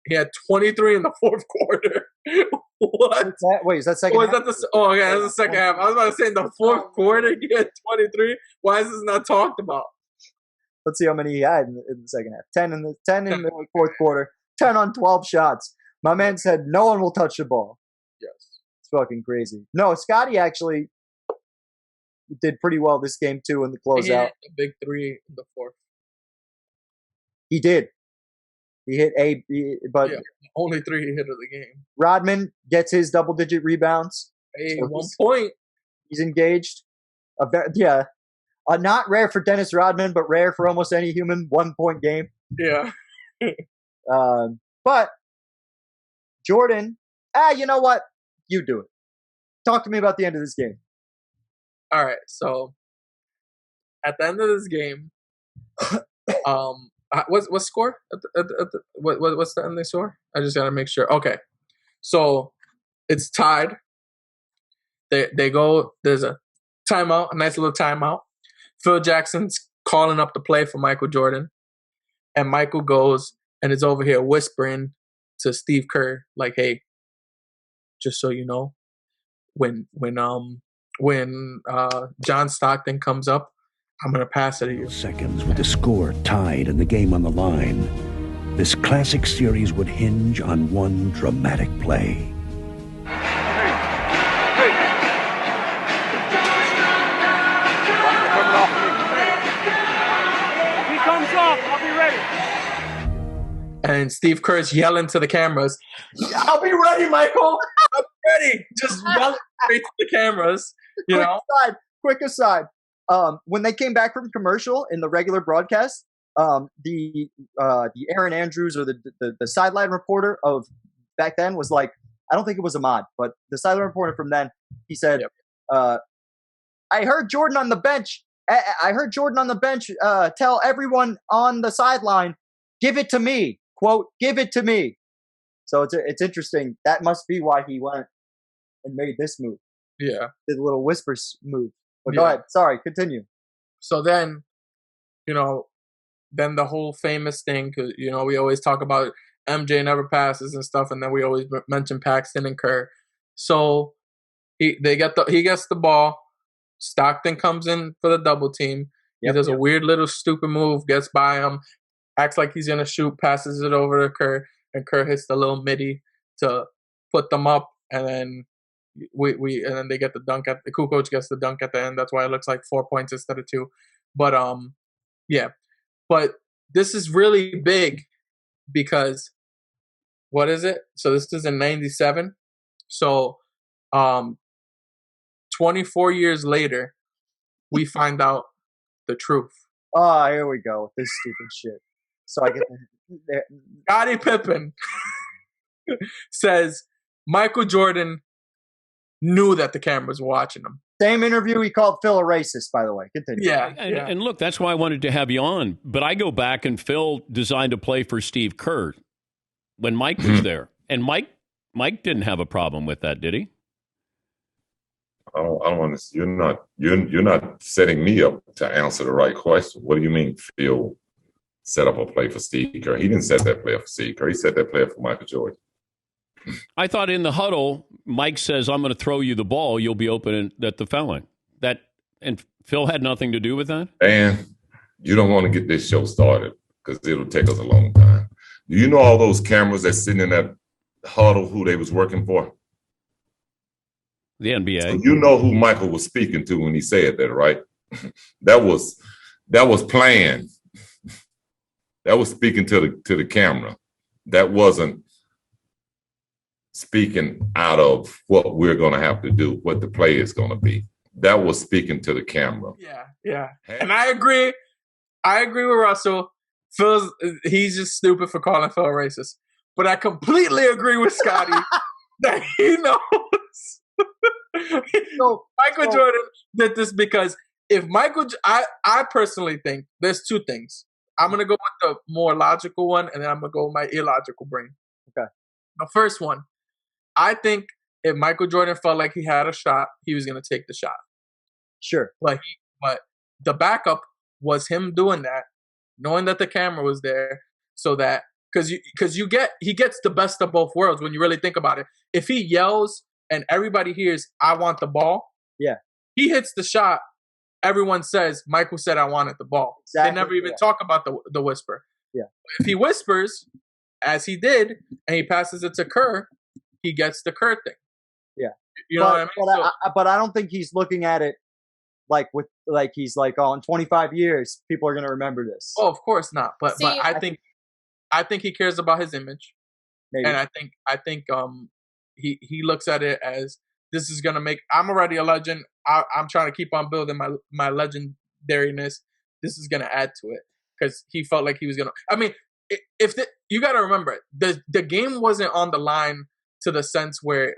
Speaker 2: He had 23 in the fourth quarter. What?
Speaker 1: Wait, is that second half?
Speaker 2: That's the second half. I was about to say in the fourth quarter he had 23. Why is this not talked about?
Speaker 1: Let's see how many he had in the second half. 10 in the fourth quarter. 10 on 12 shots. My man said no one will touch the ball.
Speaker 2: Yes.
Speaker 1: It's fucking crazy. No, Scotty actually did pretty well this game too in the closeout. He hit
Speaker 2: a big 3 in the fourth.
Speaker 1: He did. He hit but
Speaker 2: only 3 he hit of the game.
Speaker 1: Rodman gets his double-digit rebounds.
Speaker 2: Hey, so 1 point.
Speaker 1: He's engaged. Not rare for Dennis Rodman, but rare for almost any human 1-point game.
Speaker 2: Yeah.
Speaker 1: But Jordan, you know what? You do it. Talk to me about the end of this game.
Speaker 2: All right. So at the end of this game, what score? What's the ending score? I just gotta make sure. Okay. So it's tied. They go. There's a timeout, a nice little timeout. Phil Jackson's calling up the play for Michael Jordan. And Michael goes and is over here whispering to Steve Kerr, like, "Hey, just so you know, when John Stockton comes up, I'm gonna pass it to you."
Speaker 10: Seconds with the score tied and the game on the line. This classic series would hinge on one dramatic play.
Speaker 11: He comes off. I'll be ready.
Speaker 2: And Steve Kerr's yelling to the cameras, "I'll be ready, Michael. I'll be ready." Just yelling straight to the cameras.
Speaker 1: Quick aside. When they came back from commercial in the regular broadcast, the Aaron Andrews or the sideline reporter of back then was like, I don't think it was Ahmad, but the sideline reporter from then, he said, I heard Jordan on the bench. I heard Jordan on the bench tell everyone on the sideline, "Give it to me." Quote, "Give it to me." So it's interesting. That must be why he went and made this move.
Speaker 2: Yeah.
Speaker 1: Did a little whispers move. But go ahead. Sorry, continue.
Speaker 2: So then, then the whole famous thing, because, we always talk about MJ never passes and stuff, and then we always mention Paxton and Kerr. So he gets the ball. Stockton comes in for the double team. He does a weird little stupid move, gets by him, acts like he's gonna shoot, passes it over to Kerr, and Kerr hits the little midi to put them up, and then and then they get the dunk at the Kukoc gets the dunk at the end. That's why it looks like 4 points instead of 2. But But this is really big because what is it? So this is in 97. So 24 years later, we find out the truth.
Speaker 1: Oh, here we go with this stupid shit. So I get
Speaker 2: Scottie Pippen says Michael Jordan knew that the cameras were watching him.
Speaker 1: Same interview he called Phil a racist, by the way. Continue.
Speaker 12: And look, that's why I wanted to have you on. But I go back and Phil designed a play for Steve Kerr when Mike was there. And Mike didn't have a problem with that, did he?
Speaker 13: I don't want to. You're not setting me up to answer the right question. What do you mean Phil set up a play for Steve Kerr? He didn't set that play for Steve Kerr. He set that play for Michael Jordan.
Speaker 12: I thought in the huddle, Mike says, "I'm going to throw you the ball. You'll be open at the foul line." And Phil had nothing to do with that?
Speaker 13: And you don't want to get this show started because it'll take us a long time. Do you know all those cameras that's sitting in that huddle who they was working for?
Speaker 12: The NBA.
Speaker 13: So you know who Michael was speaking to when he said that, right? That was planned. That was speaking to the camera. That wasn't speaking out of what we're going to have to do, what the play is going to be. That was speaking to the camera.
Speaker 2: Yeah. And I agree. I agree with Russell. He's just stupid for calling Phil racist. But I completely agree with Scotty that he knows. Michael Jordan did this because if I personally think there's two things. I'm going to go with the more logical one, and then I'm going to go with my illogical brain.
Speaker 1: Okay.
Speaker 2: The first one, I think if Michael Jordan felt like he had a shot, he was going to take the shot.
Speaker 1: Sure.
Speaker 2: But the backup was him doing that, knowing that the camera was there, so that because he gets the best of both worlds when you really think about it. If he yells and everybody hears, "I want the ball," he hits the shot. Everyone says, "Michael said I wanted the ball." Exactly. They never even talk about the whisper.
Speaker 1: Yeah.
Speaker 2: If he whispers, as he did, and he passes it to Kerr, he gets the Kerr thing.
Speaker 1: Yeah.
Speaker 2: You know what I mean?
Speaker 1: But I don't think he's looking at it he's like, oh, in 25 years, people are going to remember this.
Speaker 2: Oh, of course not. But I think he cares about his image. Maybe. And I think he looks at it as, this is going to make, I'm already a legend. I'm trying to keep on building my legendariness. This is going to add to it because he felt like he was going to. I mean, you got to remember, the game wasn't on the line to the sense where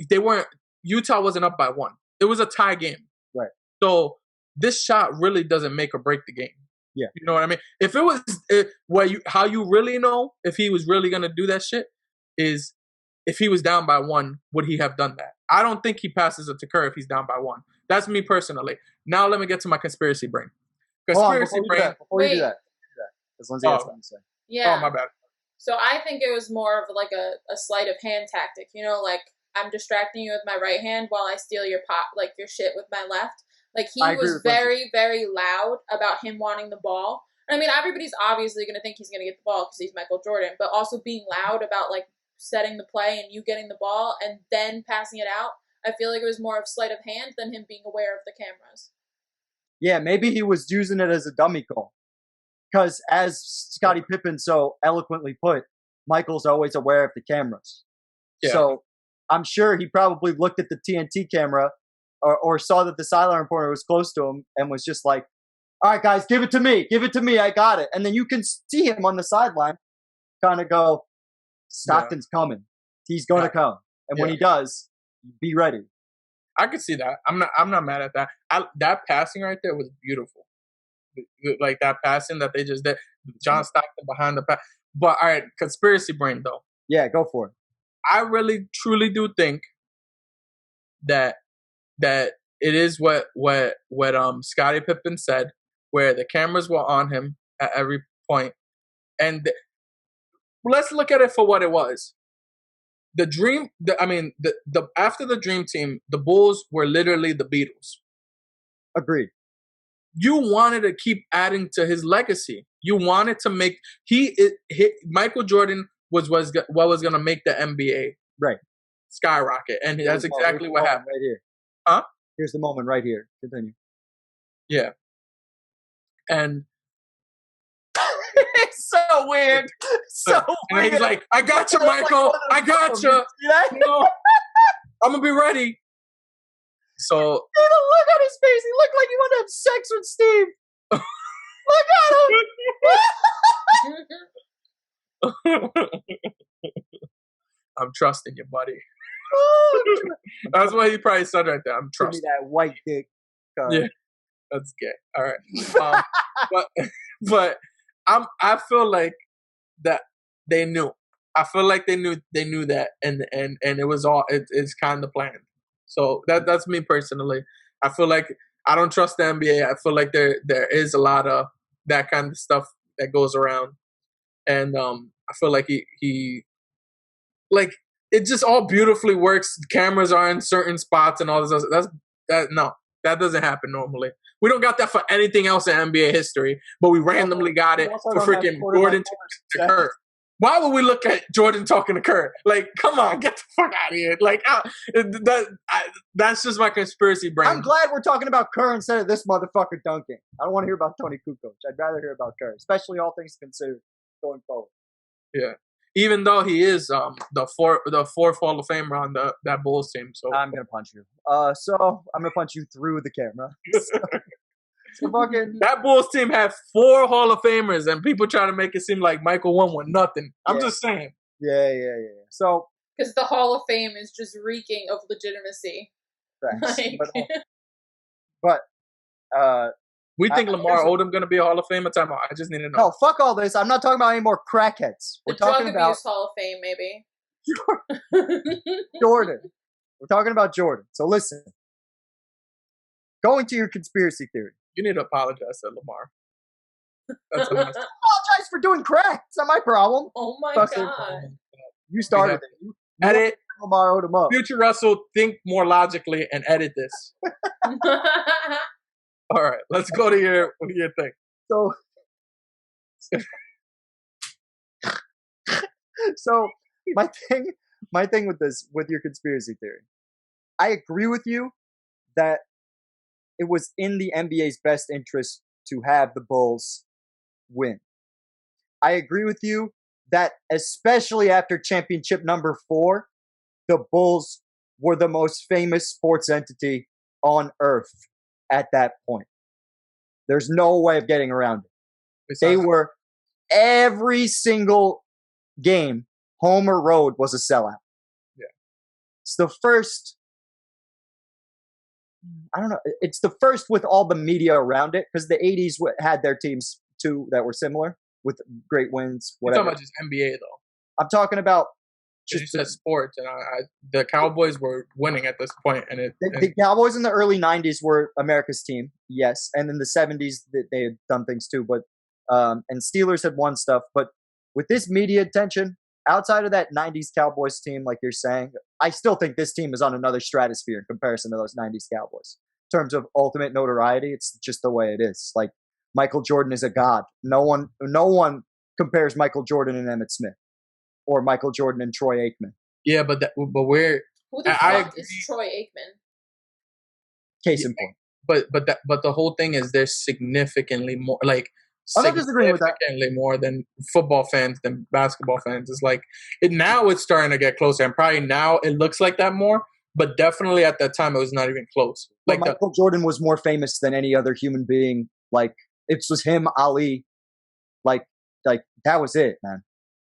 Speaker 2: they weren't. Utah wasn't up by 1. It was a tie game.
Speaker 1: Right. So
Speaker 2: this shot really doesn't make or break the game.
Speaker 1: Yeah.
Speaker 2: You know what I mean? If it was how you really know if he was really going to do that shit is if he was down by 1, would he have done that? I don't think he passes it to Kerr if he's down by 1. That's me personally. Now let me get to my conspiracy brain.
Speaker 1: Before you do that, Because Lindsay had something to say.
Speaker 3: Yeah.
Speaker 2: Oh, my bad.
Speaker 3: So I think it was more of like a sleight of hand tactic. You know, like I'm distracting you with my right hand while I steal your your shit with my left. Like he was very, very loud about him wanting the ball. I mean, everybody's obviously going to think he's going to get the ball because he's Michael Jordan, but also being loud about like setting the play and you getting the ball and then passing it out. I feel like it was more of sleight of hand than him being aware of the cameras.
Speaker 1: Yeah, maybe he was using it as a dummy call. Because as Scottie Pippen so eloquently put, Michael's always aware of the cameras. Yeah. So I'm sure he probably looked at the TNT camera or saw that the sideline reporter was close to him and was just like, all right, guys, give it to me. Give it to me. I got it. And then you can see him on the sideline kind of go, Stockton's coming. He's going to come. And when he does, be ready.
Speaker 2: I could see that. I'm not mad at that. That passing right there was beautiful. Like that passing that they just did. John Stockton behind the pass. But all right, conspiracy brain though.
Speaker 1: Yeah, go for it.
Speaker 2: I really truly do think that it is what Scottie Pippen said, where the cameras were on him at every point. And let's look at it for what it was. The after the Dream Team, the Bulls were literally the Beatles.
Speaker 1: Agreed.
Speaker 2: You wanted to keep adding to his legacy. You wanted to make Michael Jordan was what was going to make the NBA skyrocket, and that's exactly what happened
Speaker 1: right here.
Speaker 2: Huh?
Speaker 1: Here's the moment right here. Continue.
Speaker 2: Yeah, and it's so weird. So weird. And he's like, "I got you, Michael. I got you. No, I'm gonna be ready." So
Speaker 1: the look on his face. He looked like he wanted to have sex with Steve. Look at him.
Speaker 2: I'm trusting you, buddy. That's why he probably said right there. I'm trusting.
Speaker 1: Give me that white dick.
Speaker 2: Yeah, that's gay. All right, but I feel like that they knew. I feel like they knew that, and it was all it's kind of planned. So that's me personally. I feel like I don't trust the NBA. I feel like there is a lot of that kind of stuff that goes around, and I feel like he like it just all beautifully works. Cameras are in certain spots and all this. That doesn't happen normally. We don't got that for anything else in NBA history, but we randomly got it for freaking Jordan to Kerr. Why would we look at Jordan talking to Kerr? Like, come on, get the fuck out of here. Like, that's just my conspiracy brain.
Speaker 1: I'm glad we're talking about Kerr instead of this motherfucker dunking. I don't want to hear about Tony Kukoc. I'd rather hear about Kerr, especially all things considered going forward.
Speaker 2: Yeah. Even though he is the fourth Hall of Famer on that Bulls team. So
Speaker 1: I'm going to punch you. So I'm going to punch you through the camera. So fucking
Speaker 2: that Bulls team had 4 Hall of Famers, and people try to make it seem like Michael won with nothing. I'm just saying.
Speaker 1: Yeah. So
Speaker 3: because the Hall of Fame is just reeking of legitimacy.
Speaker 2: We think Lamar Odom going to be a Hall of Famer. Time out. I just need to know.
Speaker 1: No, fuck all this. I'm not talking about any more crackheads.
Speaker 3: We're talking about Drug Abuse Hall of Fame, maybe.
Speaker 1: Jordan. We're talking about Jordan. So listen. Going to your conspiracy theory.
Speaker 2: You need to apologize to Lamar. That's a mess.
Speaker 1: Apologize for doing crack. It's not my problem.
Speaker 3: Oh my God.
Speaker 1: You started it. You
Speaker 2: edit
Speaker 1: Lamar Odom up.
Speaker 2: Future Russell, think more logically and edit this. All right, let's go to your thing.
Speaker 1: So my thing with your conspiracy theory, I agree with you that it was in the NBA's best interest to have the Bulls win. I agree with you that especially after championship number 4, the Bulls were the most famous sports entity on earth at that point. There's no way of getting around it. They were every single game, home or road, was a sellout.
Speaker 2: Yeah.
Speaker 1: It's the first. I don't know. It's the first with all the media around it, because the 80s had their teams too that were similar with great wins. Whatever.
Speaker 2: You're talking about just NBA though.
Speaker 1: I'm talking about
Speaker 2: just you said sports, and the Cowboys were winning at this point, and
Speaker 1: the Cowboys in the early 90s were America's team, yes, and in the 70s they had done things too, but and Steelers had won stuff. But with this media attention, outside of that 90s Cowboys team, like you're saying, I still think this team is on another stratosphere in comparison to those 90s Cowboys. In terms of ultimate notoriety, it's just the way it is. Like, Michael Jordan is a god. No one compares Michael Jordan and Emmitt Smith or Michael Jordan and Troy Aikman.
Speaker 2: Yeah, but we're
Speaker 3: who the fuck is Troy Aikman?
Speaker 1: Case in point.
Speaker 2: But the whole thing is there's significantly more, like,
Speaker 1: I'm not disagreeing with that.
Speaker 2: Significantly more than football fans than basketball fans. It's like now it's starting to get closer, and probably now it looks like that more. But definitely at that time it was not even close.
Speaker 1: Like, Michael Jordan was more famous than any other human being. Like, it was him, Ali. Like that was it, man.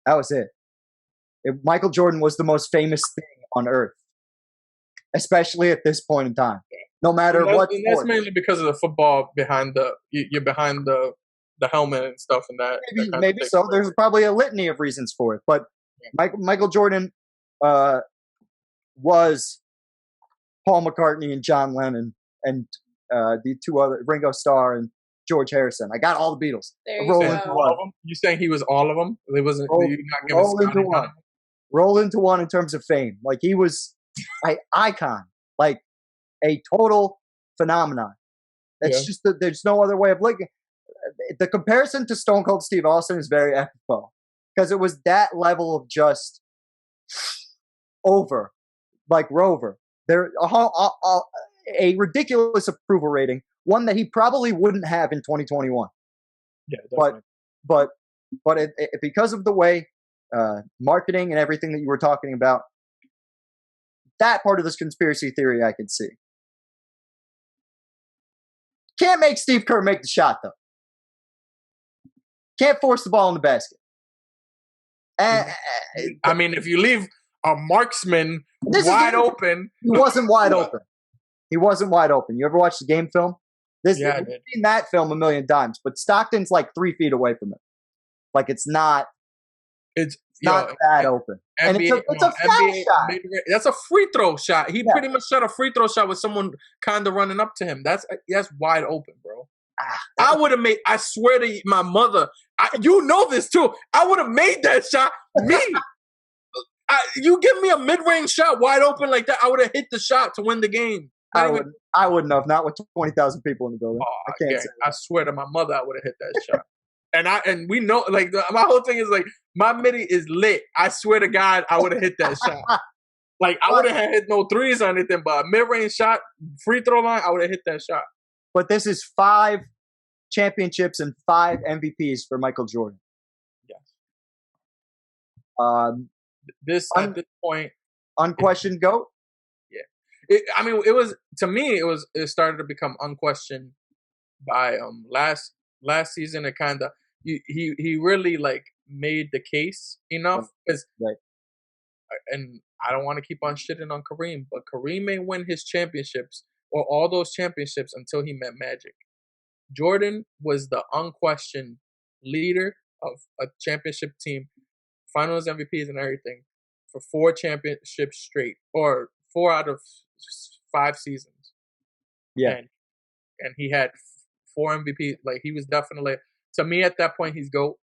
Speaker 1: That was it. Michael Jordan was the most famous thing on earth, especially at this point in time. No matter what.
Speaker 2: And that's mainly because of the football behind you're behind the helmet and stuff and that.
Speaker 1: Maybe so. There's probably a litany of reasons for it, but Michael Jordan was Paul McCartney and John Lennon and the two other, Ringo Starr and George Harrison. I got all the Beatles.
Speaker 3: There you go.
Speaker 2: All of them? You saying he was all of them? It wasn't.
Speaker 1: Roll into one in terms of fame. Like, he was an icon, like a total phenomenon. That's just there's no other way of looking. The comparison to Stone Cold Steve Austin is very apropos because it was that level of just over, like Rover. There a ridiculous approval rating, one that he probably wouldn't have in 2021.
Speaker 2: Yeah, definitely.
Speaker 1: But because of the way marketing and everything that you were talking about, that part of this conspiracy theory I could see. Can't make Steve Kerr make the shot, though. Can't force the ball in the basket.
Speaker 2: I mean, if you leave a marksman wide open.
Speaker 1: He wasn't wide open. He wasn't wide open. You ever watched the game film? We've seen that film a million times, but Stockton's like 3 feet away from it. Like, it's not that open.
Speaker 2: NBA,
Speaker 1: and it's a foul shot.
Speaker 2: That's a free throw shot. He pretty much shot a free throw shot with someone kind of running up to him. That's wide open, bro. I would have made. I swear to my mother, you know this too. I would have made that shot. Me, you give me a mid-range shot wide open like that, I would have hit the shot to win the game.
Speaker 1: I wouldn't have. Not with 20,000 people in the building. I can't.
Speaker 2: I swear to my mother, I would have hit that shot. And we know, like, my whole thing is like, my midi is lit. I swear to God, I would have hit that shot. Like, I wouldn't have hit no threes or anything, but a mid-range shot, free throw line, I would have hit that shot.
Speaker 1: But this is 5 championships and 5 MVPs for Michael Jordan.
Speaker 2: Yes.
Speaker 1: At this point, unquestioned GOAT.
Speaker 2: Yeah. It was, to me, it started to become unquestioned by last season. It kind of he really like made the case enough because and I don't want to keep on shitting on Kareem, but Kareem may win his championships or all those championships until he met Magic. Jordan was the unquestioned leader of a championship team, finals MVPs and everything for 4 championships straight, or 4 out of 5 seasons.
Speaker 1: Yeah.
Speaker 2: And he had 4 MVP. Like, he was definitely, to me at that point, he's GOAT.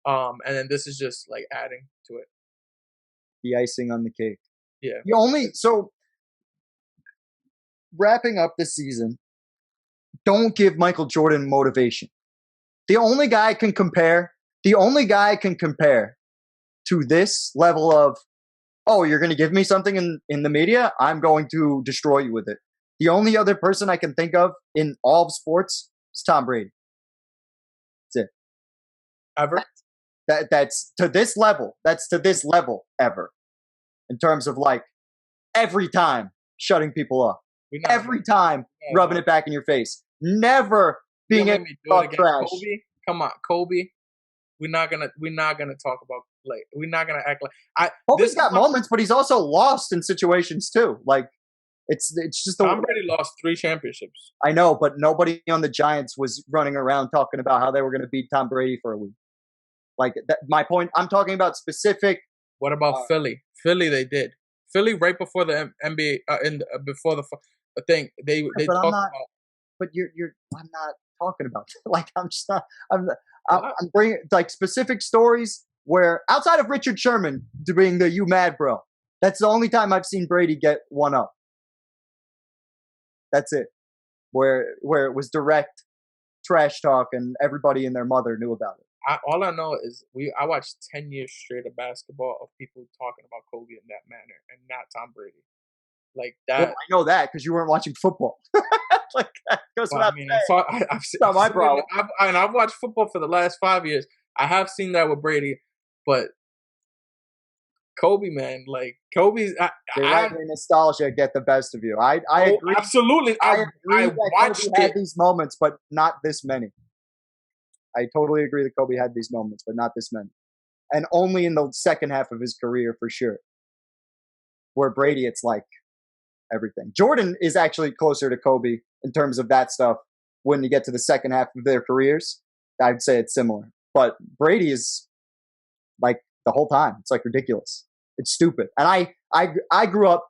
Speaker 2: And then this is just like adding to it.
Speaker 1: The icing on the cake.
Speaker 2: Yeah.
Speaker 1: So wrapping up this season, don't give Michael Jordan motivation. The only guy can compare to this level of, oh, you're going to give me something in the media? I'm going to destroy you with it. The only other person I can think of in all of sports is Tom Brady. That's it.
Speaker 2: Ever?
Speaker 1: That's to this level. That's to this level ever. In terms of, like, every time shutting people up. Every time rubbing it back in your face. Never being able to talk trash.
Speaker 2: Kobe? Come on, Kobe. We're not gonna talk about, like, we're not gonna act like
Speaker 1: Kobe's got moments, but he's also lost in situations too. Like, it's just
Speaker 2: Tom Brady lost 3 championships.
Speaker 1: I know, but nobody on the Giants was running around talking about how they were going to beat Tom Brady for a week. Like, my point, I'm talking about specific.
Speaker 2: What about Philly? Philly, they did. Philly right before the NBA before the thing they talked about.
Speaker 1: But I'm not talking about? Like, I'm just not. I'm bringing like specific stories where outside of Richard Sherman being the "you mad bro," that's the only time I've seen Brady get one up. That's it. Where it was direct trash talk and everybody and their mother knew about it.
Speaker 2: All I know is I watched 10 years straight of basketball of people talking about Kobe in that manner and not Tom Brady. Like that.
Speaker 1: Well, I know that because you weren't watching football. Like that goes without saying.
Speaker 2: I've watched football for the last 5 years. I have seen that with Brady, but Kobe, man, like Kobe's.
Speaker 1: They let your nostalgia get the best of you. I agree.
Speaker 2: Absolutely.
Speaker 1: I agree that
Speaker 2: watched
Speaker 1: Kobe had these moments, but not this many. I totally agree that Kobe had these moments, but not this many. And only in the second half of his career, for sure. Where Brady, it's like everything. Jordan is actually closer to Kobe in terms of that stuff. When you get to the second half of their careers, I'd say it's similar. But Brady is like the whole time. It's like ridiculous. It's stupid. And I grew up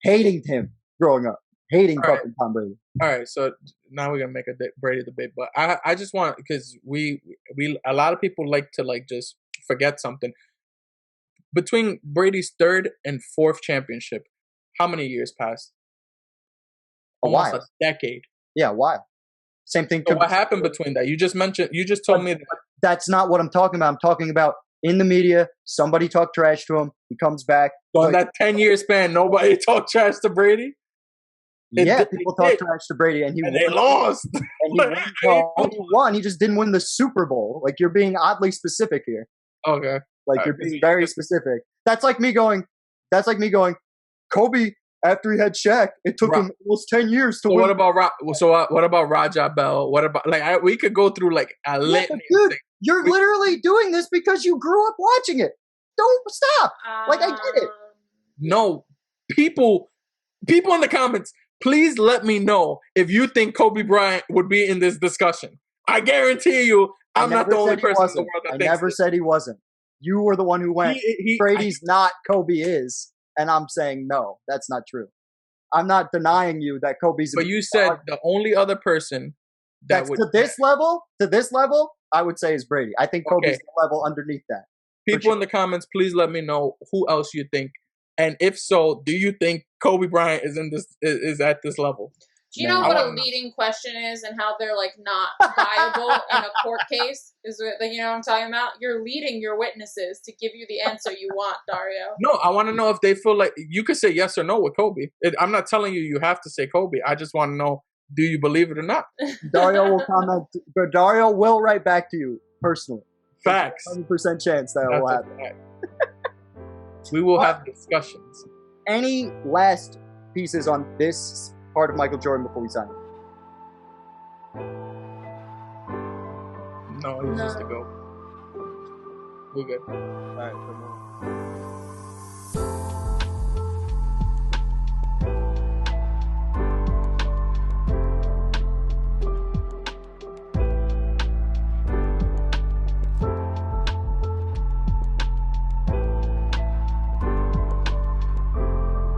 Speaker 1: hating him growing up. Hating fucking Tom Brady.
Speaker 2: All right, so now we're gonna make a Brady debate, but I just want, because we a lot of people like to like just forget something. Between Brady's third and fourth championship, how many years passed? Almost a decade.
Speaker 1: Yeah, a while. Same thing.
Speaker 2: So what happened between that? You just told me that.
Speaker 1: That's not what I'm talking about. I'm talking about in the media, somebody talked trash to him. He comes back.
Speaker 2: So in that 10-year span, nobody talked trash to Brady?
Speaker 1: People talked trash to Brady, and
Speaker 2: they lost.
Speaker 1: And he won. He just didn't win the Super Bowl. Like, you're being oddly specific here.
Speaker 2: Okay.
Speaker 1: Like, you're being very specific. That's like me going, Kobe, after he had Shaq, it took him almost 10 years to win.
Speaker 2: What about Raja Bell? What about, we could go through like a litany.
Speaker 1: Dude, you're literally doing this because you grew up watching it. Don't stop. Like, I get it.
Speaker 2: No. People in the comments, please let me know if you think Kobe Bryant would be in this discussion. I guarantee you, I'm not the only person in the world that thinks
Speaker 1: I never said he wasn't. You were the one who went, Brady's not, Kobe is. And I'm saying, no, that's not true. I'm not denying you that Kobe's.
Speaker 2: But you said the only other person
Speaker 1: that's to this level, I would say is Brady. I think Kobe's the level underneath that.
Speaker 2: People in the comments, please let me know who else you think. And if so, do you think Kobe Bryant is at this level?
Speaker 3: Do you know what a leading question is and how they're like not viable in a court case? Is it, you know what I'm talking about? You're leading your witnesses to give you the answer you want, Dario.
Speaker 2: No, I want to know if they feel like you could say yes or no with Kobe. I'm not telling you have to say Kobe. I just want to know, do you believe it or not?
Speaker 1: Dario will comment. But Dario will write back to you personally.
Speaker 2: Facts.
Speaker 1: 100% chance that will happen.
Speaker 2: We will have discussions.
Speaker 1: Any last pieces on this part of Michael Jordan before we sign him?
Speaker 2: No, he's just a go. We're good.
Speaker 1: All right.